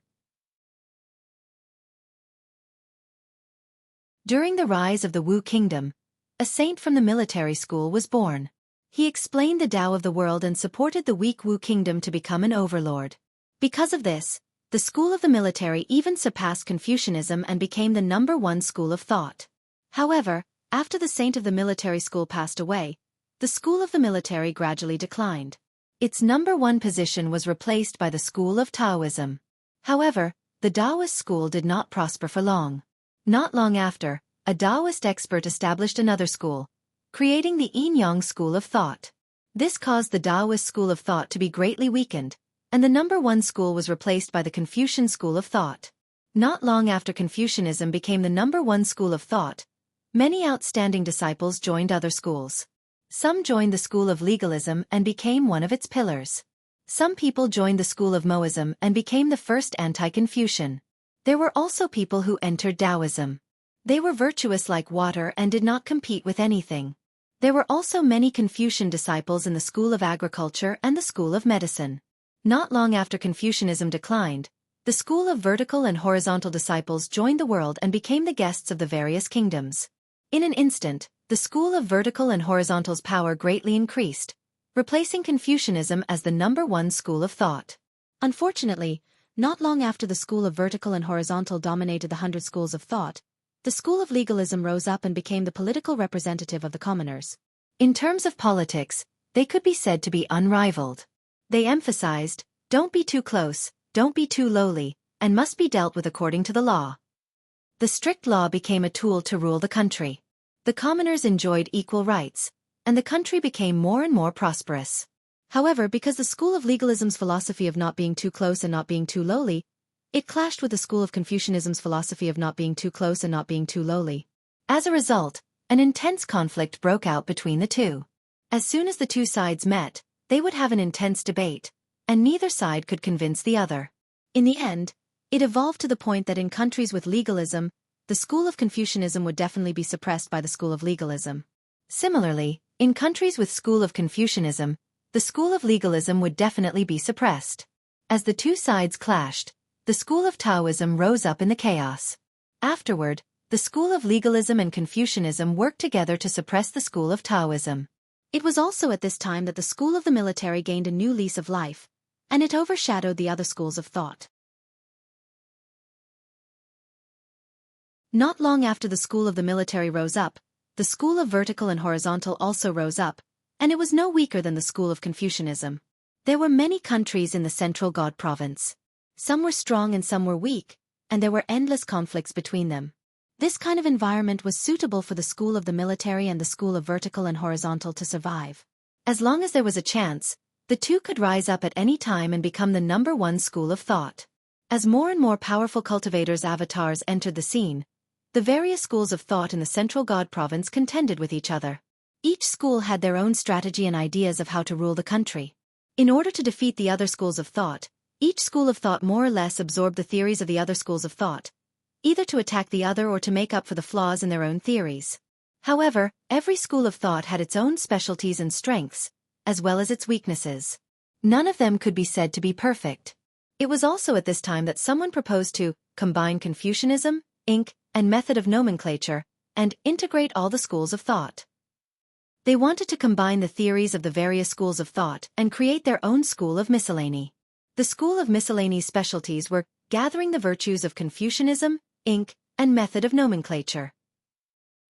During the rise of the Wu kingdom, a saint from the military school was born. He explained the Tao of the world and supported the weak Wu kingdom to become an overlord. Because of this, the school of the military even surpassed Confucianism and became the #1 school of thought. However, after the saint of the military school passed away, the school of the military gradually declined. Its number one position was replaced by the school of Taoism. However, the Taoist school did not prosper for long. Not long after, a Taoist expert established another school, creating the Yin-Yang school of thought. This caused the Taoist school of thought to be greatly weakened, and the number one school was replaced by the Confucian school of thought. Not long after Confucianism became the number one school of thought, many outstanding disciples joined other schools. Some joined the school of legalism and became one of its pillars. Some people joined the school of Moism and became the first anti-Confucian. There were also people who entered Taoism. They were virtuous like water and did not compete with anything. There were also many Confucian disciples in the school of agriculture and the school of medicine. Not long after Confucianism declined, the school of vertical and horizontal disciples joined the world and became the guests of the various kingdoms. In an instant, the school of vertical and horizontal's power greatly increased, replacing Confucianism as the number one school of thought. Unfortunately, not long after the school of vertical and horizontal dominated the 100 schools of thought, the school of legalism rose up and became the political representative of the commoners. In terms of politics, they could be said to be unrivaled. They emphasized, don't be too close, don't be too lowly, and must be dealt with according to the law. The strict law became a tool to rule the country. The commoners enjoyed equal rights, and the country became more and more prosperous. However, because the school of legalism's philosophy of not being too close and not being too lowly, it clashed with the school of Confucianism's philosophy of not being too close and not being too lowly. As a result, an intense conflict broke out between the two. As soon as the two sides met, they would have an intense debate, and neither side could convince the other. In the end, it evolved to the point that in countries with legalism, the school of Confucianism would definitely be suppressed by the school of legalism. Similarly, in countries with school of Confucianism, the school of legalism would definitely be suppressed. As the two sides clashed, the school of Taoism rose up in the chaos. Afterward, the school of legalism and Confucianism worked together to suppress the school of Taoism. It was also at this time that the school of the military gained a new lease of life, and it overshadowed the other schools of thought. Not long after the school of the military rose up, the school of vertical and horizontal also rose up, and it was no weaker than the school of Confucianism. There were many countries in the central God province. Some were strong and some were weak, and there were endless conflicts between them. This kind of environment was suitable for the school of the military and the school of vertical and horizontal to survive. As long as there was a chance, the two could rise up at any time and become the number one school of thought. As more and more powerful cultivators' avatars entered the scene, the various schools of thought in the central God province contended with each other. Each school had their own strategy and ideas of how to rule the country. In order to defeat the other schools of thought, each school of thought more or less absorbed the theories of the other schools of thought, either to attack the other or to make up for the flaws in their own theories. However, every school of thought had its own specialties and strengths, as well as its weaknesses. None of them could be said to be perfect. It was also at this time that someone proposed to combine Confucianism, and method of nomenclature, and integrate all the schools of thought. They wanted to combine the theories of the various schools of thought and create their own school of miscellany. The school of miscellany's specialties were gathering the virtues of Confucianism, and method of nomenclature.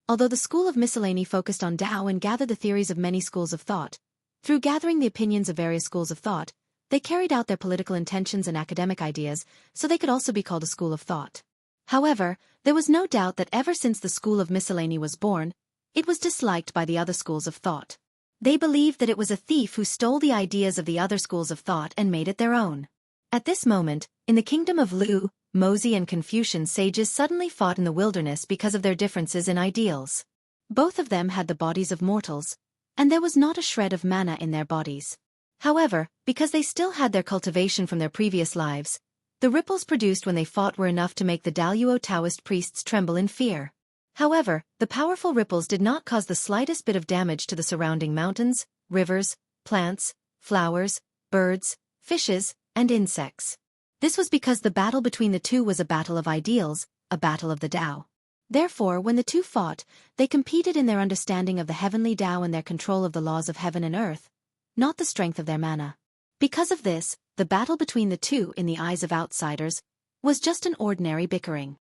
Although the school of miscellany focused on Tao and gathered the theories of many schools of thought, through gathering the opinions of various schools of thought, they carried out their political intentions and academic ideas, so they could also be called a school of thought. However, there was no doubt that ever since the school of miscellany was born, it was disliked by the other schools of thought. They believed that it was a thief who stole the ideas of the other schools of thought and made it their own. At this moment, in the kingdom of Lu, Mozi and Confucian sages suddenly fought in the wilderness because of their differences in ideals. Both of them had the bodies of mortals, and there was not a shred of mana in their bodies. However, because they still had their cultivation from their previous lives, the ripples produced when they fought were enough to make the Daluo Taoist priests tremble in fear. However, the powerful ripples did not cause the slightest bit of damage to the surrounding mountains, rivers, plants, flowers, birds, fishes, and insects. This was because the battle between the two was a battle of ideals, a battle of the Tao. Therefore, when the two fought, they competed in their understanding of the heavenly Tao and their control of the laws of heaven and earth, not the strength of their mana. Because of this, the battle between the two in the eyes of outsiders was just an ordinary bickering.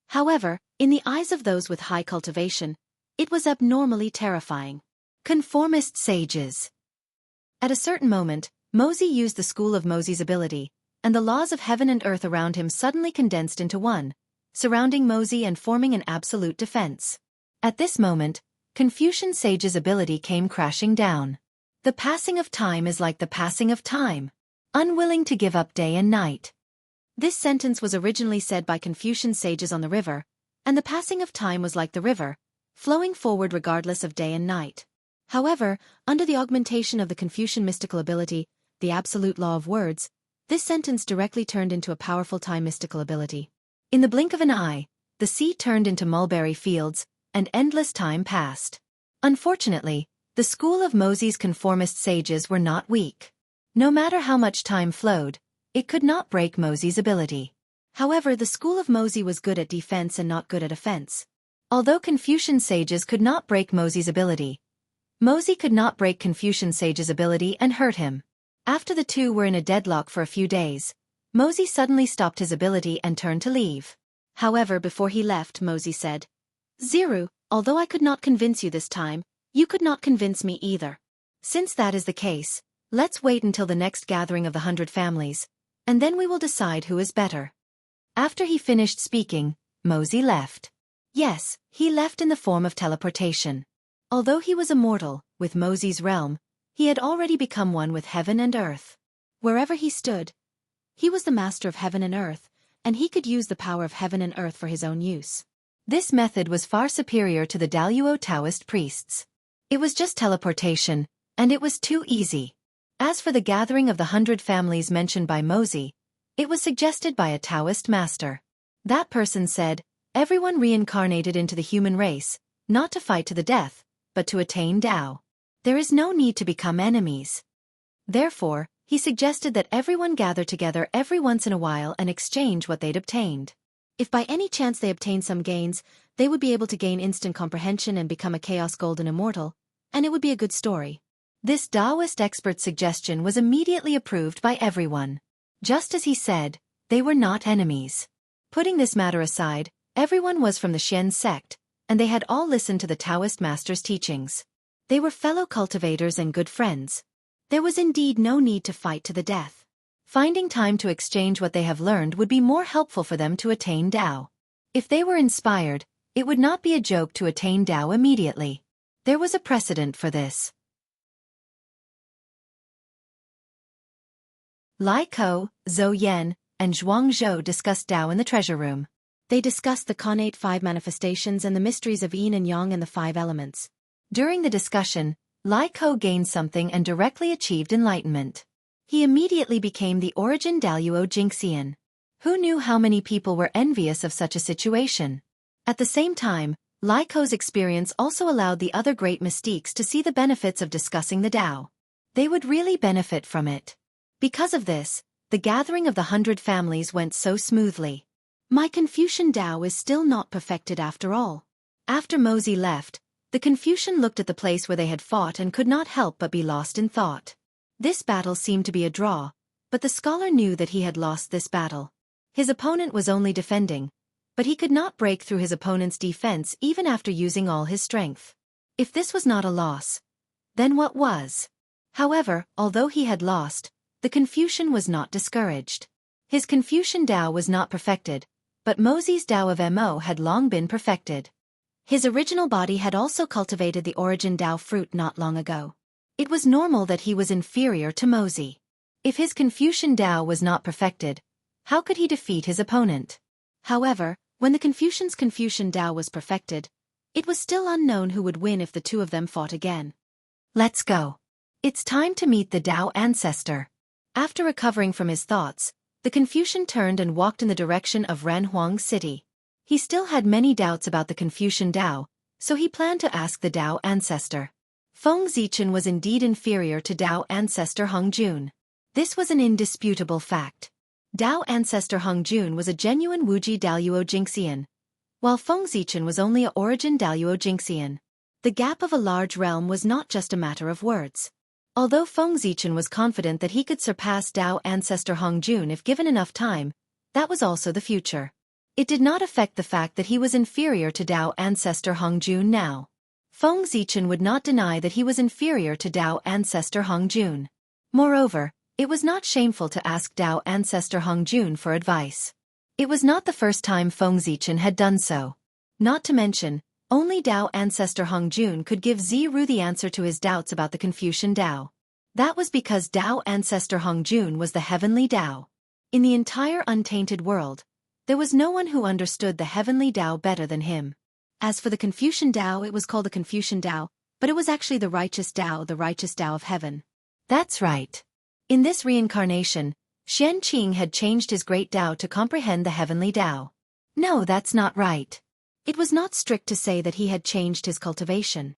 However, in the eyes of those with high cultivation, It was abnormally terrifying. Conformist sages. At a certain moment, Mozi used the school of Mozi's ability, and the laws of heaven and earth around him suddenly condensed into one, surrounding Mozi and forming an absolute defense. At this moment, Confucian sage's ability came crashing down. The passing of time is like the passing of time, unwilling to give up day and night. This sentence was originally said by Confucian sages on the river, and the passing of time was like the river, flowing forward regardless of day and night. However, under the augmentation of the Confucian mystical ability, the absolute law of words, this sentence directly turned into a powerful time mystical ability. In the blink of an eye, the sea turned into mulberry fields, and endless time passed. Unfortunately, the school of Mozi's conformist sages were not weak. No matter how much time flowed, it could not break Mozi's ability. However, the school of Mozi was good at defense and not good at offense. Although Confucian sages could not break Mozi's ability, Mozi could not break Confucian sage's ability and hurt him. After the two were in a deadlock for a few days, Mozi suddenly stopped his ability and turned to leave. However, before he left, Mozi said, "Ziru, although I could not convince you this time, you could not convince me either. Since that is the case, let's wait until the next gathering of the 100 families, and then we will decide who is better." After he finished speaking, Mozi left. Yes, he left in the form of teleportation. Although he was immortal, with Mozi's realm, he had already become one with heaven and earth. Wherever he stood, he was the master of heaven and earth, and he could use the power of heaven and earth for his own use. This method was far superior to the Daluo Taoist priests. It was just teleportation, and it was too easy. As for the gathering of the 100 families mentioned by Mozi, it was suggested by a Taoist master. That person said, everyone reincarnated into the human race, not to fight to the death, but to attain Tao. There is no need to become enemies. Therefore, he suggested that everyone gather together every once in a while and exchange what they'd obtained. If by any chance they obtained some gains, they would be able to gain instant comprehension and become a Chaos Golden Immortal, and it would be a good story. This Taoist expert's suggestion was immediately approved by everyone. Just as he said, they were not enemies. Putting this matter aside, everyone was from the Xian sect, and they had all listened to the Taoist master's teachings. They were fellow cultivators and good friends. There was indeed no need to fight to the death. Finding time to exchange what they have learned would be more helpful for them to attain Tao. If they were inspired, it would not be a joke to attain Tao immediately. There was a precedent for this. Lai Ko, Zhou Yan, and Zhuang Zhou discussed Tao in the treasure room. They discussed the connate 5 manifestations and the mysteries of yin and yang and the 5 elements. During the discussion, Lai Ko gained something and directly achieved enlightenment. He immediately became the origin Daluo Jingxian. Who knew how many people were envious of such a situation? At the same time, Lai Ko's experience also allowed the other great mystiques to see the benefits of discussing the Tao. They would really benefit from it. Because of this, the gathering of the 100 families went so smoothly. My Confucian Tao is still not perfected after all. After Mozi left, the Confucian looked at the place where they had fought and could not help but be lost in thought. This battle seemed to be a draw, but the scholar knew that he had lost this battle. His opponent was only defending, but he could not break through his opponent's defense even after using all his strength. If this was not a loss, then what was? However, although he had lost, the Confucian was not discouraged. His Confucian Tao was not perfected, but Mozi's Tao of Mo had long been perfected. His original body had also cultivated the origin Tao fruit not long ago. It was normal that he was inferior to Mozi. If his Confucian Tao was not perfected, how could he defeat his opponent? However, when the Confucian's Confucian Tao was perfected, it was still unknown who would win if the two of them fought again. Let's go. It's time to meet the Tao ancestor. After recovering from his thoughts, the Confucian turned and walked in the direction of Ranhuang City. He still had many doubts about the Confucian Tao, so he planned to ask the Tao ancestor. Feng Zichen was indeed inferior to Tao ancestor Heng Jun. This was an indisputable fact. Tao ancestor Heng Jun was a genuine Wuji Daluo Jingxian, while Feng Zichen was only a origin Daluo Jingxian. The gap of a large realm was not just a matter of words. Although Feng Zichen was confident that he could surpass Tao ancestor Heng Jun if given enough time, that was also the future. It did not affect the fact that he was inferior to Tao ancestor Heng Jun now. Feng Zichen would not deny that he was inferior to Dao ancestor Hong Jun. Moreover, it was not shameful to ask Dao ancestor Hong Jun for advice. It was not the first time Feng Zichen had done so. Not to mention, only Dao ancestor Hong Jun could give Ziru the answer to his doubts about the Confucian Dao. That was because Dao ancestor Hong Jun was the heavenly Dao. In the entire untainted world, there was no one who understood the heavenly Dao better than him. As for the Confucian Dao, it was called the Confucian Dao, but it was actually the righteous Dao of heaven. That's right. In this reincarnation, Xianxia had changed his great Dao to comprehend the heavenly Dao. No, that's not right. It was not strict to say that he had changed his cultivation.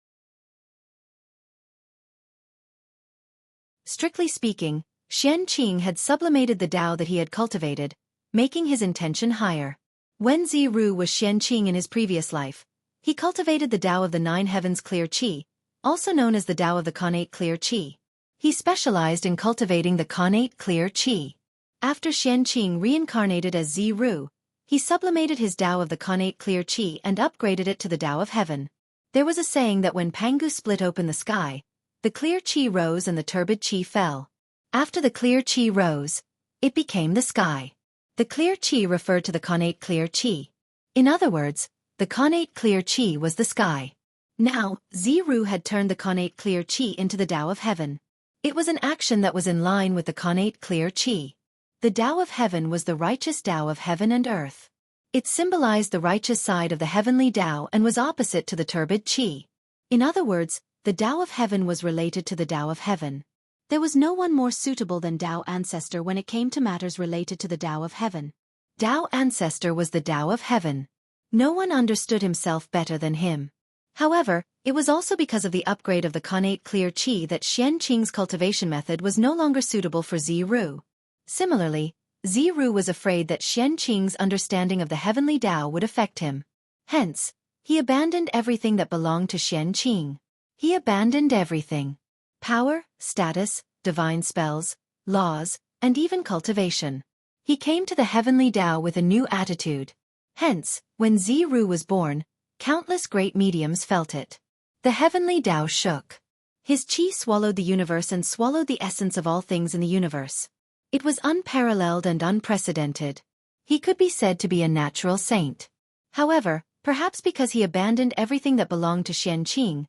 Strictly speaking, Xianxia had sublimated the Dao that he had cultivated, making his intention higher. When Ziru was Xianxia in his previous life, he cultivated the Dao of the Nine Heavens Clear Qi, also known as the Dao of the Connate Clear Qi. He specialized in cultivating the Connate Clear Qi. After Xianxia reincarnated as Ziru, he sublimated his Dao of the Connate Clear Qi and upgraded it to the Dao of Heaven. There was a saying that when Pangu split open the sky, the clear Qi rose and the turbid Qi fell. After the clear Qi rose, it became the sky. The clear Qi referred to the Connate Clear Qi. In other words, the Connate Clear Qi was the sky. Now, Ziru had turned the Connate Clear Qi into the Dao of Heaven. It was an action that was in line with the Connate Clear Qi. The Dao of Heaven was the righteous Dao of heaven and earth. It symbolized the righteous side of the heavenly Dao and was opposite to the turbid Qi. In other words, the Dao of Heaven was related to the Dao of Heaven. There was no one more suitable than Dao Ancestor when it came to matters related to the Dao of Heaven. Dao Ancestor was the Dao of Heaven. No one understood himself better than him. However, it was also because of the upgrade of the Connate Clear Qi that Xianxing's cultivation method was no longer suitable for Ziru. Similarly, Ziru was afraid that Xianxing's understanding of the heavenly Dao would affect him. Hence, he abandoned everything that belonged to Xianxing. He abandoned everything. Power, status, divine spells, laws, and even cultivation. He came to the heavenly Dao with a new attitude. Hence, when Ziru was born, countless great mediums felt it. The heavenly Dao shook. His qi swallowed the universe and swallowed the essence of all things in the universe. It was unparalleled and unprecedented. He could be said to be a natural saint. However, perhaps because he abandoned everything that belonged to Xianxing,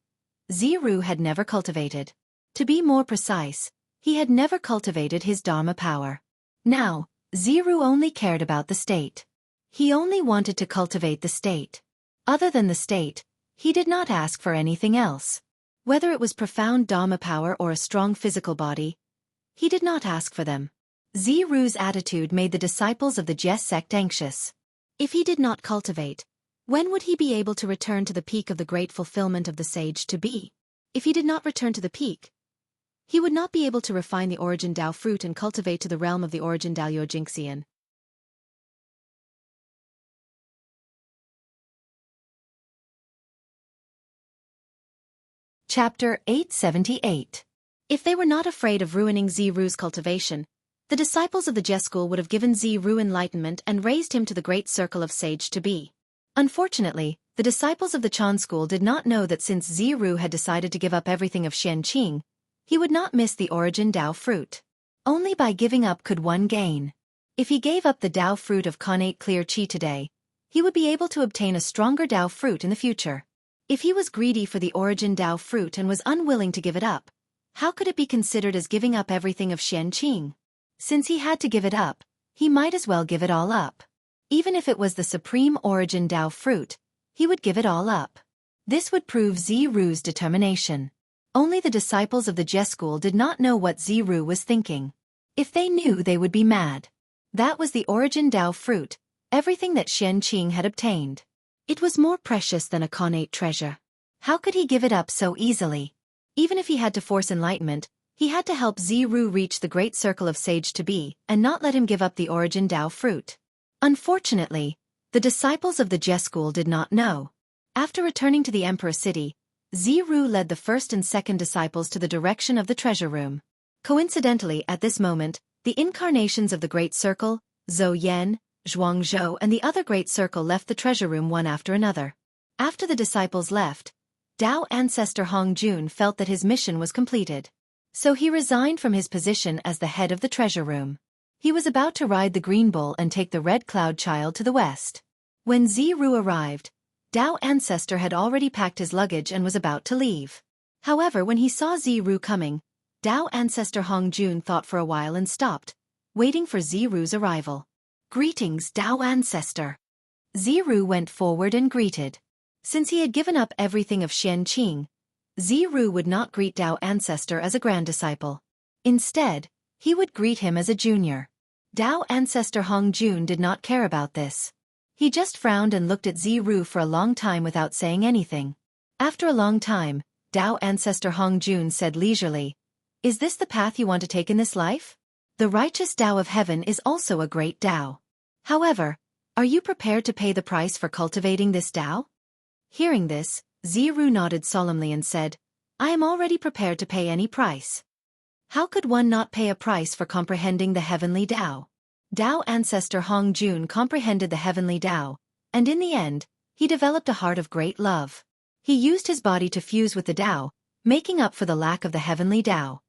Ziru had never cultivated. To be more precise, he had never cultivated his Dharma power. Now, Ziru only cared about the state. He only wanted to cultivate the state. Other than the state, he did not ask for anything else. Whether it was profound Dharma power or a strong physical body, he did not ask for them. Ziru's attitude made the disciples of the Jie sect anxious. If he did not cultivate, when would he be able to return to the peak of the great fulfillment of the sage to be? If he did not return to the peak, he would not be able to refine the origin Dao fruit and cultivate to the realm of the origin Dao Jiangxian. Chapter 878. If they were not afraid of ruining Ziru's cultivation, the disciples of the Jie school would have given Ziru enlightenment and raised him to the great circle of sage to be. Unfortunately, the disciples of the Chan school did not know that since Ziru had decided to give up everything of Xianxing, he would not miss the origin Dao fruit. Only by giving up could one gain. If he gave up the Dao fruit of Connate Clear Qi today, he would be able to obtain a stronger Dao fruit in the future. If he was greedy for the origin Dao fruit and was unwilling to give it up, how could it be considered as giving up everything of Xianxing? Since he had to give it up, he might as well give it all up. Even if it was the supreme origin Dao fruit, he would give it all up. This would prove Ziru's determination. Only the disciples of the Jie school did not know what Ziru was thinking. If they knew, they would be mad. That was the origin Dao fruit, everything that Xianxing had obtained. It was more precious than a connate treasure. How could he give it up so easily? Even if he had to force enlightenment, he had to help Ziru reach the great circle of sage to be, and not let him give up the origin Dao fruit. Unfortunately, the disciples of the Jie school did not know. After returning to the Emperor city, Ziru led the first and second disciples to the direction of the treasure room. Coincidentally, at this moment, the incarnations of the Great Circle, Zhou Yan, Zhuangzhou and the other Great Circle left the treasure room one after another. After the disciples left, Tao ancestor Hong Jun felt that his mission was completed. So he resigned from his position as the head of the treasure room. He was about to ride the green bull and take the red cloud child to the west. When Ziru arrived, Tao ancestor had already packed his luggage and was about to leave. However, when he saw Ziru coming, Tao ancestor Hong Jun thought for a while and stopped, waiting for Ziru's arrival. "Greetings, Tao ancestor." Ziru went forward and greeted. Since he had given up everything of Xianxia, Ziru would not greet Tao ancestor as a grand disciple. Instead, he would greet him as a junior. Tao ancestor Hong Jun did not care about this. He just frowned and looked at Ziru for a long time without saying anything. After a long time, Tao ancestor Hong Jun said leisurely, "Is this the path you want to take in this life? The righteous Tao of heaven is also a great Tao. However, are you prepared to pay the price for cultivating this Tao?" Hearing this, Ziru nodded solemnly and said, "I am already prepared to pay any price." How could one not pay a price for comprehending the heavenly Tao? Tao ancestor Hong Jun comprehended the heavenly Tao, and in the end, he developed a heart of great love. He used his body to fuse with the Tao, making up for the lack of the heavenly Tao.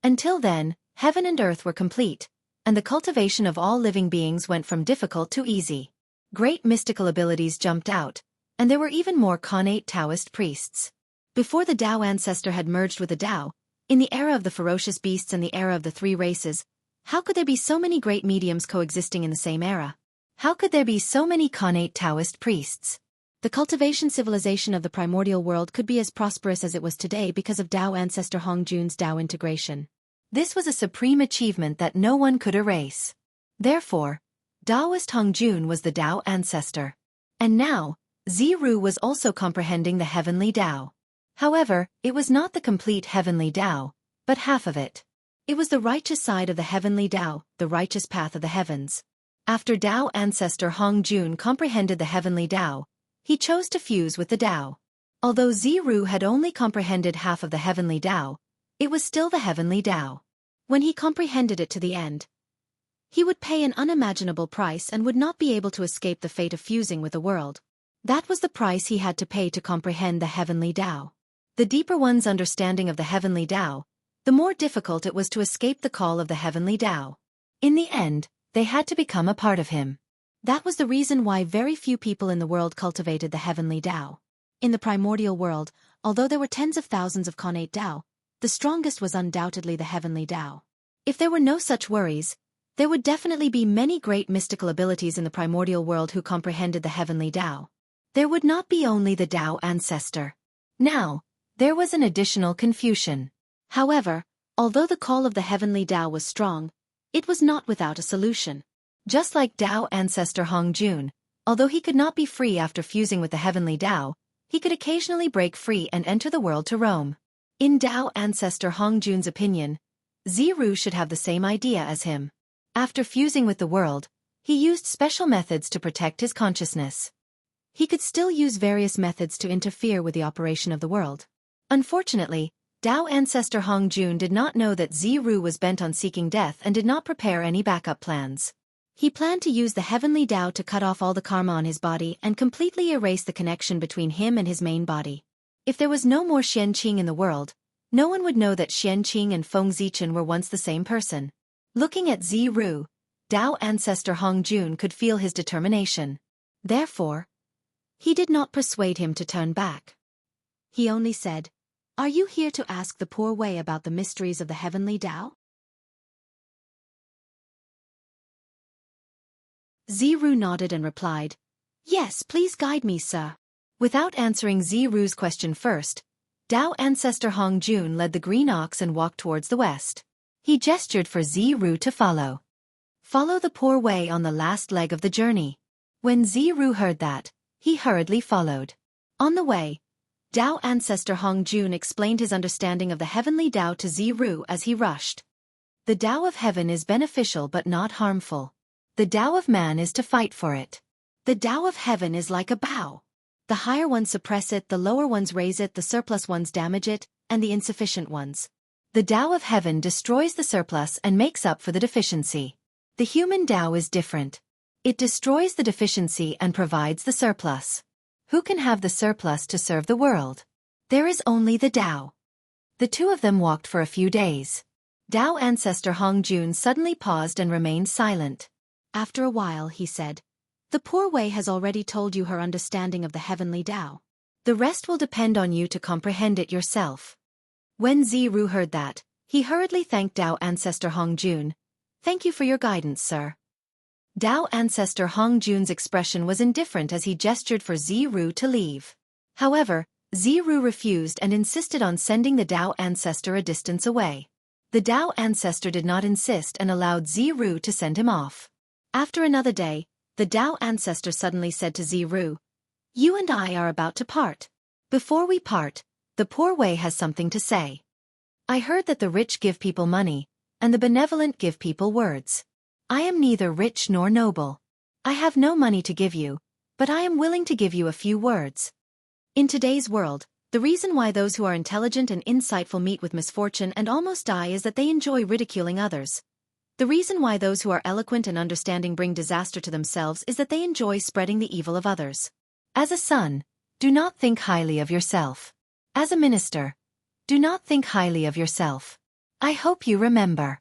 Until then, heaven and earth were complete, and the cultivation of all living beings went from difficult to easy. Great mystical abilities jumped out, and there were even more connate Taoist priests. Before the Tao ancestor had merged with the Tao, in the era of the ferocious beasts and the era of the three races, how could there be so many great mediums coexisting in the same era? How could there be so many connate Taoist priests? The cultivation civilization of the primordial world could be as prosperous as it was today because of Tao ancestor Hong Jun's Tao integration. This was a supreme achievement that no one could erase. Therefore, Taoist Hong Jun was the Tao ancestor. And now, Ziru was also comprehending the heavenly Tao. However, it was not the complete heavenly Tao, but half of it. It was the righteous side of the heavenly Tao, the righteous path of the heavens. After Tao ancestor Hong Jun comprehended the heavenly Tao, he chose to fuse with the Tao. Although Ziru had only comprehended half of the heavenly Tao, it was still the heavenly Tao. When he comprehended it to the end, he would pay an unimaginable price and would not be able to escape the fate of fusing with the world. That was the price he had to pay to comprehend the heavenly Tao. The deeper one's understanding of the heavenly Tao, the more difficult it was to escape the call of the heavenly Tao. In the end, they had to become a part of him. That was the reason why very few people in the world cultivated the heavenly Tao. In the primordial world, although there were tens of thousands of connate Tao, the strongest was undoubtedly the heavenly Tao. If there were no such worries, there would definitely be many great mystical abilities in the primordial world who comprehended the heavenly Tao. There would not be only the Tao ancestor. Now, there was an additional Confucian. However, although the call of the heavenly Tao was strong, it was not without a solution. Just like Tao ancestor Hong Jun, although he could not be free after fusing with the heavenly Tao, he could occasionally break free and enter the world to roam. In Tao ancestor Hong Jun's opinion, Ziru should have the same idea as him. After fusing with the world, he used special methods to protect his consciousness. He could still use various methods to interfere with the operation of the world. Unfortunately, Tao ancestor Hong Jun did not know that Ziru was bent on seeking death and did not prepare any backup plans. He planned to use the heavenly Tao to cut off all the karma on his body and completely erase the connection between him and his main body. If there was no more Xianxia in the world, no one would know that Xianxia and Feng Zichen were once the same person. Looking at Ziru, Tao ancestor Hong Jun could feel his determination. Therefore, he did not persuade him to turn back. He only said, "Are you here to ask the poor way about the mysteries of the heavenly Tao?" Ziru nodded and replied, "Yes, please guide me, sir." Without answering Ziru's question first, Tao ancestor Hong Jun led the green ox and walked towards the west. He gestured for Ziru to follow. Follow the poor way on the last leg of the journey. When Ziru heard that, he hurriedly followed. On the way, Tao ancestor Hong Jun explained his understanding of the heavenly Tao to Ziru as he rushed. The Tao of heaven is beneficial but not harmful. The Tao of man is to fight for it. The Tao of heaven is like a bow. The higher ones suppress it, the lower ones raise it, the surplus ones damage it, and the insufficient ones. The Tao of heaven destroys the surplus and makes up for the deficiency. The human Tao is different. It destroys the deficiency and provides the surplus. Who can have the surplus to serve the world? There is only the Tao. The two of them walked for a few days. Tao ancestor Hong Jun suddenly paused and remained silent. After a while he said, "The poor Wei has already told you her understanding of the heavenly Tao. The rest will depend on you to comprehend it yourself." When Ziru heard that, he hurriedly thanked Tao ancestor Hong Jun. "Thank you for your guidance, sir." Tao ancestor Hong Jun's expression was indifferent as he gestured for Ziru to leave. However, Ziru refused and insisted on sending the Tao ancestor a distance away. The Tao ancestor did not insist and allowed Ziru to send him off. After another day, the Tao ancestor suddenly said to Ziru, "You and I are about to part. Before we part, the poor Wei has something to say. I heard that the rich give people money, and the benevolent give people words. I am neither rich nor noble. I have no money to give you, but I am willing to give you a few words. In today's world, the reason why those who are intelligent and insightful meet with misfortune and almost die is that they enjoy ridiculing others. The reason why those who are eloquent and understanding bring disaster to themselves is that they enjoy spreading the evil of others. As a son, do not think highly of yourself. As a minister, do not think highly of yourself. I hope you remember."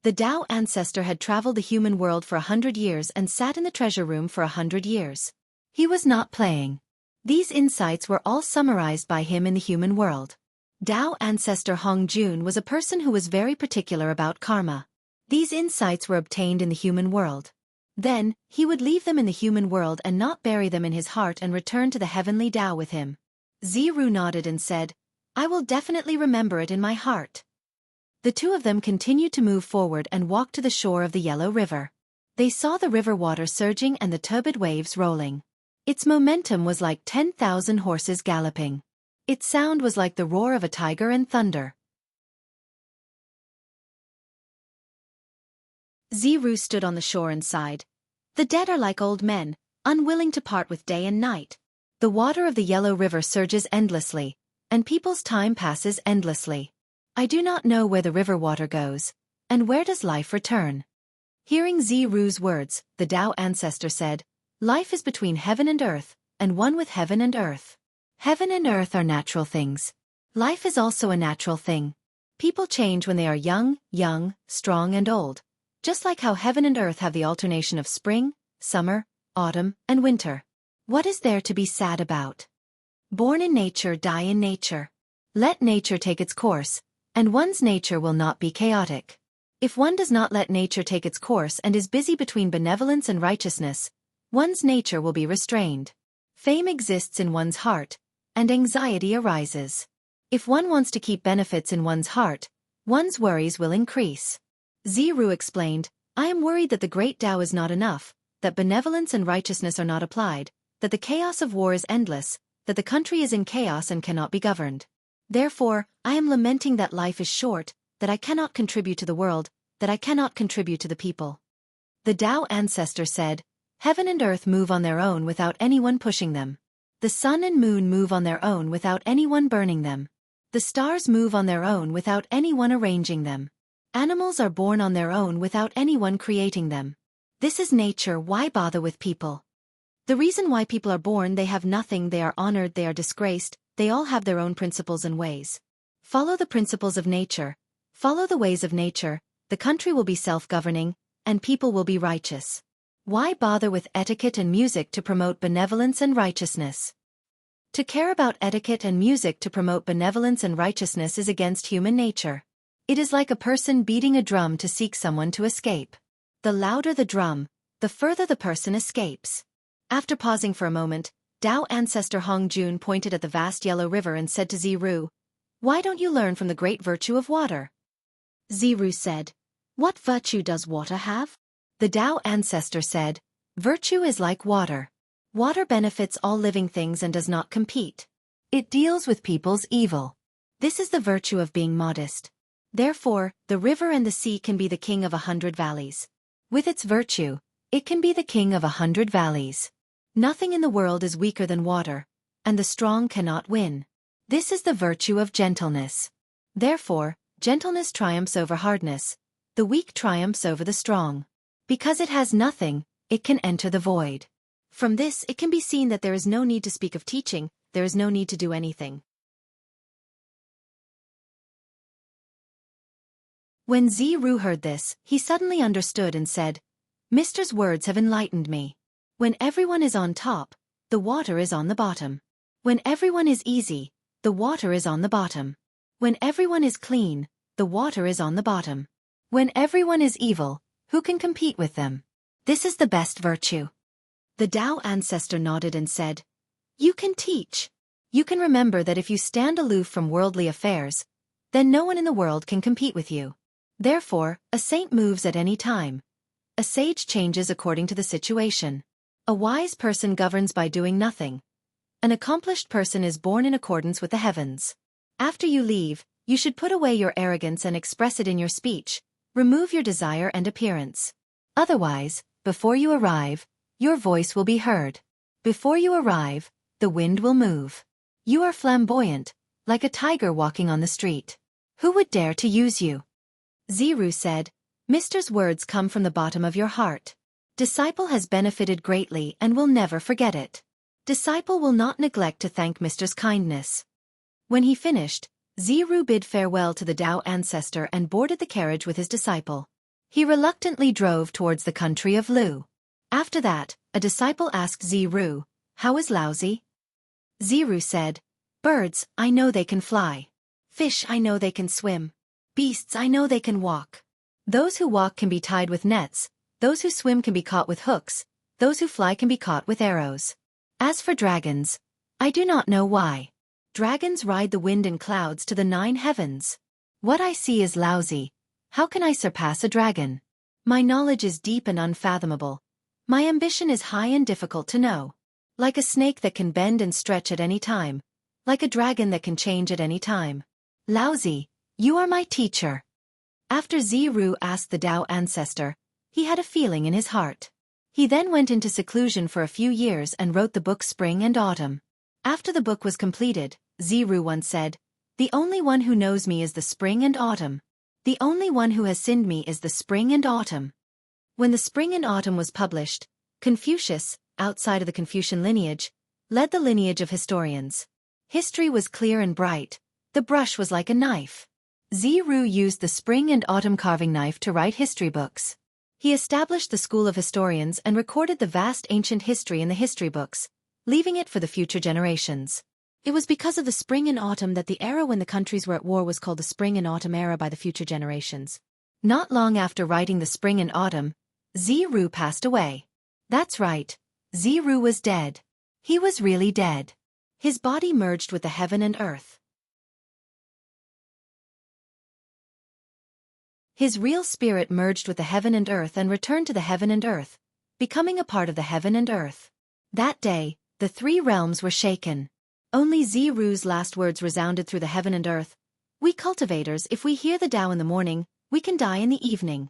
The Tao ancestor had traveled the human world for 100 years and sat in the treasure room for 100 years. He was not playing. These insights were all summarized by him in the human world. Tao ancestor Hong Jun was a person who was very particular about karma. These insights were obtained in the human world. Then, he would leave them in the human world and not bury them in his heart and return to the heavenly Tao with him. Ziru nodded and said, "I will definitely remember it in my heart." The two of them continued to move forward and walked to the shore of the Yellow River. They saw the river water surging and the turbid waves rolling. Its momentum was like 10,000 horses galloping. Its sound was like the roar of a tiger and thunder. Ziru stood on the shore and sighed. The dead are like old men, unwilling to part with day and night. The water of the Yellow River surges endlessly, and people's time passes endlessly. I do not know where the river water goes, and where does life return? Hearing Ziru's words, the Tao ancestor said, "Life is between heaven and earth, and one with heaven and earth. Heaven and earth are natural things. Life is also a natural thing. People change when they are young, strong and old, just like how heaven and earth have the alternation of spring, summer, autumn, and winter. What is there to be sad about? Born in nature, die in nature. Let nature take its course, and one's nature will not be chaotic. If one does not let nature take its course and is busy between benevolence and righteousness, one's nature will be restrained. Fame exists in one's heart, and anxiety arises. If one wants to keep benefits in one's heart, one's worries will increase." Ziru explained, "I am worried that the great Tao is not enough, that benevolence and righteousness are not applied, that the chaos of war is endless, that the country is in chaos and cannot be governed. Therefore, I am lamenting that life is short, that I cannot contribute to the world, that I cannot contribute to the people." The Tao ancestor said, "Heaven and earth move on their own without anyone pushing them. The sun and moon move on their own without anyone burning them. The stars move on their own without anyone arranging them. Animals are born on their own without anyone creating them. This is nature, why bother with people? The reason why people are born, they have nothing, they are honored, they are disgraced, they all have their own principles and ways. Follow the principles of nature, follow the ways of nature, the country will be self-governing, and people will be righteous. Why bother with etiquette and music to promote benevolence and righteousness? To care about etiquette and music to promote benevolence and righteousness is against human nature. It is like a person beating a drum to seek someone to escape. The louder the drum, the further the person escapes." After pausing for a moment, Tao ancestor Hong Jun pointed at the vast Yellow River and said to Ziru, "Why don't you learn from the great virtue of water?" Ziru said, "What virtue does water have?" The Tao ancestor said, "Virtue is like water. Water benefits all living things and does not compete. It deals with people's evil. This is the virtue of being modest. Therefore, the river and the sea can be the king of 100 valleys. With its virtue, it can be the king of 100 valleys. Nothing in the world is weaker than water, and the strong cannot win. This is the virtue of gentleness. Therefore, gentleness triumphs over hardness, the weak triumphs over the strong. Because it has nothing, it can enter the void. From this, it can be seen that there is no need to speak of teaching, there is no need to do anything. When Ziru heard this, he suddenly understood and said, Mister's words have enlightened me. When everyone is on top, the water is on the bottom. When everyone is easy, the water is on the bottom. When everyone is clean, the water is on the bottom. When everyone is evil, who can compete with them? This is the best virtue. The Tao ancestor nodded and said, You can teach. You can remember that if you stand aloof from worldly affairs, then no one in the world can compete with you. Therefore, a saint moves at any time. A sage changes according to the situation. A wise person governs by doing nothing. An accomplished person is born in accordance with the heavens. After you leave, you should put away your arrogance and express it in your speech. Remove your desire and appearance. Otherwise, before you arrive, your voice will be heard. Before you arrive, the wind will move. You are flamboyant, like a tiger walking on the street. Who would dare to use you? Ziru said, Mister's words come from the bottom of your heart. Disciple has benefited greatly and will never forget it. Disciple will not neglect to thank Mister's kindness. When he finished, Ziru bid farewell to the Tao ancestor and boarded the carriage with his disciple. He reluctantly drove towards the country of Lu. After that, a disciple asked Ziru, How is Laozi? Ziru said, Birds, I know they can fly. Fish, I know they can swim. Beasts, I know they can walk. Those who walk can be tied with nets, those who swim can be caught with hooks, those who fly can be caught with arrows. As for dragons, I do not know why. Dragons ride the wind and clouds to the 9 heavens. What I see is Laozi. How can I surpass a dragon? My knowledge is deep and unfathomable. My ambition is high and difficult to know. Like a snake that can bend and stretch at any time. Like a dragon that can change at any time. Laozi, you are my teacher. After Ziru asked the Tao ancestor, he had a feeling in his heart. He then went into seclusion for a few years and wrote the book Spring and Autumn. After the book was completed, Ziru once said, The only one who knows me is the spring and autumn. The only one who has sinned me is the spring and autumn. When the Spring and Autumn was published, Confucius, outside of the Confucian lineage, led the lineage of historians. History was clear and bright. The brush was like a knife. Ziru used the Spring and Autumn carving knife to write history books. He established the school of historians and recorded the vast ancient history in the history books, leaving it for the future generations. It was because of the Spring and Autumn that the era when the countries were at war was called the Spring and Autumn era by the future generations. Not long after writing the Spring and Autumn, Ziru passed away. That's right, Ziru was dead. He was really dead. His body merged with the heaven and earth. His real spirit merged with the heaven and earth and returned to the heaven and earth, becoming a part of the heaven and earth. That day, the 3 realms were shaken. Only Ziru's last words resounded through the heaven and earth. We cultivators, if we hear the Tao in the morning, we can die in the evening.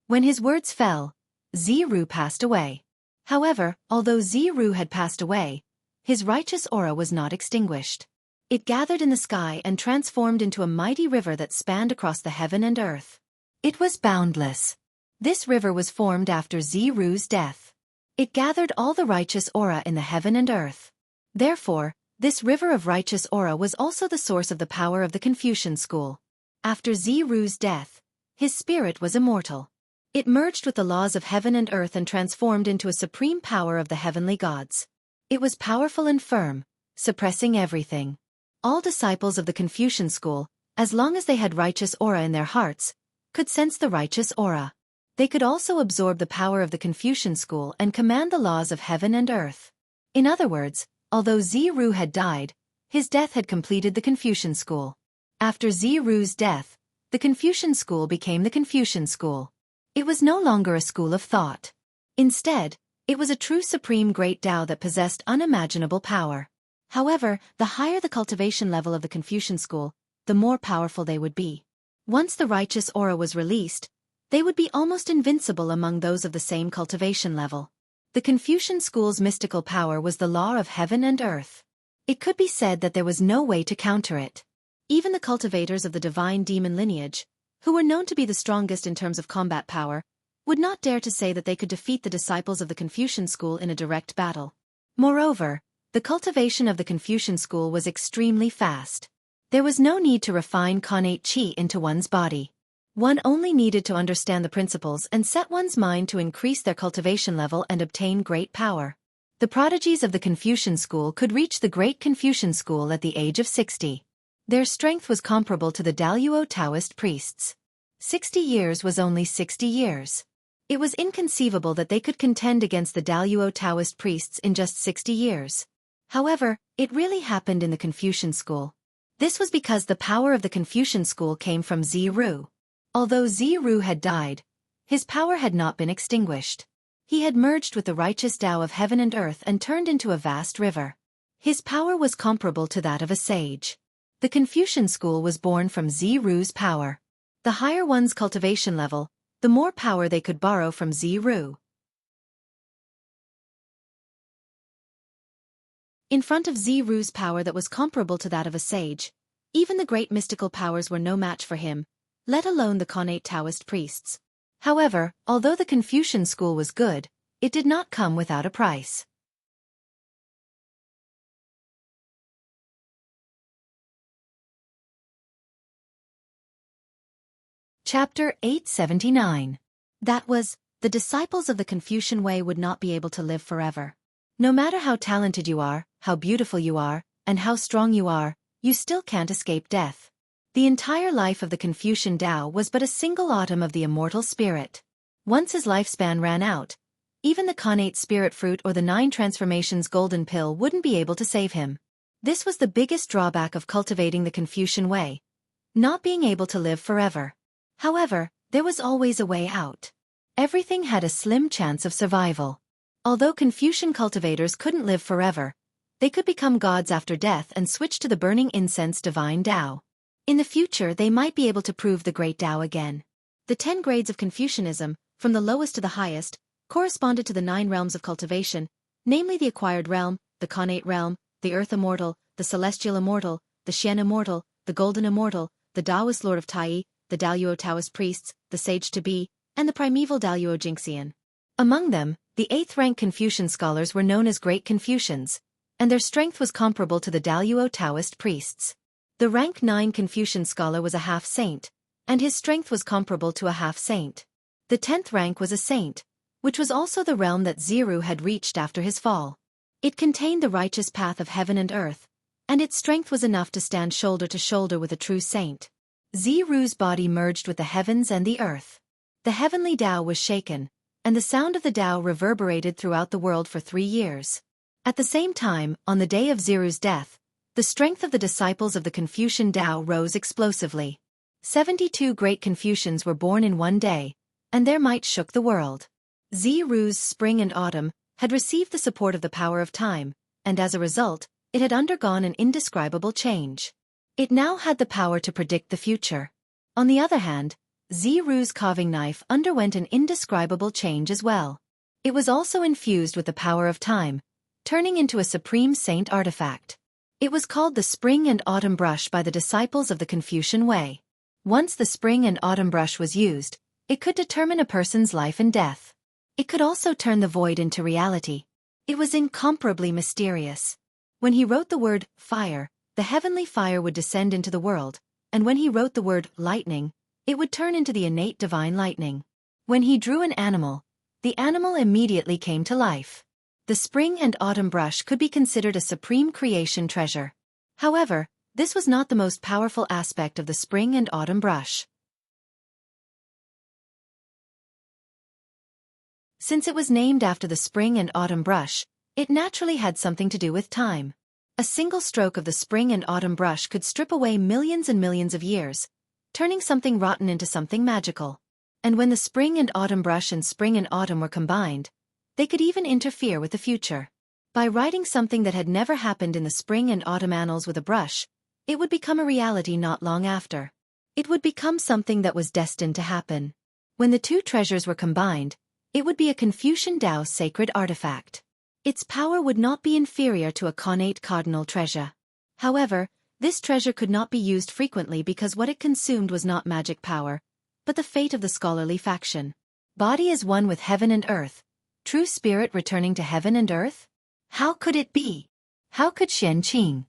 When his words fell, Ziru passed away. However, although Ziru had passed away, his righteous aura was not extinguished. It gathered in the sky and transformed into a mighty river that spanned across the heaven and earth. It was boundless. This river was formed after Ziru's death. It gathered all the righteous aura in the heaven and earth. Therefore, this river of righteous aura was also the source of the power of the Confucian school. After Ziru's death, his spirit was immortal. It merged with the laws of heaven and earth and transformed into a supreme power of the heavenly gods. It was powerful and firm, suppressing everything. All disciples of the Confucian school, as long as they had righteous aura in their hearts, could sense the righteous aura. They could also absorb the power of the Confucian school and command the laws of heaven and earth. In other words, although Ziru had died, his death had completed the Confucian school. After Ziru's death, the Confucian school became the Confucian school. It was no longer a school of thought. Instead, it was a true supreme great Tao that possessed unimaginable power. However, the higher the cultivation level of the Confucian school, the more powerful they would be. Once the righteous aura was released, they would be almost invincible among those of the same cultivation level. The Confucian school's mystical power was the law of heaven and earth. It could be said that there was no way to counter it. Even the cultivators of the divine demon lineage, who were known to be the strongest in terms of combat power, would not dare to say that they could defeat the disciples of the Confucian school in a direct battle. Moreover, the cultivation of the Confucian school was extremely fast. There was no need to refine connate qi into one's body. One only needed to understand the principles and set one's mind to increase their cultivation level and obtain great power. The prodigies of the Confucian school could reach the Great Confucian School at the age of 60. Their strength was comparable to the Daluo Taoist priests. 60 years was only 60 years. It was inconceivable that they could contend against the Daluo Taoist priests in just 60 years. However, it really happened in the Confucian school. This was because the power of the Confucian school came from Ziru. Although Ziru had died, his power had not been extinguished. He had merged with the righteous Tao of heaven and earth and turned into a vast river. His power was comparable to that of a sage. The Confucian school was born from Ziru's power. The higher one's cultivation level, the more power they could borrow from Ziru. In front of Ziru's power that was comparable to that of a sage, even the great mystical powers were no match for him, let alone the connate Taoist priests. However, although the Confucian school was good, it did not come without a price. Chapter 879. That was, the disciples of the Confucian way would not be able to live forever. No matter how talented you are, how beautiful you are, and how strong you are, you still can't escape death. The entire life of the Confucian Tao was but a single atom of the immortal spirit. Once his lifespan ran out, even the connate spirit fruit or the 9 transformations golden pill wouldn't be able to save him. This was the biggest drawback of cultivating the Confucian way, not being able to live forever. However, there was always a way out. Everything had a slim chance of survival. Although Confucian cultivators couldn't live forever, they could become gods after death and switch to the burning incense divine Tao. In the future they might be able to prove the great Tao again. The 10 grades of Confucianism, from the lowest to the highest, corresponded to the 9 realms of cultivation, namely the acquired realm, the connate realm, the earth immortal, the celestial immortal, the Xian immortal, the golden immortal, the Taoist lord of Tai, the Daluo Taoist priests, the sage to be, and the primeval Daluo Jingxian. Among them, the 8th-rank Confucian scholars were known as Great Confucians, and their strength was comparable to the Daluo Taoist priests. The rank 9 Confucian scholar was a half-saint, and his strength was comparable to a half-saint. The 10th rank was a saint, which was also the realm that Ziru had reached after his fall. It contained the righteous path of heaven and earth, and its strength was enough to stand shoulder to shoulder with a true saint. Ziru's body merged with the heavens and the earth. The heavenly Tao was shaken, and the sound of the Tao reverberated throughout the world for 3 years. At the same time, on the day of Ziru's death, the strength of the disciples of the Confucian Tao rose explosively. 72 great Confucians were born in one day, and their might shook the world. Ziru's spring and autumn had received the support of the power of time, and as a result, it had undergone an indescribable change. It now had the power to predict the future. On the other hand, Ziru's carving knife underwent an indescribable change as well. It was also infused with the power of time, turning into a supreme saint artifact. It was called the spring and autumn brush by the disciples of the Confucian way. Once the spring and autumn brush was used, it could determine a person's life and death. It could also turn the void into reality. It was incomparably mysterious. When he wrote the word fire, the heavenly fire would descend into the world, and when he wrote the word lightning, it would turn into the innate divine lightning. When he drew an animal, the animal immediately came to life. The spring and autumn brush could be considered a supreme creation treasure. However, this was not the most powerful aspect of the spring and autumn brush. Since it was named after the spring and autumn brush, it naturally had something to do with time. A single stroke of the spring and autumn brush could strip away millions and millions of years, turning something rotten into something magical. And when the spring and autumn brush and spring and autumn were combined, they could even interfere with the future. By writing something that had never happened in the spring and autumn annals with a brush, it would become a reality not long after. It would become something that was destined to happen. When the two treasures were combined, it would be a Confucian Tao sacred artifact. Its power would not be inferior to a connate cardinal treasure. However, this treasure could not be used frequently because what it consumed was not magic power, but the fate of the scholarly faction. Body is one with heaven and earth. True spirit returning to heaven and earth? How could it be? How could Xianxia?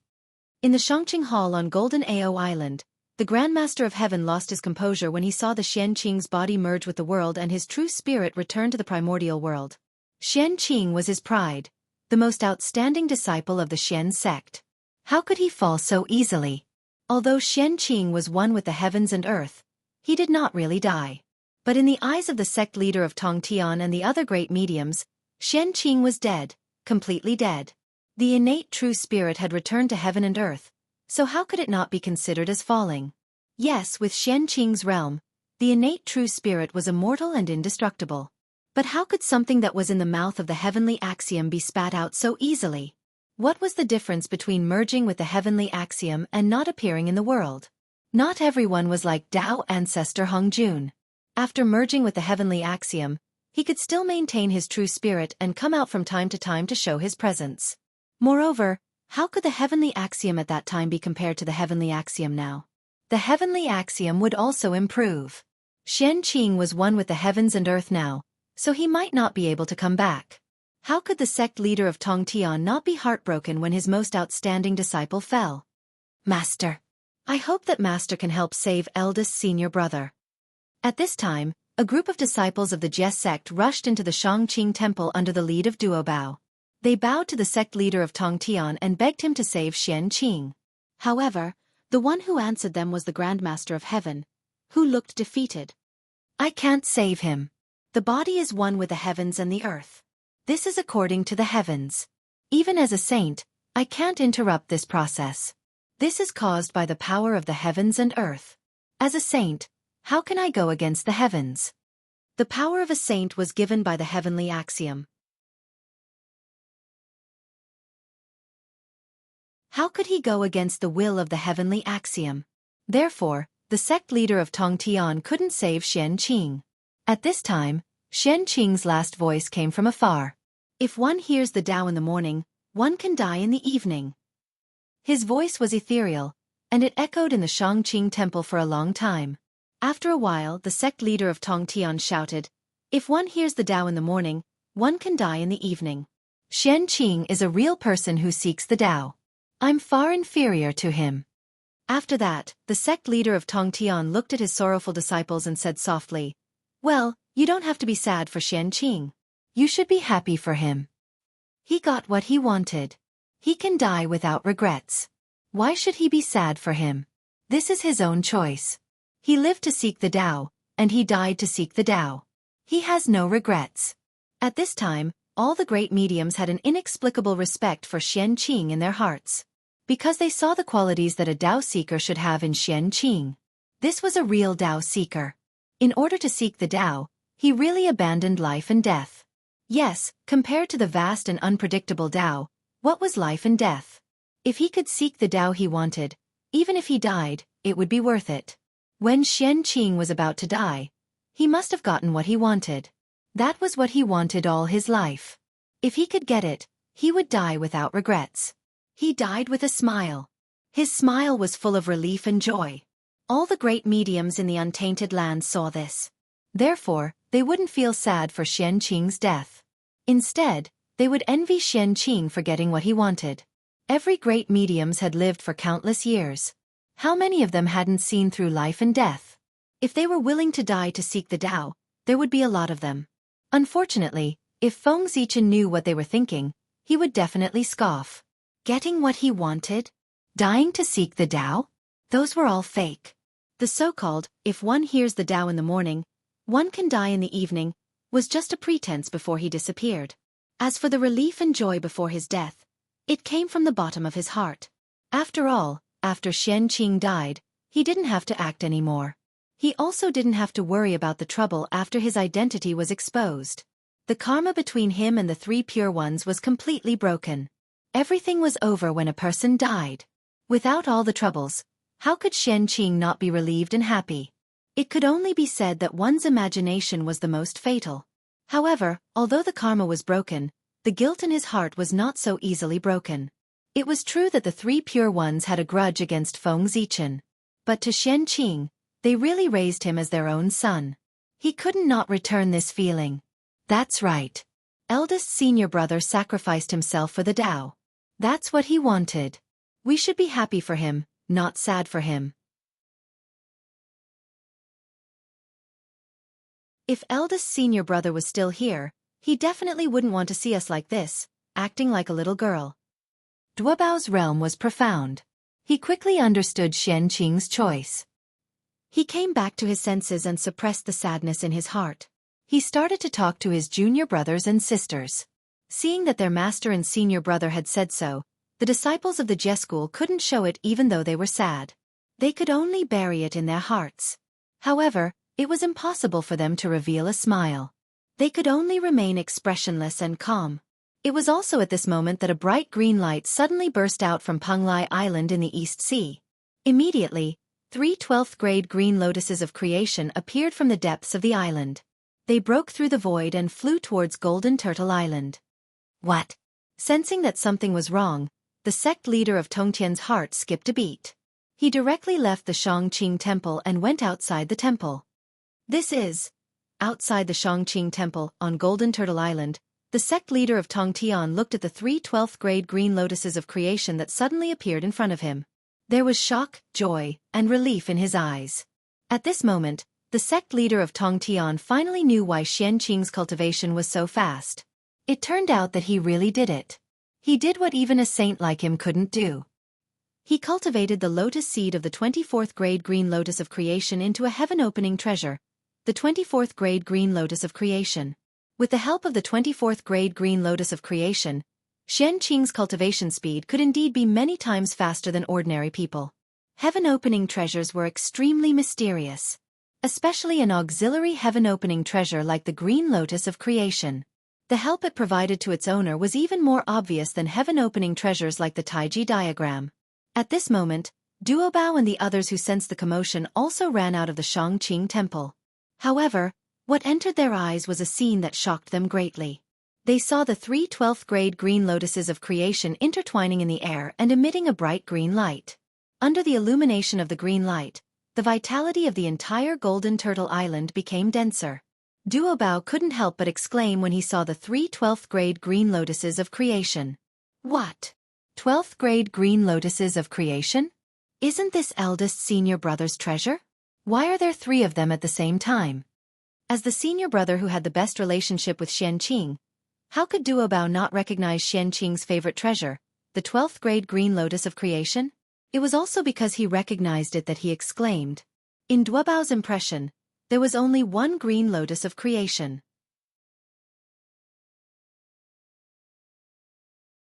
In the Shangqing Hall on Golden Ao Island, the Grandmaster of Heaven lost his composure when he saw the Xianxia's body merge with the world and his true spirit return to the primordial world. Xianxia was his pride, the most outstanding disciple of the Xian sect. How could he fall so easily? Although Xianxia was one with the heavens and earth, he did not really die. But in the eyes of the sect leader of Tongtian and the other great mediums, Xianxia was dead, completely dead. The innate true spirit had returned to heaven and earth, so how could it not be considered as falling? Yes, with Xianxia's realm, the innate true spirit was immortal and indestructible. But how could something that was in the mouth of the heavenly axiom be spat out so easily? What was the difference between merging with the heavenly axiom and not appearing in the world? Not everyone was like Tao ancestor Hongjun. After merging with the heavenly axiom, he could still maintain his true spirit and come out from time to show his presence. Moreover, how could the heavenly axiom at that time be compared to the heavenly axiom now? The heavenly axiom would also improve. Xianxia was one with the heavens and earth now, so he might not be able to come back. How could the sect leader of Tongtian not be heartbroken when his most outstanding disciple fell? Master. I hope that Master can help save eldest senior brother. At this time, a group of disciples of the Jie sect rushed into the Shangqing temple under the lead of Duobao. They bowed to the sect leader of Tongtian and begged him to save Xianxia. However, the one who answered them was the Grandmaster of Heaven, who looked defeated. I can't save him. The body is one with the heavens and the earth. This is according to the heavens. Even as a saint, I can't interrupt this process. This is caused by the power of the heavens and earth. As a saint, how can I go against the heavens? The power of a saint was given by the heavenly axiom. How could he go against the will of the heavenly axiom? Therefore, the sect leader of Tongtian couldn't save Xianxia. At this time, Xianxia's last voice came from afar. If one hears the Tao in the morning, one can die in the evening. His voice was ethereal, and it echoed in the Shangqing temple for a long time. After a while, the sect leader of Tongtian shouted, if one hears the Tao in the morning, one can die in the evening. Xianxia is a real person who seeks the Tao. I'm far inferior to him. After that, the sect leader of Tongtian looked at his sorrowful disciples and said softly, well, you don't have to be sad for Xianxia. You should be happy for him. He got what he wanted. He can die without regrets. Why should he be sad for him? This is his own choice. He lived to seek the Tao, and he died to seek the Tao. He has no regrets. At this time, all the great mediums had an inexplicable respect for Xianxia in their hearts, because they saw the qualities that a Tao seeker should have in Xianxia. This was a real Tao seeker. In order to seek the Tao, he really abandoned life and death. Yes, compared to the vast and unpredictable Tao, what was life and death? If he could seek the Tao he wanted, even if he died, it would be worth it. When Xianxia was about to die, he must have gotten what he wanted. That was what he wanted all his life. If he could get it, he would die without regrets. He died with a smile. His smile was full of relief and joy. All the great mediums in the untainted land saw this. Therefore, they wouldn't feel sad for Xianxia's death. Instead, they would envy Xianxia for getting what he wanted. Every great mediums had lived for countless years. How many of them hadn't seen through life and death? If they were willing to die to seek the Tao, there would be a lot of them. Unfortunately, if Feng Zichen knew what they were thinking, he would definitely scoff. Getting what he wanted? Dying to seek the Tao? Those were all fake. The so-called, if one hears the Tao in the morning, one can die in the evening, was just a pretense before he disappeared. As for the relief and joy before his death, it came from the bottom of his heart. After all, after Xianxia died, he didn't have to act anymore. He also didn't have to worry about the trouble after his identity was exposed. The karma between him and the three pure ones was completely broken. Everything was over when a person died. Without all the troubles, how could Xianxia not be relieved and happy? It could only be said that one's imagination was the most fatal. However, although the karma was broken, the guilt in his heart was not so easily broken. It was true that the three pure ones had a grudge against Feng Zichen. But to Xianxia, they really raised him as their own son. He couldn't not return this feeling. That's right. Eldest senior brother sacrificed himself for the Tao. That's what he wanted. We should be happy for him, not sad for him. If eldest senior brother was still here, he definitely wouldn't want to see us like this, acting like a little girl. Duobao's realm was profound. He quickly understood Xianxing's choice. He came back to his senses and suppressed the sadness in his heart. He started to talk to his junior brothers and sisters. Seeing that their master and senior brother had said so, the disciples of the Jie school couldn't show it even though they were sad. They could only bury it in their hearts. However, it was impossible for them to reveal a smile. They could only remain expressionless and calm. It was also at this moment that a bright green light suddenly burst out from Penglai Island in the East Sea. Immediately, 3 12th grade green lotuses of creation appeared from the depths of the island. They broke through the void and flew towards Golden Turtle Island. What? Sensing that something was wrong, the sect leader of Tongtian's heart skipped a beat. He directly left the Shangqing temple and went outside the temple. Outside the Shangqing temple, on Golden Turtle Island, the sect leader of Tongtian looked at the 3 12th grade green lotuses of creation that suddenly appeared in front of him. There was shock, joy, and relief in his eyes. At this moment, the sect leader of Tongtian finally knew why Xianxing's cultivation was so fast. It turned out that he really did it. He did what even a saint like him couldn't do. He cultivated the lotus seed of the 24th grade green lotus of creation into a heaven-opening treasure, the 24th grade green lotus of creation. With the help of the 24th grade green lotus of creation, Xianxing's cultivation speed could indeed be many times faster than ordinary people. Heaven-opening treasures were extremely mysterious, especially an auxiliary heaven-opening treasure like the green lotus of creation. The help it provided to its owner was even more obvious than heaven-opening treasures like the Taiji diagram. At this moment, Duobao and the others who sensed the commotion also ran out of the Shangqing temple. However, what entered their eyes was a scene that shocked them greatly. They saw the 3 12th grade green lotuses of creation intertwining in the air and emitting a bright green light. Under the illumination of the green light, the vitality of the entire Golden Turtle Island became denser. Duobao couldn't help but exclaim when he saw the 3 12th grade green lotuses of creation. What? 12th grade green lotuses of creation? Isn't this eldest senior brother's treasure? Why are there 3 of them at the same time? As the senior brother who had the best relationship with Xianqing, how could Duobao not recognize Xianqing's favorite treasure, the 12th grade green lotus of creation? It was also because he recognized it that he exclaimed. In Duobao's impression, there was only one green lotus of creation.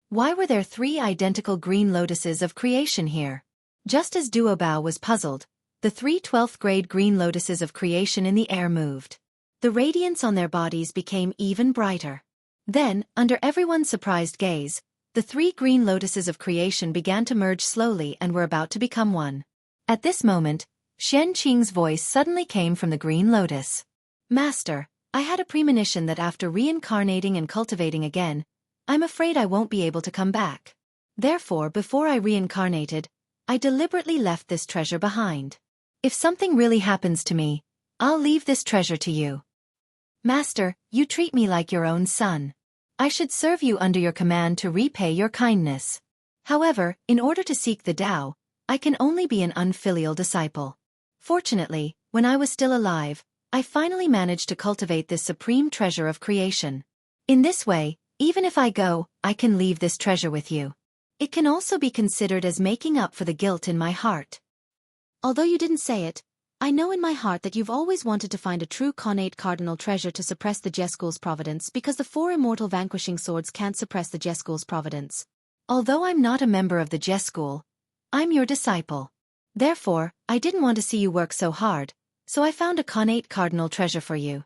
Why were there 3 identical green lotuses of creation here? Just as Duobao was puzzled, the 3 12th grade green lotuses of creation in the air moved. The radiance on their bodies became even brighter. Then, under everyone's surprised gaze, the 3 green lotuses of creation began to merge slowly and were about to become one. At this moment, Xianqing's voice suddenly came from the green lotus. Master, I had a premonition that after reincarnating and cultivating again, I'm afraid I won't be able to come back. Therefore, before I reincarnated, I deliberately left this treasure behind. If something really happens to me, I'll leave this treasure to you. Master, you treat me like your own son. I should serve you under your command to repay your kindness. However, in order to seek the Tao, I can only be an unfilial disciple. Fortunately, when I was still alive, I finally managed to cultivate this supreme treasure of creation. In this way, even if I go, I can leave this treasure with you. It can also be considered as making up for the guilt in my heart. Although you didn't say it, I know in my heart that you've always wanted to find a true connate cardinal treasure to suppress the Jie school's providence because the 4 immortal vanquishing swords can't suppress the Jie school's providence. Although I'm not a member of the Jie school, I'm your disciple. Therefore, I didn't want to see you work so hard, so I found a connate cardinal treasure for you.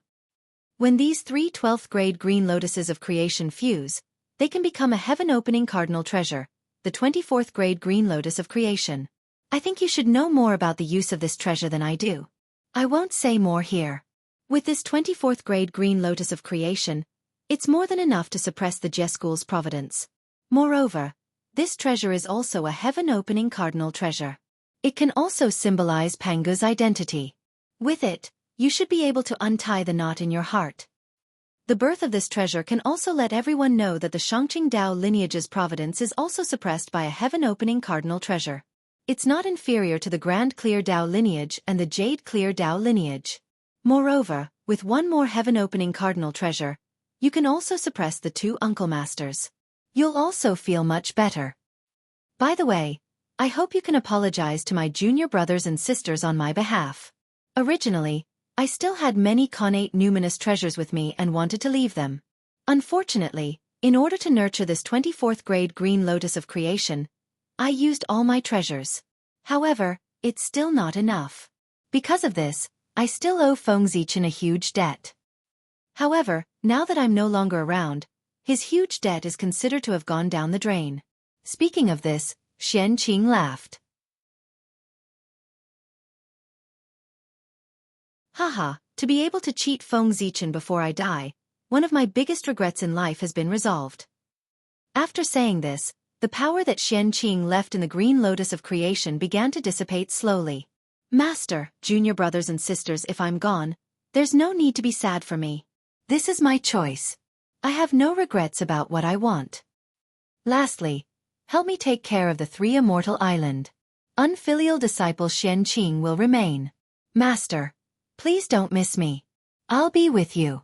When these 3 12th grade green lotuses of creation fuse, they can become a heaven-opening cardinal treasure, the 24th grade green lotus of creation. I think you should know more about the use of this treasure than I do. I won't say more here. With this 24th grade green lotus of creation, it's more than enough to suppress the Jie school's providence. Moreover, this treasure is also a heaven-opening cardinal treasure. It can also symbolize Pangu's identity. With it, you should be able to untie the knot in your heart. The birth of this treasure can also let everyone know that the Shangqing Dao lineage's providence is also suppressed by a heaven-opening cardinal treasure. It's not inferior to the Grand Clear Dao lineage and the Jade Clear Dao lineage. Moreover, with one more heaven-opening cardinal treasure, you can also suppress the two Uncle Masters. You'll also feel much better. By the way, I hope you can apologize to my junior brothers and sisters on my behalf. Originally, I still had many connate numinous treasures with me and wanted to leave them. Unfortunately, in order to nurture this 24th grade green lotus of creation, I used all my treasures. However, it's still not enough. Because of this, I still owe Feng Zichen a huge debt. However, now that I'm no longer around, his huge debt is considered to have gone down the drain. Speaking of this, Xianxia laughed. Haha, to be able to cheat Feng Zichen before I die, one of my biggest regrets in life has been resolved. After saying this, the power that Xianxia left in the green lotus of creation began to dissipate slowly. Master, junior brothers and sisters, if I'm gone, there's no need to be sad for me. This is my choice. I have no regrets about what I want. Lastly, help me take care of the three immortal island. Unfilial disciple Xianxia will remain. Master, please don't miss me. I'll be with you.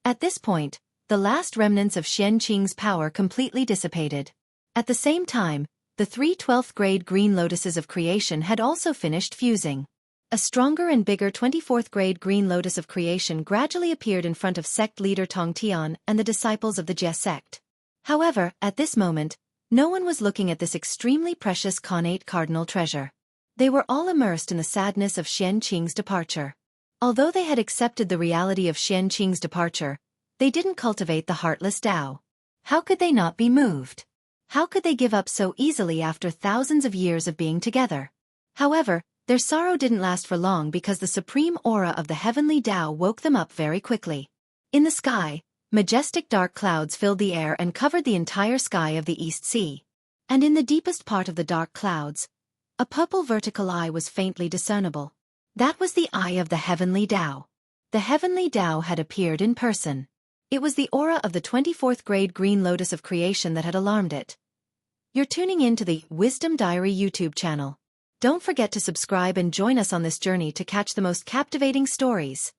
At this point, the last remnants of Xianxia's power completely dissipated. At the same time, the three 12th grade green lotuses of creation had also finished fusing. A stronger and bigger 24th grade green lotus of creation gradually appeared in front of sect leader Tong Tian and the disciples of the Jie sect. However, at this moment, no one was looking at this extremely precious connate cardinal treasure. They were all immersed in the sadness of Xianxia's departure. Although they had accepted the reality of Xianxia's departure, they didn't cultivate the heartless Dao. How could they not be moved? How could they give up so easily after thousands of years of being together? However, their sorrow didn't last for long because the supreme aura of the heavenly Dao woke them up very quickly. In the sky, majestic dark clouds filled the air and covered the entire sky of the East Sea. And in the deepest part of the dark clouds, a purple vertical eye was faintly discernible. That was the eye of the heavenly Dao. The heavenly Dao had appeared in person. It was the aura of the 24th grade green lotus of creation that had alarmed it. You're tuning in to the Wisdom Diary YouTube channel. Don't forget to subscribe and join us on this journey to catch the most captivating stories.